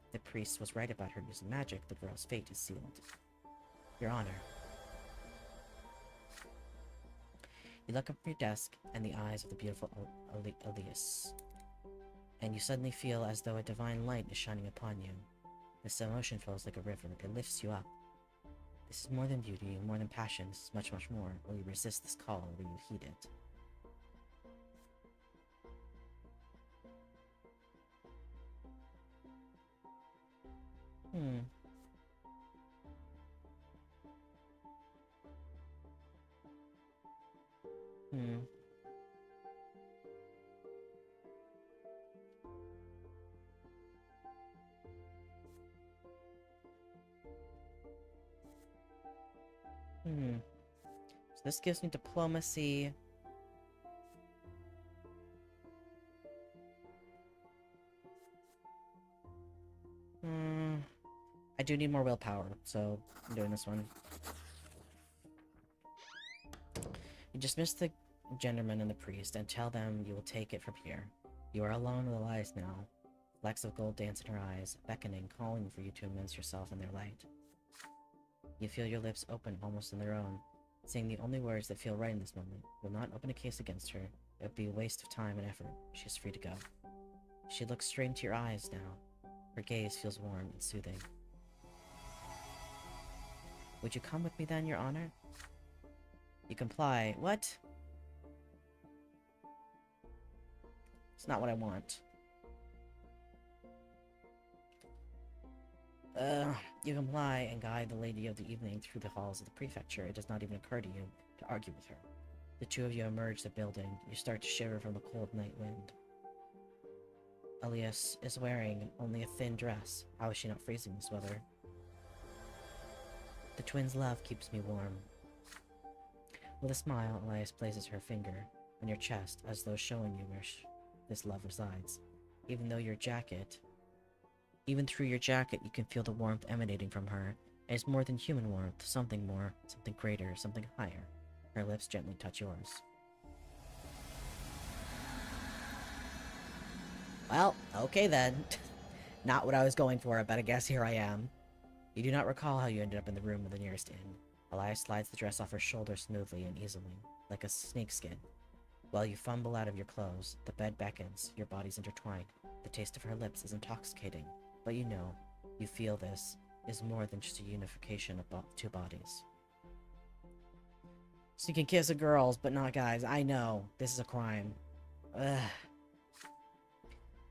If the priest was right about her using magic, the girl's fate is sealed. Your Honor. You look up from your desk and the eyes of the beautiful Elias, and you suddenly feel as though a divine light is shining upon you. This emotion flows like a river. It lifts you up. This is more than beauty, more than passion. This is much, much more. Will you resist this call, or will you heed it? Hmm. So this gives me diplomacy. I do need more willpower, so I'm doing this one. You dismiss the gentleman and the priest and tell them you will take it from here. You are alone with Elias now. Flecks of gold dance in her eyes, beckoning, calling for you to immerse yourself in their light. You feel your lips open almost on their own, saying the only words that feel right in this moment. You will not open a case against her. It would be a waste of time and effort. She is free to go. She looks straight into your eyes now. Her gaze feels warm and soothing. Would you come with me then, Your Honor? You comply. What? It's not what I want. You comply and guide the lady of the evening through the halls of the prefecture. It does not even occur to you to argue with her. The two of you emerge the building. You start to shiver from the cold night wind. Elias is wearing only a thin dress. How is she not freezing this weather? The twins' love keeps me warm. With a smile, Elias places her finger on your chest as though showing you where this love resides. Even through your jacket, you can feel the warmth emanating from her. It is more than human warmth, something more, something greater, something higher. Her lips gently touch yours. Well, okay then. Not what I was going for, but I guess here I am. You do not recall how you ended up in the room of the nearest inn. Elias slides the dress off her shoulder smoothly and easily, like a snakeskin. While you fumble out of your clothes, the bed beckons, your bodies intertwined. The taste of her lips is intoxicating, but you know, you feel this is more than just a unification of two bodies. So you can kiss girls, but not guys. I know. This is a crime. Ugh.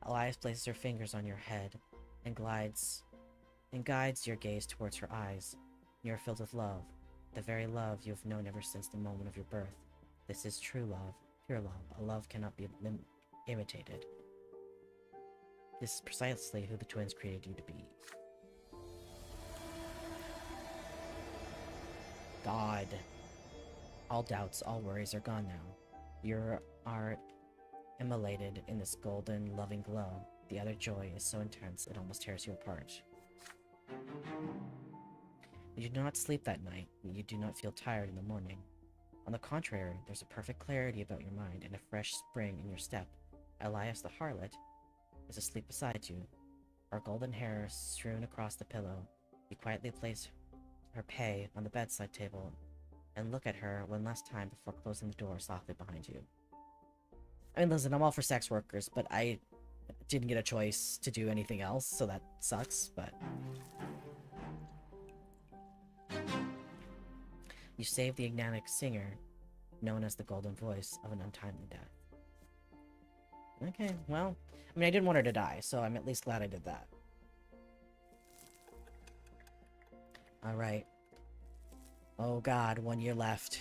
Elias places her fingers on your head and guides your gaze towards her eyes. You are filled with love, the very love you have known ever since the moment of your birth. This is true love, pure love, a love cannot be imitated. This is precisely who the twins created you to be. God. All doubts, all worries are gone now. You are immolated in this golden, loving glow. The other joy is so intense it almost tears you apart. You do not sleep that night. You do not feel tired in the morning. On the contrary, there's a perfect clarity about your mind and a fresh spring in your step. Elias the harlot is asleep beside you, her golden hair strewn across the pillow. You quietly place her pay on the bedside table and look at her one last time before closing the door softly behind you. I mean, listen, I'm all for sex workers, but I didn't get a choice to do anything else, so that sucks, but... You saved the enigmatic singer, known as the golden voice of an untimely death. Okay, well, I mean, I didn't want her to die, so I'm at least glad I did that. Alright. Oh god, 1 year left.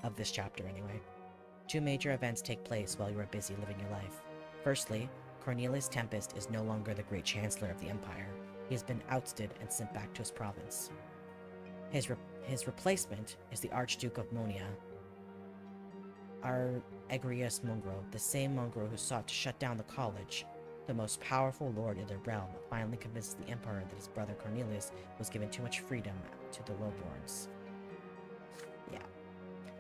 Of this chapter, anyway. 2 major events take place while you are busy living your life. Firstly, Cornelius Tempest is no longer the great chancellor of the Empire. He has been ousted and sent back to his province. His replacement is the Archduke of Monia, Agrius Mungro, the same Mungro who sought to shut down the college. The most powerful lord in the realm finally convinced the Emperor that his brother Cornelius was given too much freedom to the lowborns. Yeah.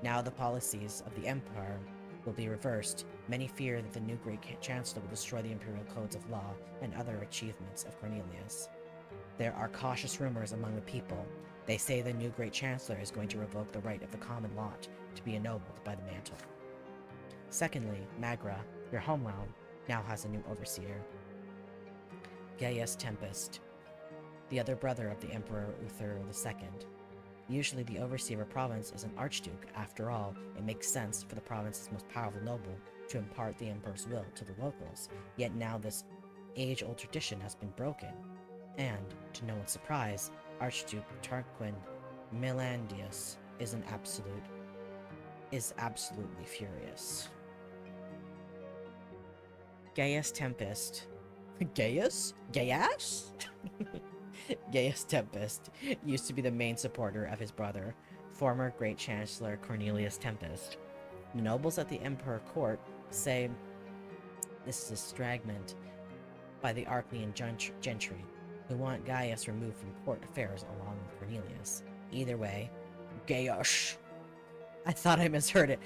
Now the policies of the Empire will be reversed. Many fear that the new Great Chancellor will destroy the imperial codes of law and other achievements of Cornelius. There are cautious rumors among the people. They say the new Great Chancellor is going to revoke the right of the common lot to be ennobled by the mantle. Secondly, Magra, your homeland, now has a new overseer, Gaius Tempest, the other brother of the Emperor Uther II. Usually the overseer of a province is an archduke. After all, it makes sense for the province's most powerful noble to impart the emperor's will to the locals. Yet now this age-old tradition has been broken, and, to no one's surprise, Archduke Tarquin Melanius is absolutely furious. Gaius Tempest. Gaius? Gaius? Gaius Tempest used to be the main supporter of his brother, former Great Chancellor Cornelius Tempest. The nobles at the Emperor Court say this is a stragment by the Arclean gentry, who want Gaius removed from court affairs along with Cornelius. Either way, Gaius. I thought I misheard it.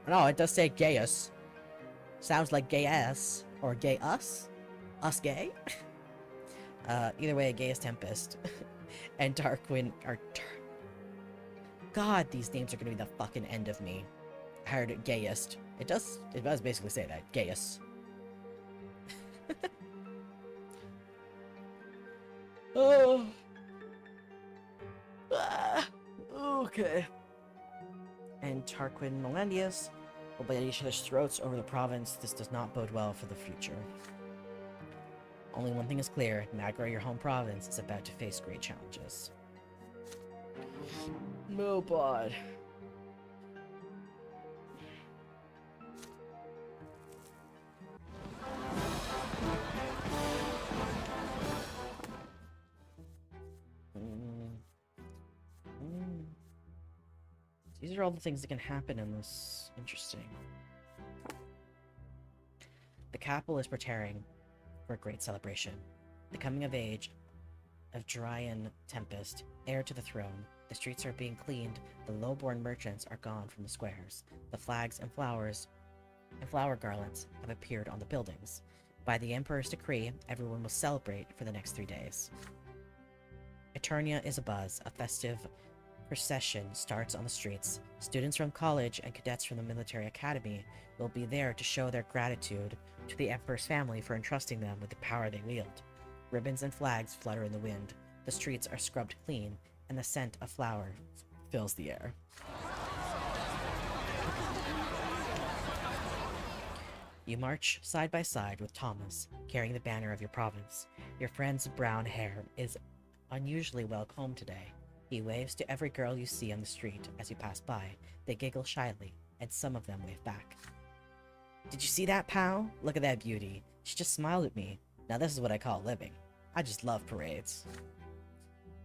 No, it does say Gaius. Sounds like Gaius. Or gay us? Us gay? Either way, Gaius Tempest and Tarquin are... God, these names are gonna be the fucking end of me. I heard Gaius. It does basically say that. Gaius. Oh. Okay. And Tarquin Melanius will be at each other's throats over the province. This does not bode well for the future. Only one thing is clear, Magra, your home province, is about to face great challenges. No bod. These are all the things that can happen in this. Interesting. The capital is preparing for a great celebration. The coming of age of Dryan Tempest, heir to the throne. The streets are being cleaned. The lowborn merchants are gone from the squares. The flags and flowers and flower garlands have appeared on the buildings. By the Emperor's decree, everyone will celebrate for the next 3 days. Eternia is abuzz. A festive procession starts on the streets. Students from college and cadets from the military academy will be there to show their gratitude to the Emperor's family for entrusting them with the power they wield. Ribbons and flags flutter in the wind. The streets are scrubbed clean, and the scent of flowers fills the air. You march side by side with Thomas, carrying the banner of your province. Your friend's brown hair is unusually well combed today. He waves to every girl you see on the street as you pass by. They giggle shyly, and some of them wave back. Did you see that, pal? Look at that beauty. She just smiled at me. Now this is what I call living. I just love parades.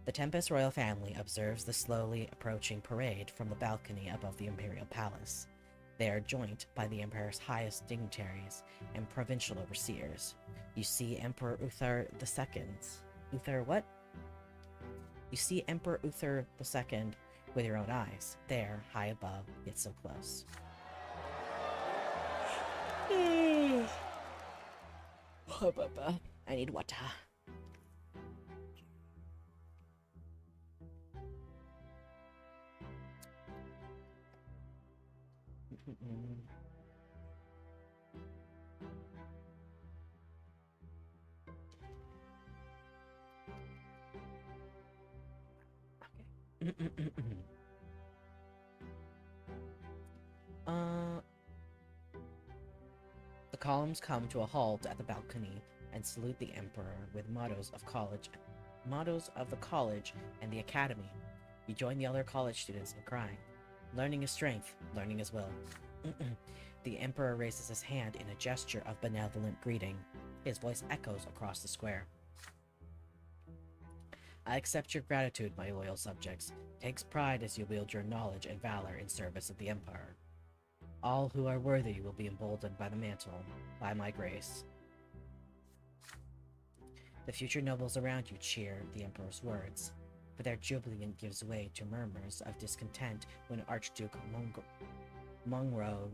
The Tempest royal family observes the slowly approaching parade from the balcony above the Imperial Palace. They are joined by the Empire's highest dignitaries and provincial overseers. You see Emperor Uther II. Uther what? You see Emperor Uther II with your own eyes, there, high above, yet so close. I need water. The columns come to a halt at the balcony and salute the Emperor with mottos of the college and the academy. You join the other college students in crying. Learning is strength, learning is will. The Emperor raises his hand in a gesture of benevolent greeting. His voice echoes across the square. I accept your gratitude, my loyal subjects. Takes pride as you wield your knowledge and valor in service of the Empire. All who are worthy will be emboldened by the mantle, by my grace. The future nobles around you cheer the Emperor's words, but their jubilant gives way to murmurs of discontent when Archduke Munro,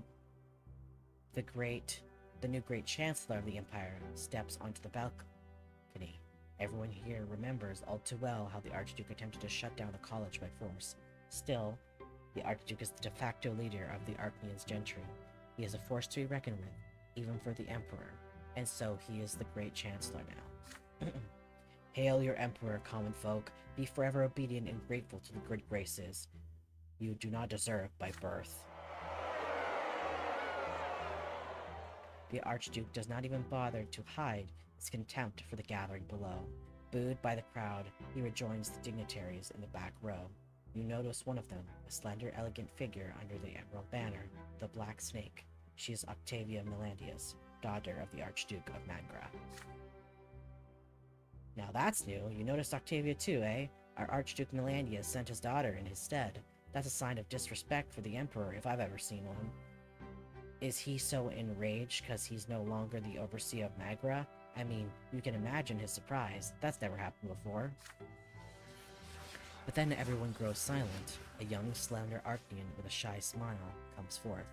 the new Great Chancellor of the Empire, steps onto the balcony. Everyone here remembers all too well how the Archduke attempted to shut down the college by force. Still, the Archduke is the de facto leader of the Arknian's gentry. He is a force to be reckoned with, even for the Emperor, and so he is the Great Chancellor now. Hail your Emperor, common folk. Be forever obedient and grateful to the good graces you do not deserve by birth. The Archduke does not even bother to hide his contempt for the gathering below. Booed by the crowd, he rejoins the dignitaries in the back row. You notice one of them, a slender, elegant figure under the emerald banner, the Black Snake. She is Octavia Melanthius, daughter of the Archduke of Mangra. Now that's new. You noticed Octavia too, eh? Our Archduke Melanthius sent his daughter in his stead. That's a sign of disrespect for the Emperor if I've ever seen one. Is he so enraged because he's no longer the overseer of Magra? I mean, you can imagine his surprise. That's never happened before. But then everyone grows silent. A young, slender Arknian with a shy smile comes forth.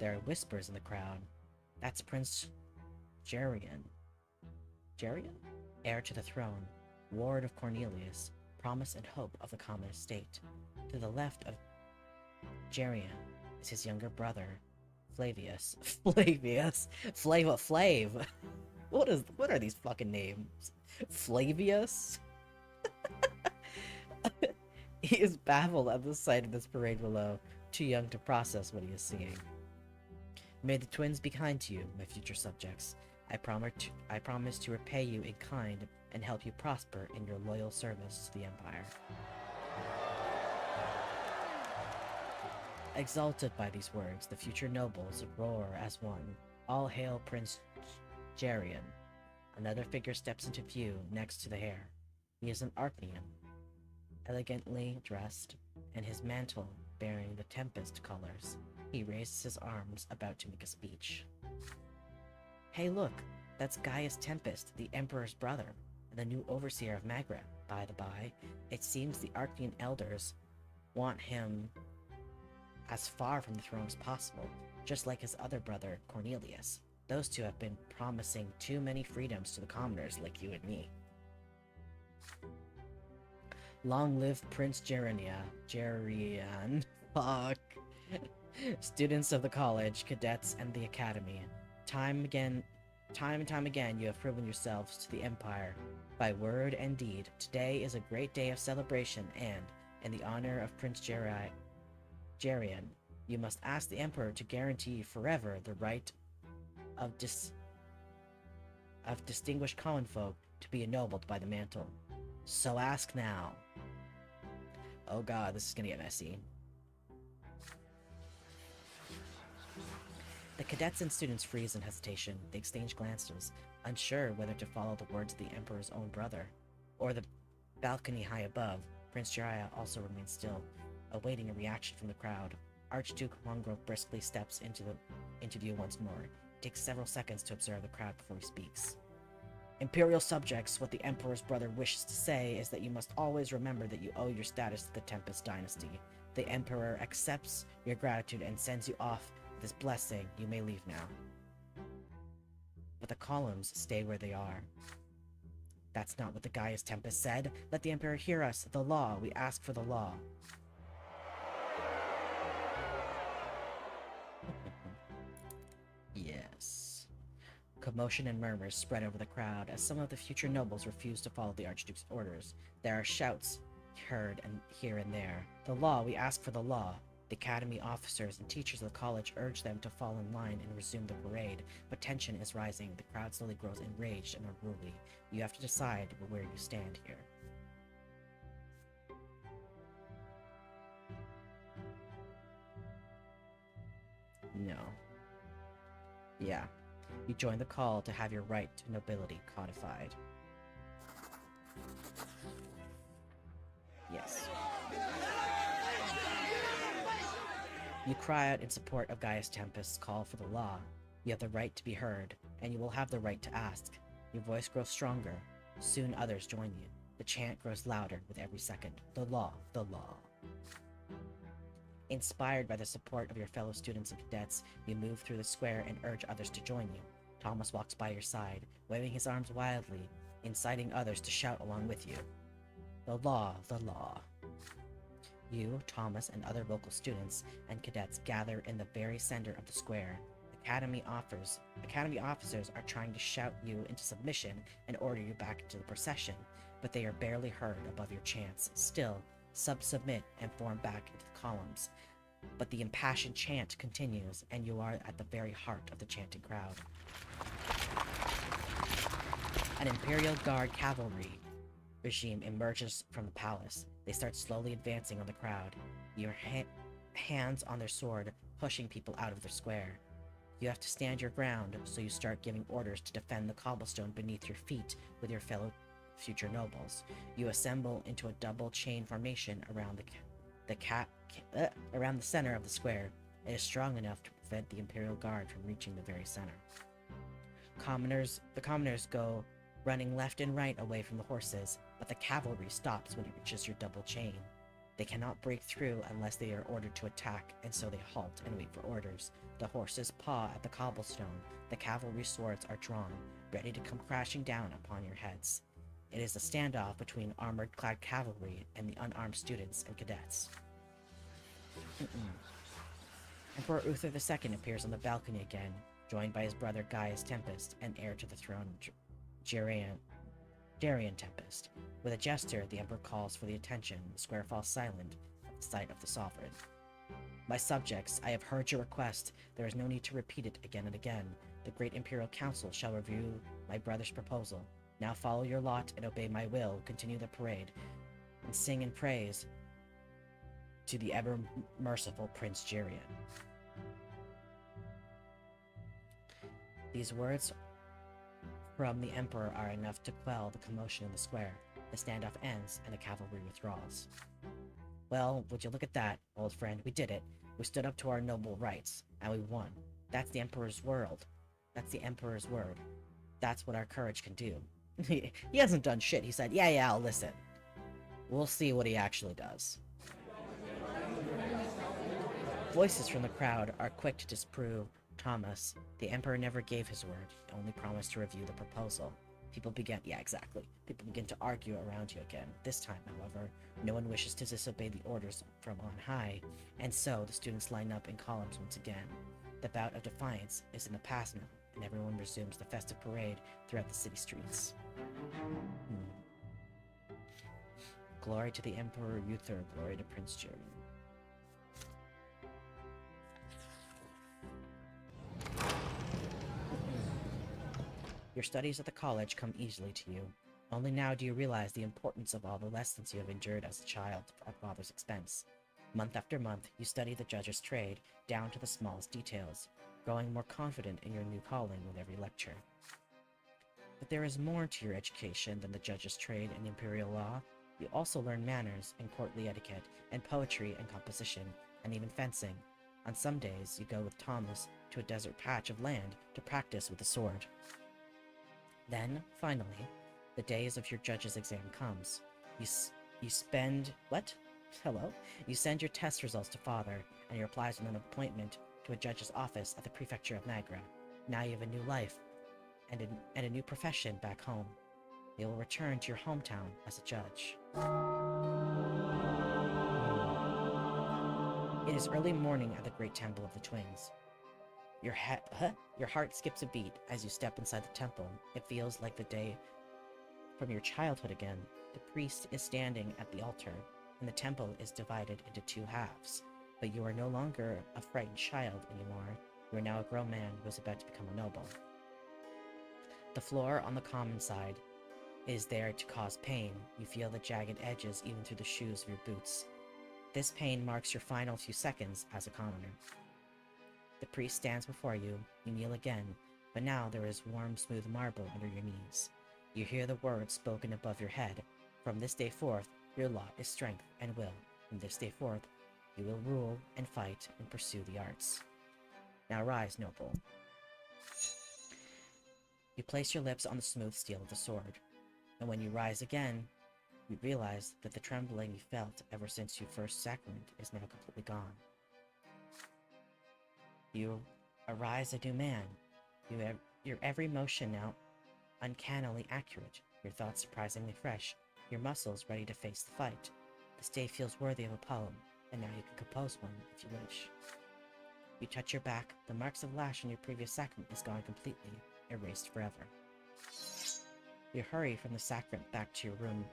There are whispers in the crowd. That's Prince Gerion. Gerion? Heir to the throne, ward of Cornelius, promise and hope of the common estate. To the left of Gerion is his younger brother, Flavius. Flav. What are these fucking names? Flavius? He is baffled at the sight of this parade below, too young to process what he is seeing. May the twins be kind to you, my future subjects. I promise to repay you in kind and help you prosper in your loyal service to the Empire. Exalted by these words, the future nobles roar as one. All hail Prince Gerion. Another figure steps into view next to the heir. He is an Arknian, elegantly dressed, and his mantle bearing the Tempest colors. He raises his arms, about to make a speech. Hey look, that's Gaius Tempest, the Emperor's brother, and the new overseer of Magra. By the by, it seems the Arknian elders want him as far from the throne as possible, just like his other brother, Cornelius. Those two have been promising too many freedoms to the commoners like you and me. Long live Prince Gerion. Fuck. Students of the college, cadets, and the academy. Time and time again, you have proven yourselves to the Empire by word and deed. Today is a great day of celebration and, in the honor of Prince Gerion, You must ask the Emperor to guarantee forever the right of distinguished common folk to be ennobled by the mantle. So ask now. Oh god, this is gonna get messy. The cadets and students freeze in hesitation. They exchange glances, unsure whether to follow the words of the Emperor's own brother. Or the balcony high above, Prince Jiraiya also remains still, awaiting a reaction from the crowd. Archduke Mongrel briskly steps into view once more. It takes several seconds to observe the crowd before he speaks. Imperial subjects, what the Emperor's brother wishes to say is that you must always remember that you owe your status to the Tempest dynasty. The Emperor accepts your gratitude and sends you off with his blessing. You may leave now. But the columns stay where they are. That's not what the Gaius Tempest said. Let the Emperor hear us. The law. We ask for the law. Yes. Commotion and murmurs spread over the crowd as some of the future nobles refuse to follow the Archduke's orders. There are shouts heard here and there. The law. We ask for the law. The academy officers and teachers of the college urge them to fall in line and resume the parade, but tension is rising. The crowd slowly grows enraged and unruly. You have to decide where you stand here. No. Yeah. You join the call to have your right to nobility codified. Yes. You cry out in support of Gaius Tempest's call for the law. You have the right to be heard, and you will have the right to ask. Your voice grows stronger. Soon others join you. The chant grows louder with every second. The law, the law. Inspired by the support of your fellow students and cadets, you move through the square and urge others to join you. Thomas walks by your side, waving his arms wildly, inciting others to shout along with you. The law, the law. You, Thomas, and other local students and cadets gather in the very center of the square. Academy officers are trying to shout you into submission and order you back into the procession, but they are barely heard above your chants. Still, submit and form back into the columns. But the impassioned chant continues, and you are at the very heart of the chanting crowd. An Imperial Guard cavalry regime emerges from the palace. They start slowly advancing on the crowd, your hands on their sword, pushing people out of the square. You have to stand your ground, so you start giving orders to defend the cobblestone beneath your feet with your fellow future nobles. You assemble into a double chain formation around around the center of the square. It is strong enough to prevent the Imperial Guard from reaching the very center. The commoners go running left and right away from the horses, but the cavalry stops when it reaches your double chain. They cannot break through unless they are ordered to attack, and so they halt and wait for orders. The horses paw at the cobblestone. The cavalry swords are drawn, ready to come crashing down upon your heads. It is a standoff between armored-clad cavalry and the unarmed students and cadets. Emperor Uther II appears on the balcony again, joined by his brother Gaius Tempest and heir to the throne Darian Tempest. With a gesture, the Emperor calls for the attention. The square falls silent at the sight of the sovereign. My subjects, I have heard your request. There is no need to repeat it again and again. The Great Imperial Council shall review my brother's proposal. Now follow your lot and obey my will. Continue the parade and sing in praise to the ever-merciful Prince Jiraiya. These words from the Emperor are enough to quell the commotion in the square. The standoff ends, and the cavalry withdraws. Well, would you look at that, old friend? We did it. We stood up to our noble rights, and we won. That's the Emperor's world. That's the Emperor's word. That's what our courage can do. He hasn't done shit. He said, yeah, I'll listen. We'll see what he actually does. Voices from the crowd are quick to disprove Thomas. The Emperor never gave his word. He only promised to review the proposal. People begin to argue around you again. This time, however, no one wishes to disobey the orders from on high, and so the students line up in columns once again. The bout of defiance is in the past now, and everyone resumes the festive parade throughout the city streets. Glory to the Emperor Uther, glory to Prince Jiraiya. Your studies at the college come easily to you. Only now do you realize the importance of all the lessons you have endured as a child at father's expense. Month after month, you study the judge's trade down to the smallest details, growing more confident in your new calling with every lecture. But there is more to your education than the judge's trade and imperial law. You also learn manners and courtly etiquette, and poetry and composition, and even fencing. On some days, you go with Thomas to a desert patch of land to practice with the sword. Then, finally, the days of your judge's exam comes. You spend... What? Hello? You send your test results to father, and he replies with an appointment to a judge's office at the prefecture of Nagra. Now you have a new life, and a new profession back home. You will return to your hometown as a judge. It is early morning at the Great Temple of the Twins. Your heart skips a beat as you step inside the temple. It feels like the day from your childhood again. The priest is standing at the altar, and the temple is divided into two halves. But you are no longer a frightened child anymore. You are now a grown man who is about to become a noble. The floor on the common side is there to cause pain. You feel the jagged edges even through the shoes of your boots. This pain marks your final few seconds as a commoner. The priest stands before you. You kneel again, but now there is warm, smooth marble under your knees. You hear the words spoken above your head. From this day forth, your lot is strength and will. From this day forth, you will rule and fight and pursue the arts. Now rise, noble. You place your lips on the smooth steel of the sword, and when you rise again, you realize that the trembling you felt ever since your first sacrament is now completely gone. You arise a new man. Your every motion now uncannily accurate, your thoughts surprisingly fresh, your muscles ready to face the fight. This day feels worthy of a poem, and now you can compose one if you wish. You touch your back. The marks of lash in your previous sacrament is gone completely, erased forever. You hurry from the sacrament back to your room,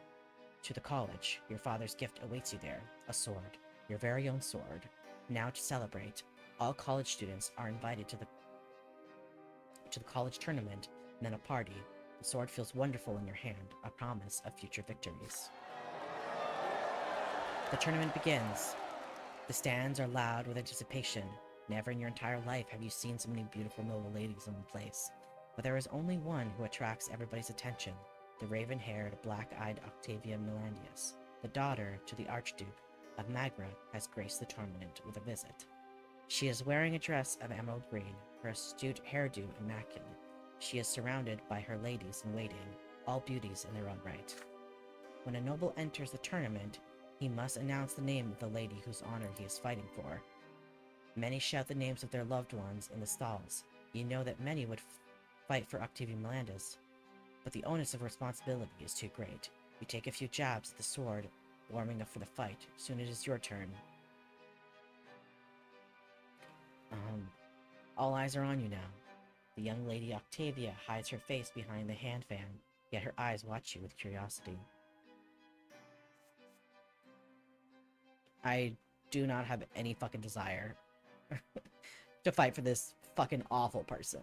to the college. Your father's gift awaits you there, a sword, your very own sword. Now to celebrate, all college students are invited to the college tournament, and then a party. The sword feels wonderful in your hand, a promise of future victories. The tournament begins. The stands are loud with anticipation. Never in your entire life have you seen so many beautiful noble ladies in one place. But there is only one who attracts everybody's attention, the raven-haired, black-eyed Octavia Melanius. The daughter to the Archduke of Magra has graced the tournament with a visit. She is wearing a dress of emerald green, her astute hairdo immaculate. She is surrounded by her ladies-in-waiting, all beauties in their own right. When a noble enters the tournament, he must announce the name of the lady whose honor he is fighting for. Many shout the names of their loved ones in the stalls. You know that many would fight for Octavia Melanius, but the onus of responsibility is too great. You take a few jabs at the sword, warming up for the fight. Soon it is your turn. All eyes are on you now. The young lady Octavia hides her face behind the hand fan, yet her eyes watch you with curiosity. I do not have any fucking desire to fight for this fucking awful person.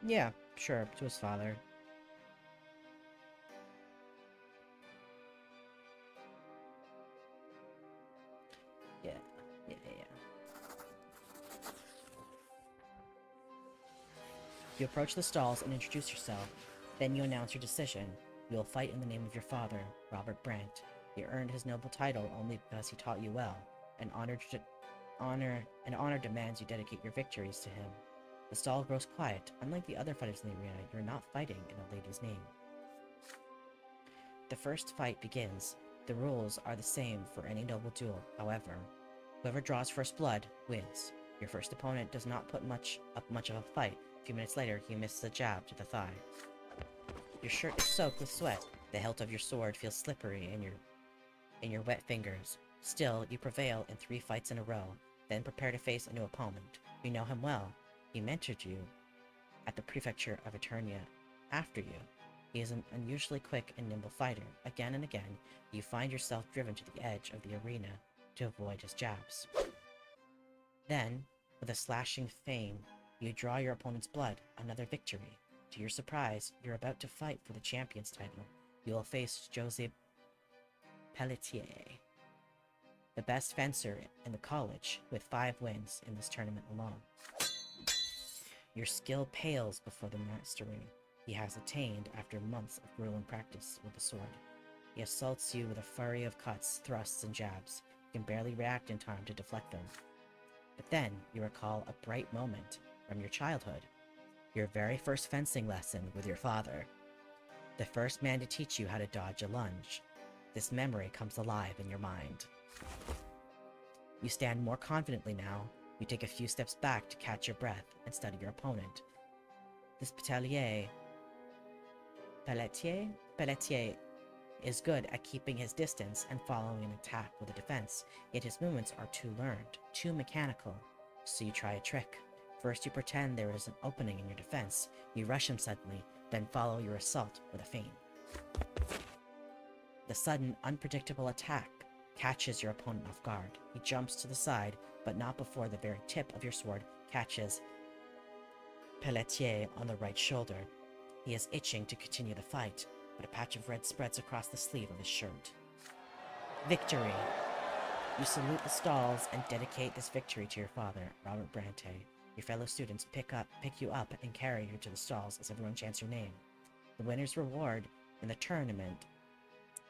Yeah, sure, to his father. Yeah. You approach the stalls and introduce yourself. Then you announce your decision. You will fight in the name of your father, Robert Brante. He earned his noble title only because he taught you well. Honor demands you dedicate your victories to him. The stall grows quiet. Unlike the other fighters in the arena, you're not fighting in a lady's name. The first fight begins. The rules are the same for any noble duel, however. Whoever draws first blood wins. Your first opponent does not put up much of a fight. A few minutes later, he misses a jab to the thigh. Your shirt is soaked with sweat. The hilt of your sword feels slippery in your wet fingers. Still, you prevail in 3 fights in a row, then prepare to face a new opponent. You know him well. He mentored you at the prefecture of Eternia after you. He is an unusually quick and nimble fighter. Again and again, you find yourself driven to the edge of the arena to avoid his jabs. Then, with a slashing feint, you draw your opponent's blood, another victory. To your surprise, you're about to fight for the champion's title. You will face Jose Pelletier, the best fencer in the college, with 5 wins in this tournament alone. Your skill pales before the mastery he has attained after months of grueling practice with the sword. He assaults you with a flurry of cuts, thrusts, and jabs. You can barely react in time to deflect them. But then you recall a bright moment from your childhood, your very first fencing lesson with your father, the first man to teach you how to dodge a lunge. This memory comes alive in your mind. You stand more confidently now. You take a few steps back to catch your breath and study your opponent. This Pelletier is good at keeping his distance and following an attack with a defense, yet his movements are too learned, too mechanical. So you try a trick. First you pretend there is an opening in your defense, you rush him suddenly, then follow your assault with a feint. The sudden, unpredictable attack catches your opponent off guard. He jumps to the side, but not before the very tip of your sword catches Pelletier on the right shoulder. He is itching to continue the fight, but a patch of red spreads across the sleeve of his shirt. Victory! You salute the stalls and dedicate this victory to your father, Robert Brante. Your fellow students pick you up and carry you to the stalls as everyone chants your name. The winner's reward in the tournament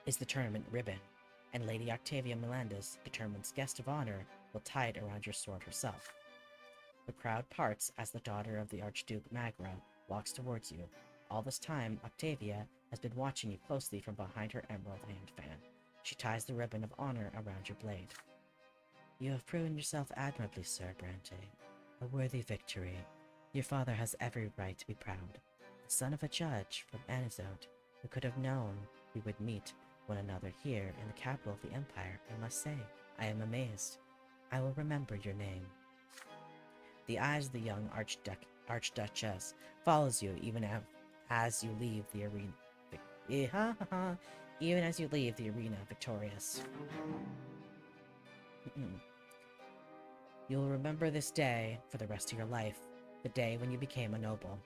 is the tournament ribbon, and Lady Octavia Melendez, the tournament's guest of honor, will tie it around your sword herself. The crowd parts as the daughter of the Archduke Magra walks towards you. All this time, Octavia has been watching you closely from behind her emerald hand fan. She ties the ribbon of honor around your blade. You have proven yourself admirably, Sir Brante. A worthy victory. Your father has every right to be proud. The son of a judge from Anizote, who could have known we would meet one another here in the capital of the Empire, I must say, I am amazed. I will remember your name. The eyes of the young Archduchess follows you even as you leave the arena. Even as you leave the arena victorious. You'll remember this day for the rest of your life, the day when you became a noble.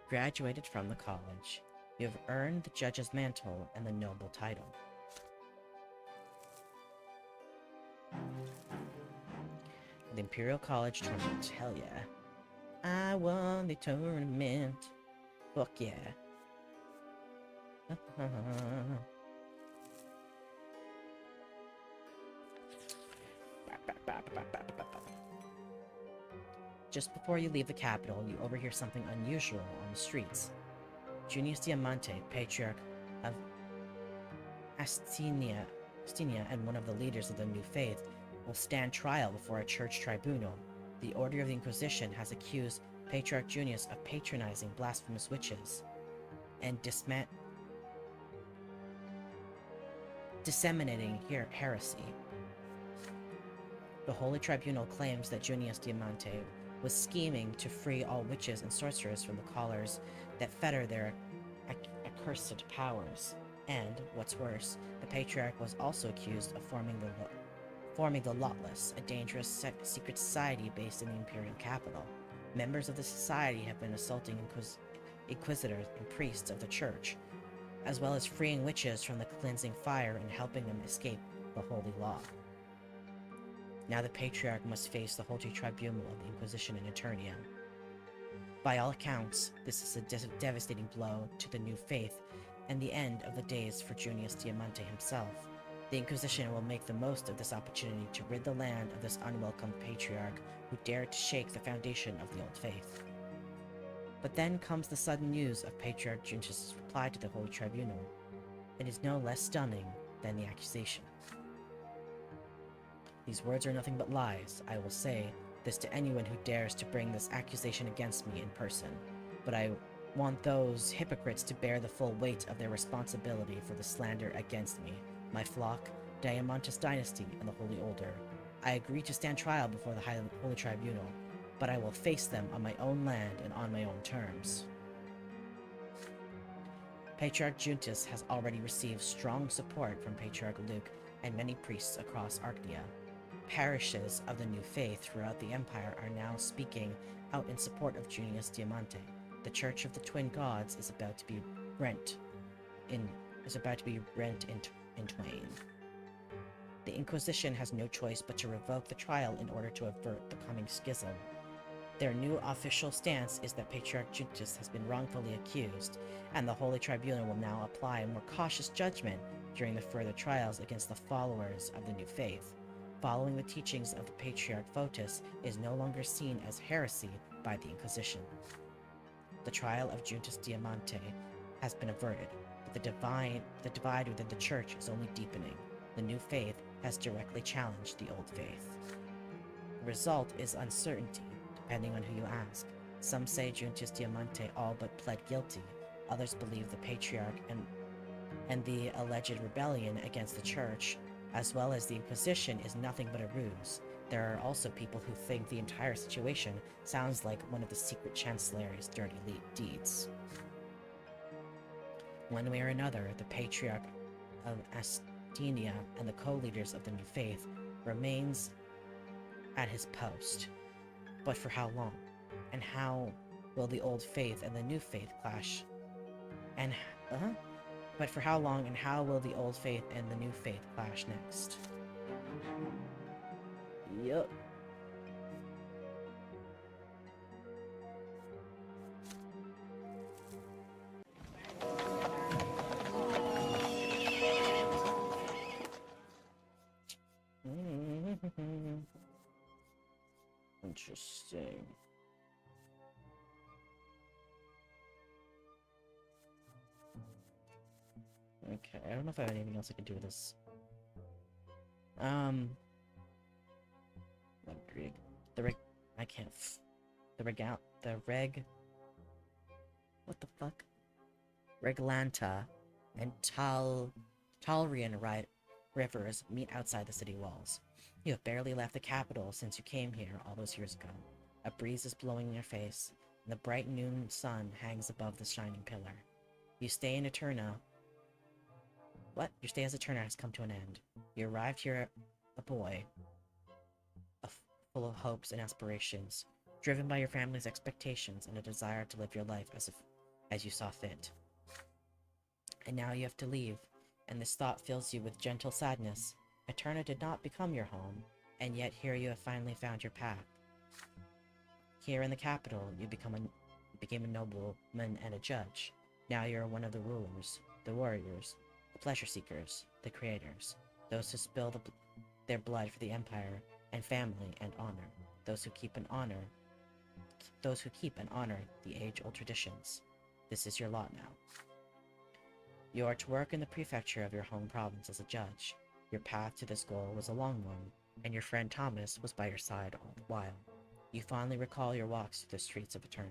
Graduated from the college, you have earned the judge's mantle and the noble title. The Imperial College tournament, hell yeah. I won the tournament. Fuck yeah. Just before you leave the capital, you overhear something unusual on the streets. Junius Diamante, patriarch of Astinia and one of the leaders of the New Faith, will stand trial before a church tribunal. The Order of the Inquisition has accused Patriarch Junius of patronizing blasphemous witches and disseminating heresy. The Holy Tribunal claims that Junius Diamante was scheming to free all witches and sorcerers from the collars that fetter their accursed powers. And, what's worse, the Patriarch was also accused of forming the Lawless, a dangerous secret society based in the Imperial capital. Members of the society have been assaulting inquisitors and priests of the church, as well as freeing witches from the cleansing fire and helping them escape the holy law. Now the Patriarch must face the Holy Tribunal of the Inquisition in Eternia. By all accounts, this is a devastating blow to the New Faith and the end of the days for Junius Diamante himself. The Inquisition will make the most of this opportunity to rid the land of this unwelcome Patriarch who dared to shake the foundation of the old faith. But then comes the sudden news of Patriarch Junius' reply to the Holy Tribunal. It is no less stunning than the accusation. These words are nothing but lies. I will say this to anyone who dares to bring this accusation against me in person. but I want those hypocrites to bear the full weight of their responsibility for the slander against me, my flock, Diamantis dynasty, and the Holy Order. I agree to stand trial before the Holy Tribunal, but I will face them on my own land and on my own terms. Patriarch Juntus has already received strong support from Patriarch Luke and many priests across Arctia. Parishes of the new faith throughout the Empire are now speaking out in support of Junius Diamante. The Church of the Twin Gods is about to be rent in twain. The Inquisition has no choice but to revoke the trial in order to avert the coming schism. Their new official stance is that Patriarch Juntus has been wrongfully accused, and the Holy Tribunal will now apply a more cautious judgment during the further trials against the followers of the new faith. Following the teachings of the Patriarch Photis is no longer seen as heresy by the Inquisition. The trial of Juntus Diamante has been averted, but the divide within the Church is only deepening. The new faith has directly challenged the old faith. The result is uncertainty, depending on who you ask. Some say Juntus Diamante all but pled guilty. Others believe the Patriarch and the alleged rebellion against the Church, as well as the Inquisition, is nothing but a ruse. There are also people who think the entire situation sounds like one of the secret Chancellery's dirty deeds. One way or another, the Patriarch of Astenia and the co-leaders of the New Faith remains at his post. But for how long? And how will the old faith and the new faith clash? But for how long and how will the old faith and the new faith clash next? Yup. Interesting. Okay, I don't know if I have anything else I can do with this. What the fuck? Reglanta and Talrian rivers meet outside the city walls. You have barely left the capital since you came here all those years ago. A breeze is blowing in your face, and the bright noon sun hangs above the shining pillar. You stay in Eterna. Your stay as Eterna has come to an end. You arrived here a boy, full of hopes and aspirations, driven by your family's expectations and a desire to live your life as you saw fit. And now you have to leave, and this thought fills you with gentle sadness. Eterna did not become your home, and yet here you have finally found your path. Here in the capital, you became a nobleman and a judge. Now you are one of the rulers, the warriors, the pleasure seekers, the creators, those who spill their blood for the empire and family and honor, those who keep and honor the age-old traditions. This is your lot now. You are to work in the prefecture of your home province as a judge. Your path to this goal was a long one, and your friend Thomas was by your side all the while. You fondly recall your walks through the streets of Eterna,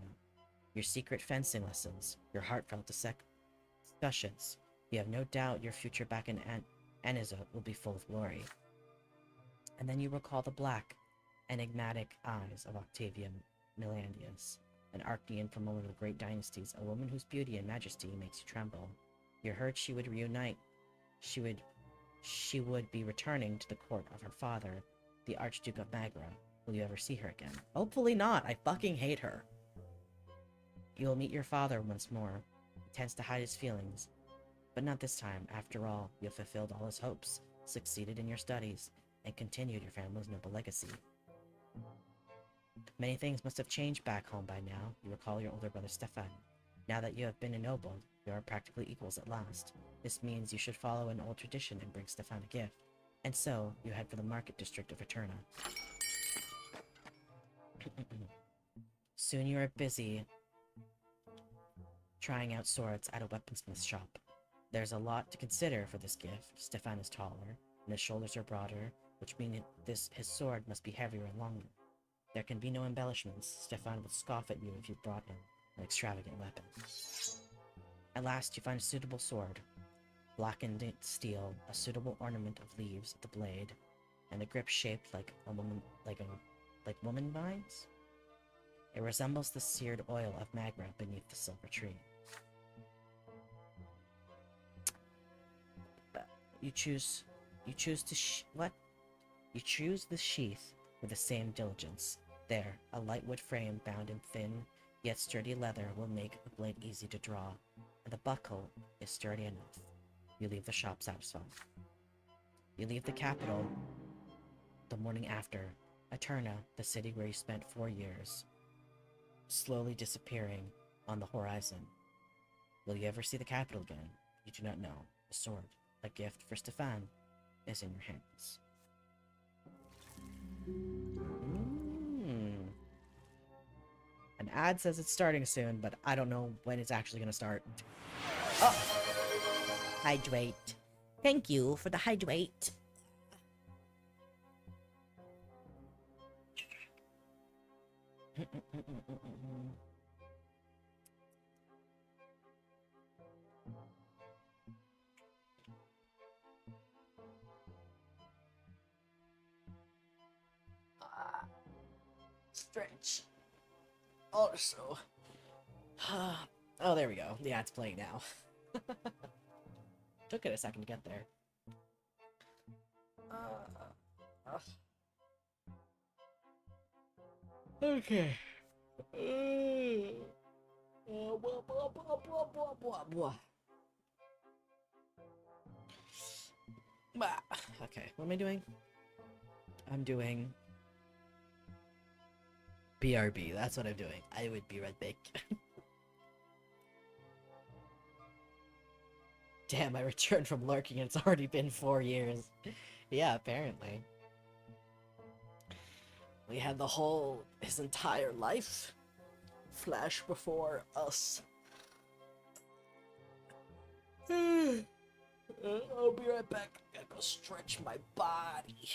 your secret fencing lessons, your heartfelt discussions. You have no doubt your future back in Anizot will be full of glory. And then you recall the black, enigmatic eyes of Octavia Millandius, an Arctian from one of the great dynasties, a woman whose beauty and majesty makes you tremble. You heard she would reunite. She would be returning to the court of her father, the Archduke of Magra. Will you ever see her again? Hopefully not. I fucking hate her. You will meet your father once more. He tends to hide his feelings. But not this time. After all, you have fulfilled all his hopes, succeeded in your studies, and continued your family's noble legacy. Many things must have changed back home by now. You recall your older brother Stefan. Now that you have been ennobled, you are practically equals at last. This means you should follow an old tradition and bring Stefan a gift. And so, you head for the market district of Eterna. Soon you are busy trying out swords at a weaponsmith shop. There's a lot to consider for this gift. Stefan is taller, and his shoulders are broader, which means his sword must be heavier and longer. There can be no embellishments. Stefan would scoff at you if you brought him an extravagant weapon. At last, you find a suitable sword, blackened steel, a suitable ornament of leaves at the blade, and the grip shaped like woman vines. It resembles the seared oil of magma beneath the silver tree. You choose the sheath with the same diligence. There, a light wood frame bound in thin yet sturdy leather will make the blade easy to draw, and the buckle is sturdy enough. You leave the shop satisfied. You leave the capital the morning after, Eterna, the city where you spent 4 years, slowly disappearing on the horizon. Will you ever see the capital again? You do not know. The sword, a gift for Stefan, is in your hands. An ad says it's starting soon, but I don't know when it's actually going to start. Oh! Hydrate. Thank you for the hydrate. Stretch. Also. Oh, there we go. The ad's playing now. Took it a second to get there. Okay. Okay, what am I doing? I'm doing BRB. That's what I'm doing. I would be right back. Damn, I returned from lurking and it's already been 4 years. Yeah, apparently. We had his entire life flash before us. I'll be right back. I gotta go stretch my body.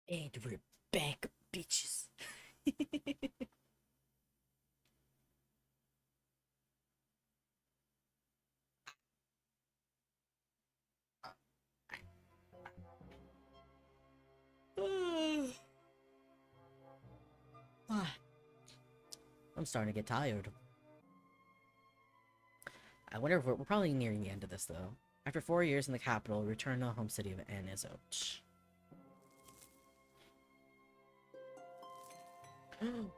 And we're back, bitches. I'm starting to get tired. I wonder if we're probably nearing the end of this, though. After 4 years in the capital, we return to the home city of Anizoch.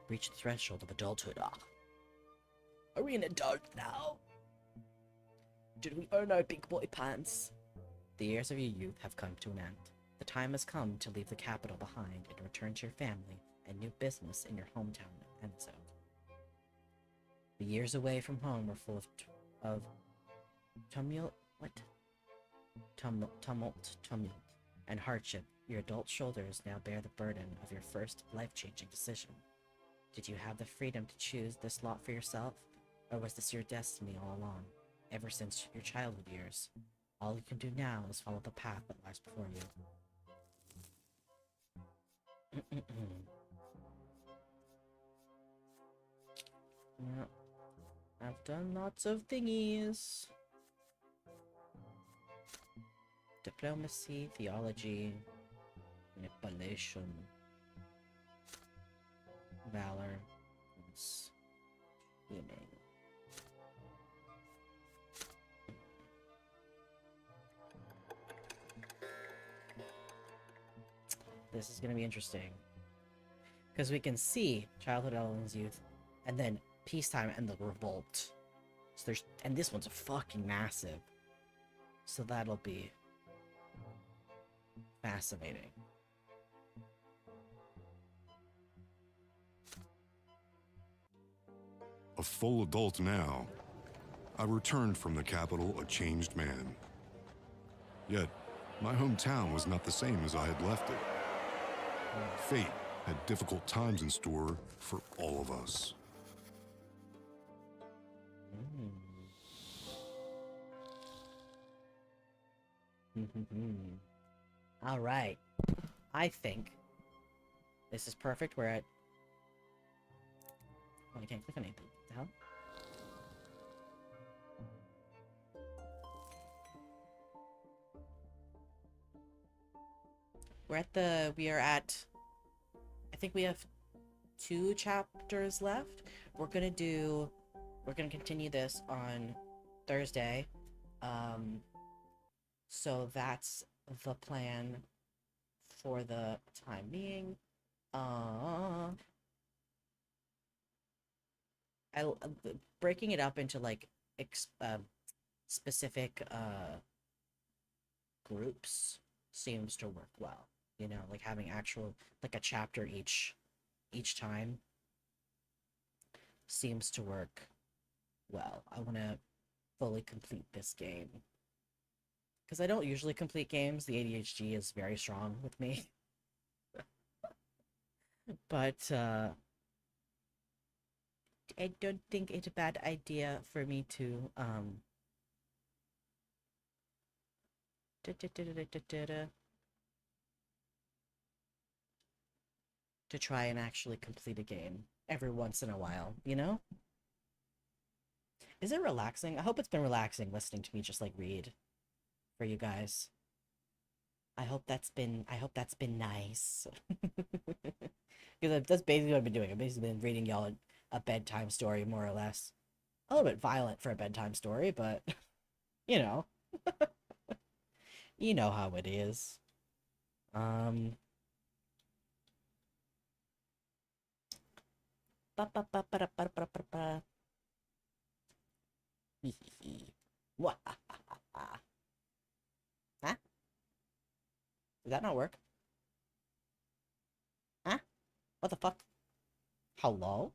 Reach the threshold of adulthood. Are we an adult now? Did we earn our big boy pants? The years of your youth have come to an end. The time has come to leave the capital behind and return to your family and new business in your hometown of Enzo. The years away from home were full of tumult, and hardship. Your adult shoulders now bear the burden of your first life-changing decision. Did you have the freedom to choose this lot for yourself, or was this your destiny all along, ever since your childhood years? All you can do now is follow the path that lies before you. Yeah, I've done lots of thingies. Diplomacy, theology, manipulation, valor, and scheming. This is gonna be interesting. Because we can see childhood, elements, youth, and then peacetime and the revolt. So there's, and this one's fucking massive. So that'll be fascinating. A full adult now, I returned from the capital a changed man. Yet, my hometown was not the same as I had left it. Fate had difficult times in store for all of us. All right. I think this is perfect. We're at... Oh, I can't click on anything. What the hell? We are at, I think we have 2 chapters left. We're gonna continue this on Thursday. So that's the plan for the time being. Breaking it up into like specific groups seems to work well. You know, like having actual like a chapter each time seems to work well. I want to fully complete this game because I don't usually complete games. The ADHD is very strong with me. But I don't think it's a bad idea for me to to try and actually complete a game every once in a while, you know? Is it relaxing? I hope it's been relaxing listening to me just like read for you guys. I hope that's been nice. Because that's basically what I've been doing. I've basically been reading y'all a bedtime story, more or less. A little bit violent for a bedtime story, but you know. You know how it is. What? Huh? Did that not work? Huh? What the fuck? Hello?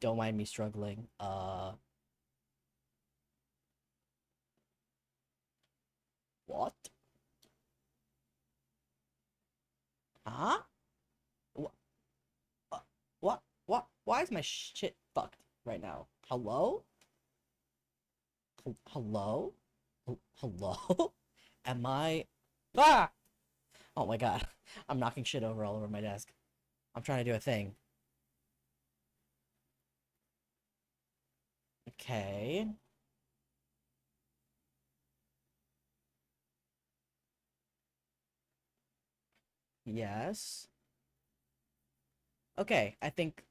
Don't mind me struggling. What? Huh? What? What? Why is my shit fucked right now? Hello? Hello? Hello? Am I... Ah! Oh my god. I'm knocking shit over all over my desk. I'm trying to do a thing. Okay. Yes. Okay, I think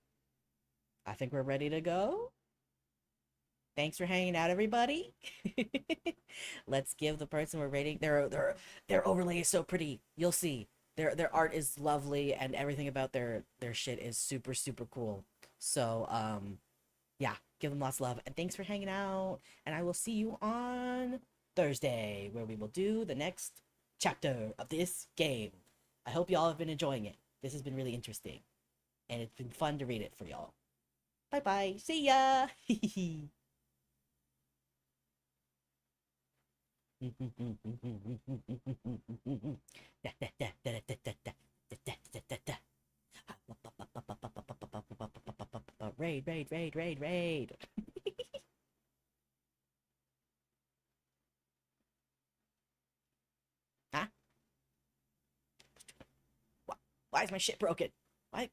we're ready to go. Thanks for hanging out, everybody. Let's give the person we're rating their overlay is so pretty. You'll see. Their art is lovely and everything about their shit is super super cool. So, yeah, give them lots of love and thanks for hanging out. And I will see you on Thursday where we will do the next chapter of this game. I hope y'all have been enjoying it. This has been really interesting and it's been fun to read it for y'all. Bye bye. See ya. Raid, raid, raid, raid, raid. Huh? Why is my shit broken? Why?